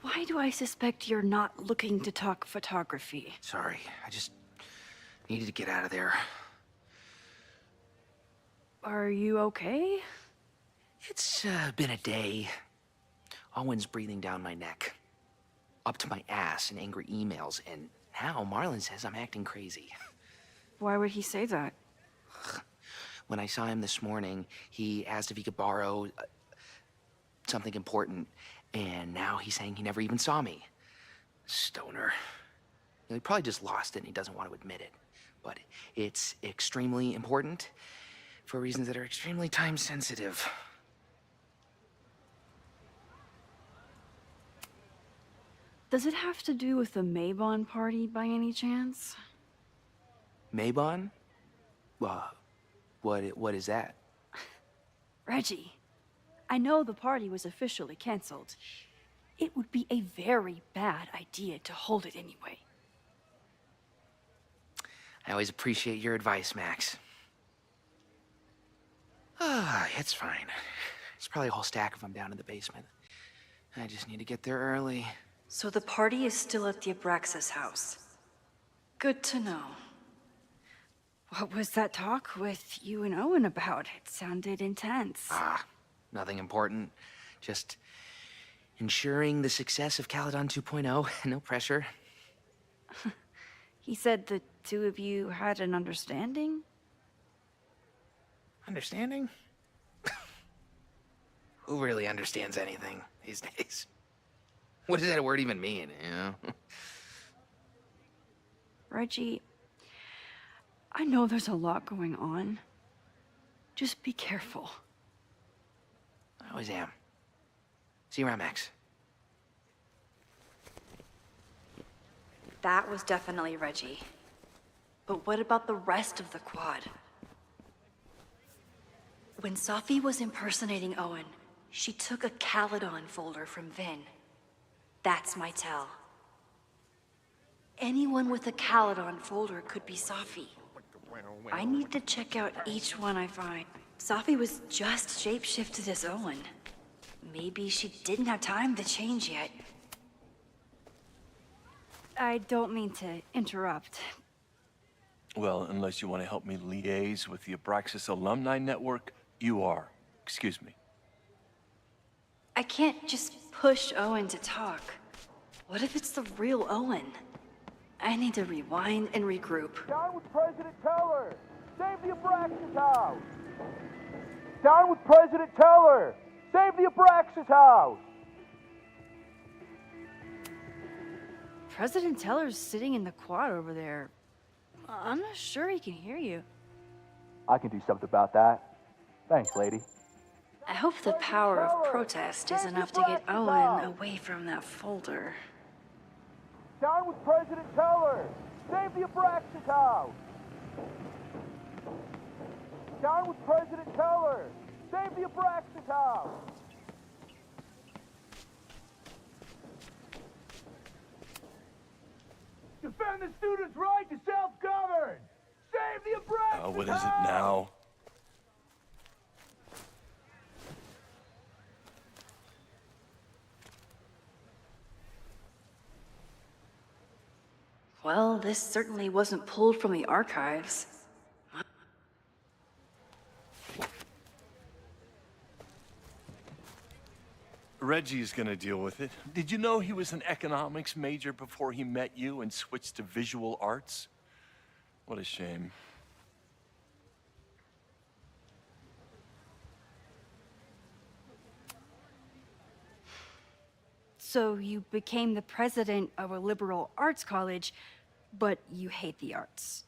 Why do I suspect you're not looking to talk photography? Sorry, I just needed to get out of there. Are you okay? It's been a day. Owen's breathing down my neck, up to my ass in angry emails, and now Marlon says I'm acting crazy. Why would he say that? When I saw him this morning, he asked if he could borrow something important, and now he's saying he never even saw me. Stoner. He probably just lost it and he doesn't want to admit it. But it's extremely important for reasons that are extremely time sensitive. Does it have to do with the Maybon party by any chance? Maybon? What is that? Reggie, I know the party was officially canceled. It would be a very bad idea to hold it anyway. I always appreciate your advice, Max. It's fine. It's probably a whole stack if I'm down in the basement. I just need to get there early. So the party is still at the Abraxas house. Good to know. What was that talk with you and Owen about? It sounded intense. Nothing important. Just ensuring the success of Caledon 2.0. No pressure. He said the two of you had an understanding? Understanding? Who really understands anything these days? What does that word even mean, you know? Reggie, I know there's a lot going on. Just be careful. I always am. See you around, Max. That was definitely Reggie. But what about the rest of the quad? When Sophie was impersonating Owen, she took a Caledon folder from Vin. That's my tell. Anyone with a Caledon folder could be Sophie. I need to check out each one I find. Sophie was just shapeshifted as Owen. Maybe she didn't have time to change yet. I don't mean to interrupt. Well, unless you want to help me liaise with the Abraxas alumni network, you are. Excuse me. I can't just push Owen to talk. What if it's the real Owen? I need to rewind and regroup. Down with President Teller! Save the Abraxas house! Down with President Teller! Save the Abraxas house! President Teller's sitting in the quad over there. I'm not sure he can hear you. I can do something about that. Thanks, lady. I hope the power of protest is enough to get Owen away from that folder. Down with President Teller! Save the Abraxas house! Down with President Teller! Save the Abraxas house! Defend the students' right to self-govern! Save the Abraxas house! What is it now? Well, this certainly wasn't pulled from the archives. Reggie's gonna deal with it. Did you know he was an economics major before he met you and switched to visual arts? What a shame. So you became the president of a liberal arts college, but you hate the arts.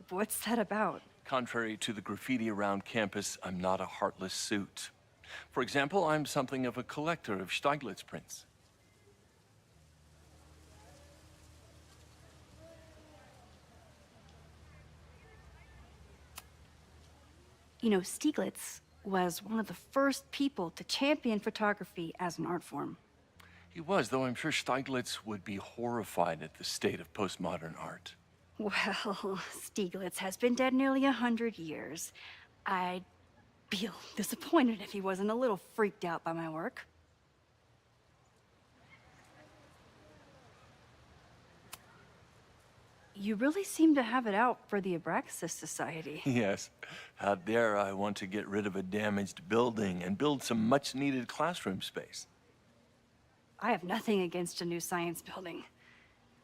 What's that about? Contrary to the graffiti around campus, I'm not a heartless suit. For example, I'm something of a collector of Stieglitz prints. You know, Stieglitz was one of the first people to champion photography as an art form. He was, though I'm sure Stieglitz would be horrified at the state of postmodern art. Well, Stieglitz has been dead nearly 100 years. I'd feel disappointed if he wasn't a little freaked out by my work. You really seem to have it out for the Abraxas Society. Yes. How dare I want to get rid of a damaged building and build some much-needed classroom space. I have nothing against a new science building.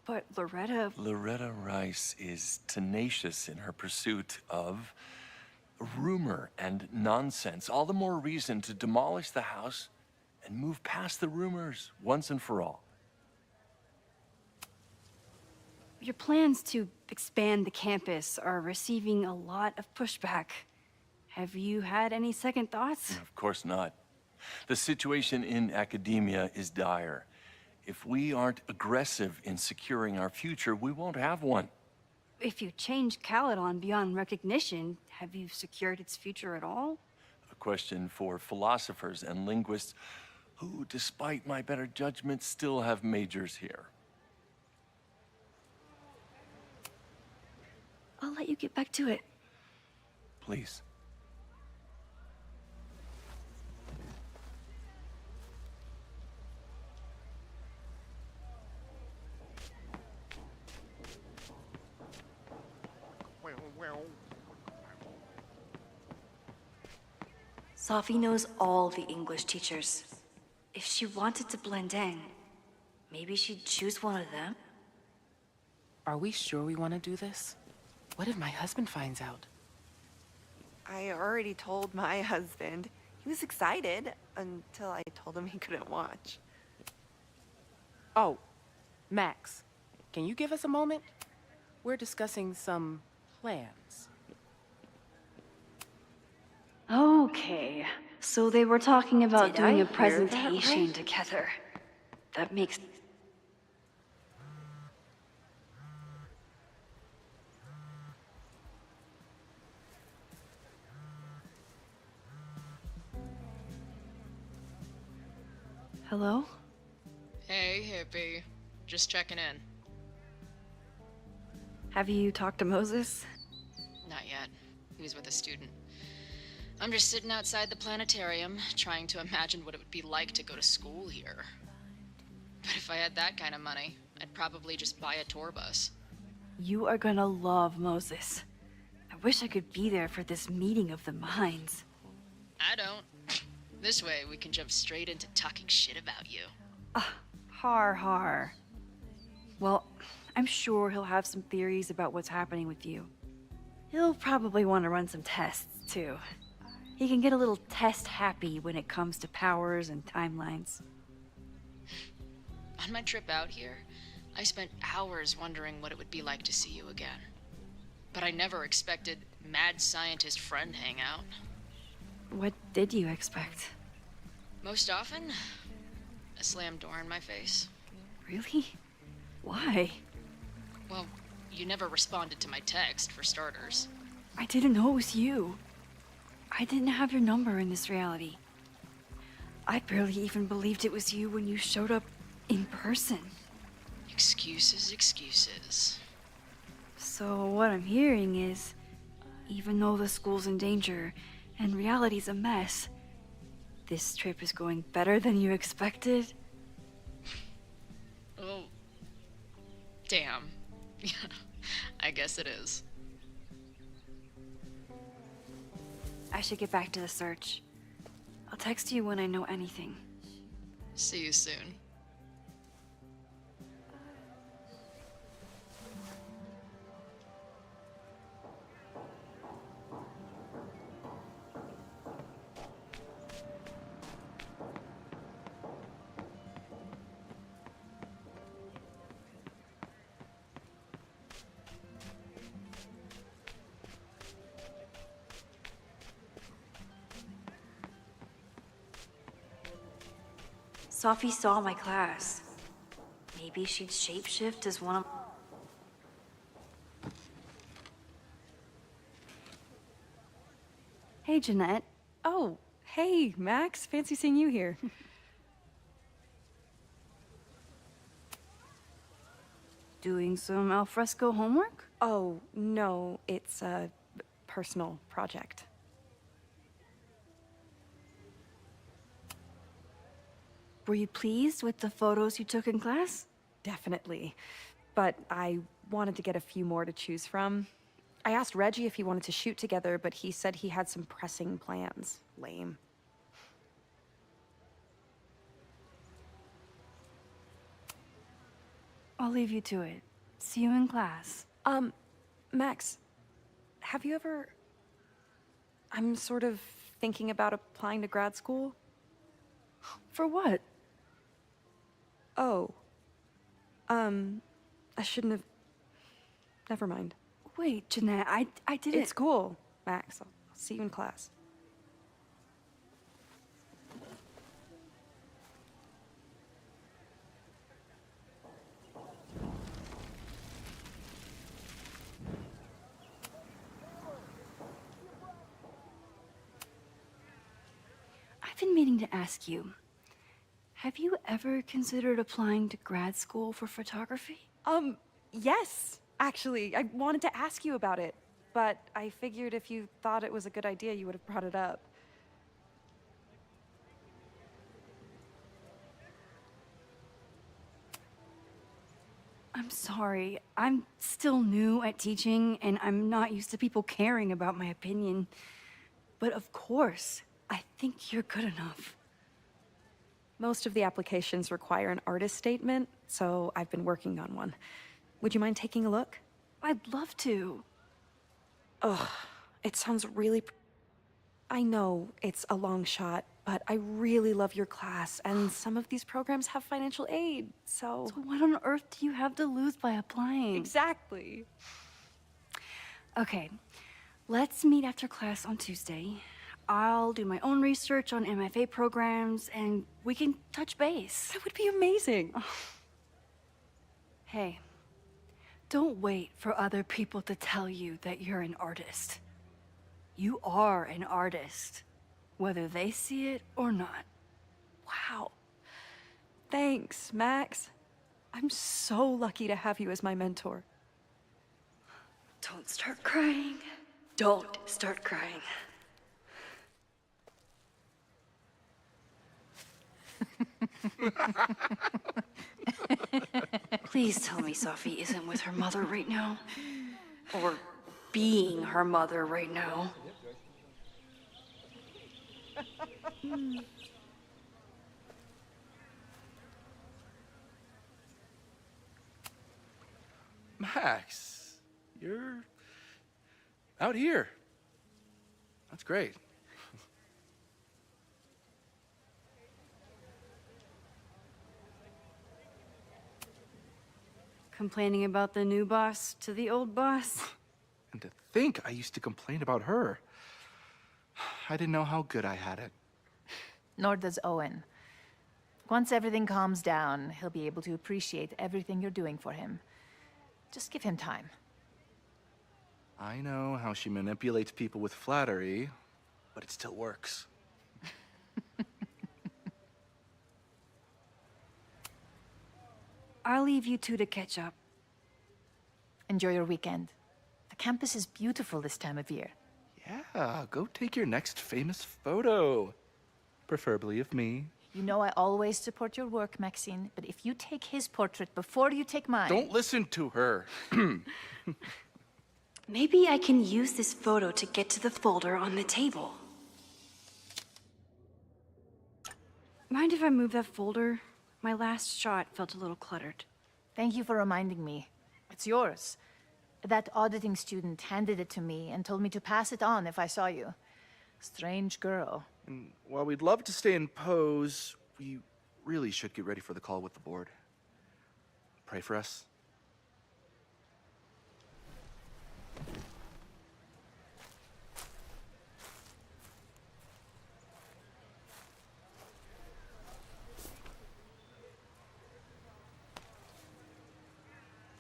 But Loretta Rice is tenacious in her pursuit of rumor and nonsense. All the more reason to demolish the house and move past the rumors once and for all. Your plans to expand the campus are receiving a lot of pushback. Have you had any second thoughts? Of course not. The situation in academia is dire. If we aren't aggressive in securing our future, we won't have one. If you change Caledon beyond recognition, have you secured its future at all? A question for philosophers and linguists who, despite my better judgment, still have majors here. I'll let you get back to it. Please. Sophie knows all the English teachers. If she wanted to blend in, maybe she'd choose one of them. Are we sure we want to do this? What if my husband finds out? I already told my husband. He was excited until I told him he couldn't watch. Oh, Max, can you give us a moment? We're discussing some plans. Okay, so they were talking about Did doing I a hear that presentation right? together. That makes... Hello? Hey, hippie. Just checking in. Have you talked to Moses? Not yet. He was with a student. I'm just sitting outside the planetarium, trying to imagine what it would be like to go to school here. But if I had that kind of money, I'd probably just buy a tour bus. You are gonna love Moses. I wish I could be there for this meeting of the minds. I don't. This way, we can jump straight into talking shit about you. Har har. Well, I'm sure he'll have some theories about what's happening with you. He'll probably want to run some tests, too. He can get a little test happy when it comes to powers and timelines. On my trip out here, I spent hours wondering what it would be like to see you again. But I never expected mad scientist friend hangout. What did you expect? Most often, a slammed door in my face. Really? Why? Well, you never responded to my text, for starters. I didn't know it was you. I didn't have your number in this reality. I barely even believed it was you when you showed up in person. Excuses, excuses. So what I'm hearing is, even though the school's in danger and reality's a mess, this trip is going better than you expected? Oh. Damn. I guess it is. I should get back to the search. I'll text you when I know anything. See you soon. Sophie saw my class. Maybe she'd shapeshift as one of... Hey, Jeanette. Oh, hey, Max. Fancy seeing you here. Doing some alfresco homework? Oh, no, it's a personal project. Were you pleased with the photos you took in class? Definitely. But I wanted to get a few more to choose from. I asked Reggie if he wanted to shoot together, but he said he had some pressing plans. Lame. I'll leave you to it. See you in class. Max, have you ever... I'm sort of thinking about applying to grad school. For what? Oh. I shouldn't have... Never mind. Wait, Jeanette, I didn't... It's cool, Max. I'll see you in class. I've been meaning to ask you, have you ever considered applying to grad school for photography? Yes, actually. I wanted to ask you about it, but I figured if you thought it was a good idea, you would have brought it up. I'm sorry. I'm still new at teaching, and I'm not used to people caring about my opinion. But of course, I think you're good enough. Most of the applications require an artist statement, so I've been working on one. Would you mind taking a look? I'd love to. Ugh, it sounds really... I know it's a long shot, but I really love your class, and some of these programs have financial aid, so... So what on earth do you have to lose by applying? Exactly. Okay, let's meet after class on Tuesday. I'll do my own research on MFA programs, and we can touch base. That would be amazing. Hey, don't wait for other people to tell you that you're an artist. You are an artist, whether they see it or not. Wow. Thanks, Max. I'm so lucky to have you as my mentor. Don't start crying. Don't start crying. Please tell me Sophie isn't with her mother right now. Or being her mother right now. Max, you're out here. That's great. Complaining about the new boss to the old boss? And to think I used to complain about her. I didn't know how good I had it. Nor does Owen. Once everything calms down, he'll be able to appreciate everything you're doing for him. Just give him time. I know how she manipulates people with flattery, but it still works. I'll leave you two to catch up. Enjoy your weekend. The campus is beautiful this time of year. Yeah, go take your next famous photo. Preferably of me. You know I always support your work, Maxine, but if you take his portrait before you take mine... Don't listen to her. Maybe I can use this photo to get to the folder on the table. mind if I move that folder? My last shot felt a little cluttered. Thank you for reminding me. It's yours. That auditing student handed it to me and told me to pass it on if I saw you. Strange girl. And while we'd love to stay in pose, we really should get ready for the call with the board. Pray for us.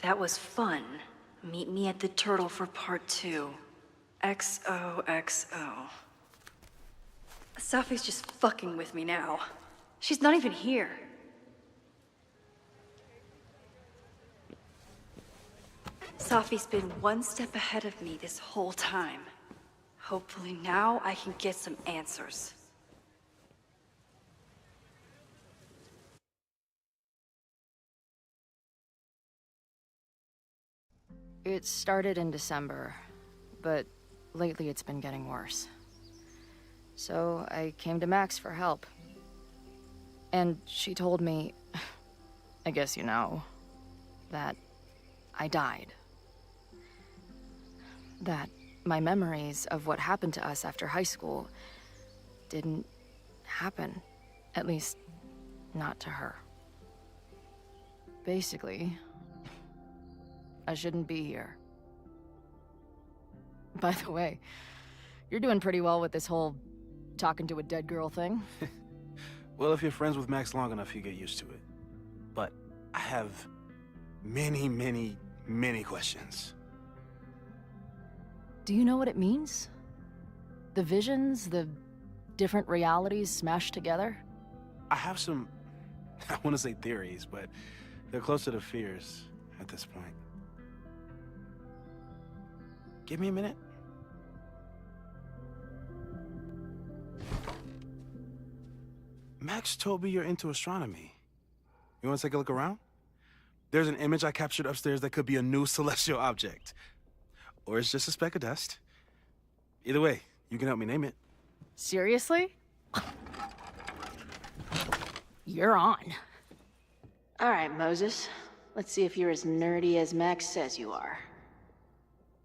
That was fun. Meet me at the Turtle for part 2. XOXO. Safi's just fucking with me now. She's not even here. Safi's been one step ahead of me this whole time. Hopefully now I can get some answers. It started in December, but lately it's been getting worse. So I came to Max for help. And she told me, I guess you know, that I died. That my memories of what happened to us after high school didn't happen. At least, not to her. Basically, I shouldn't be here. By the way, you're doing pretty well with this whole talking to a dead girl thing. Well, if you're friends with Max long enough, you get used to it. But I have many, many, many questions. Do you know what it means? The visions, the different realities smashed together? I have some, I want to say theories, but they're closer to fears at this point. Give me a minute. Max told me you're into astronomy. You want to take a look around? There's an image I captured upstairs that could be a new celestial object. Or it's just a speck of dust. Either way, you can help me name it. Seriously? You're on. All right, Moses. Let's see if you're as nerdy as Max says you are.